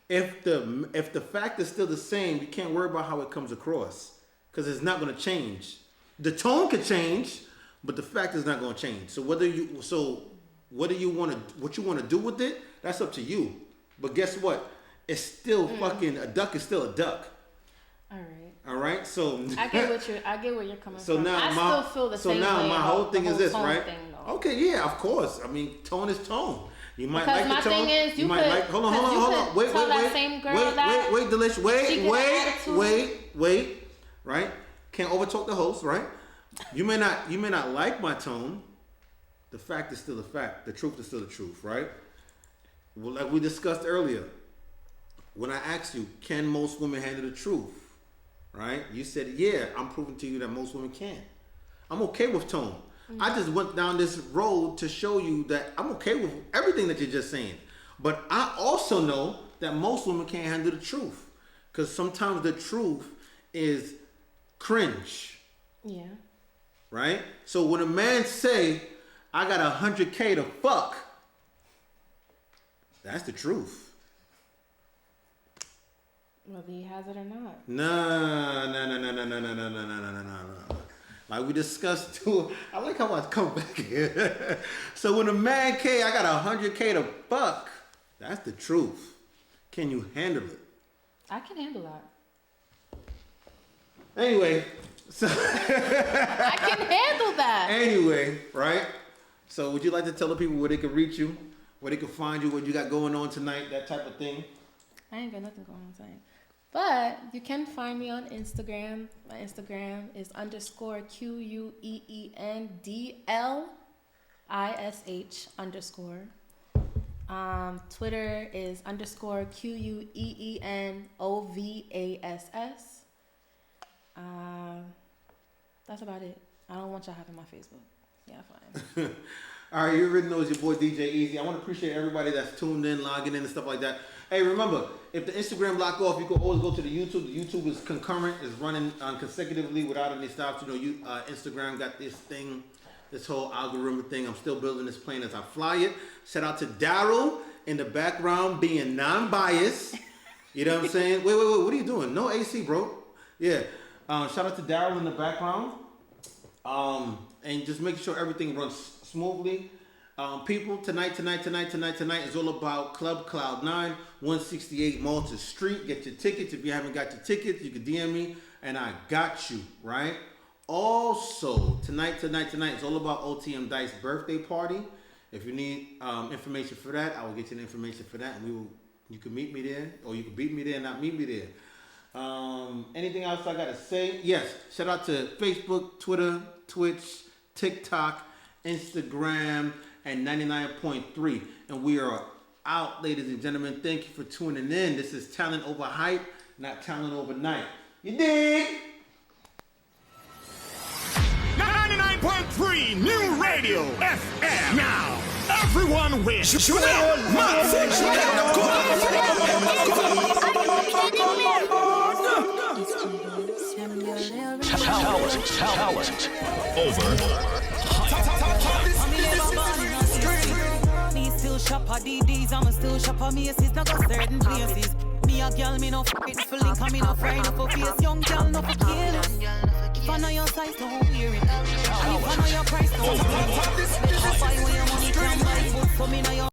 If the fact is still the same, you can't worry about how it comes across because it's not going to change. The tone could change, but the fact is not going to change. So What you want to do with it? That's up to you. But guess what? It's still fucking a duck is still a duck. All right. So I get where you're coming so from. Now I still feel the same way. So now my whole thing is this, right? Thing, okay, yeah, of course. I mean, tone is tone. You might because like the tone. My thing is, you might like. Hold on. Wait. Delish. Wait. Right? Can't overtalk the host, right? You may not like my tone. The fact is still the fact. The truth is still the truth, right? Well, like we discussed earlier, when I asked you, can most women handle the truth? Right? You said, yeah, I'm proving to you that most women can. I'm okay with tone. I just went down this road to show you that I'm okay with everything that you're just saying. But I also know that most women can't handle the truth. Because sometimes the truth is cringe. Yeah. Right? So when a man say, I got 100K to fuck, that's the truth. Whether he has it or not. No. Like we discussed too. I like how I come back here. So when a man I got 100K to fuck, that's the truth. Can you handle it? I can handle that. Anyway, so I can handle that. Anyway, right? So would you like to tell the people where they can reach you, where they can find you, what you got going on tonight, that type of thing? I ain't got nothing going on tonight. But you can find me on Instagram. My Instagram is _QUEENDLISH_. Twitter is _QUEENOVASS. That's about it. I don't want y'all having my Facebook. Yeah, fine. All right, you already know it's your boy DJ Easy. I want to appreciate everybody that's tuned in, logging in, and stuff like that. Hey, remember, if the Instagram lock off, you can always go to the YouTube. The YouTube is concurrent, is running consecutively without any stops. You know, Instagram got this thing, this whole algorithm thing. I'm still building this plane as I fly it. Shout out to Daryl in the background being non-biased. You know what I'm saying? Wait, what are you doing? No AC, bro. Yeah. Shout out to Daryl in the background. And just making sure everything runs smoothly. People, tonight is all about Club Cloud 9, 168 Malta Street. Get your tickets. If you haven't got your tickets, you can DM me, and I got you, right? Also, tonight is all about OTM Dice birthday party. If you need information for that, I will get you the information for that, and you can meet me there, or you can beat me there and not meet me there. Anything else I gotta say? Yes, shout out to Facebook, Twitter, Twitch, TikTok, Instagram, and 99.3. And we are out, ladies and gentlemen. Thank you for tuning in. This is talent over hype, not talent overnight. You dig? 99.3 New Radio FM. Now, everyone wins. Talent over Me still shop at DDs, I'ma still shop at Macy's, not got certain places. Me a girl, me no f***ing for link, and me no fry, no for face. Young girl, no for careless. If I know your size, don't wear it. And if I know your price, don't wear it. Buy when your money can buy food, so me know your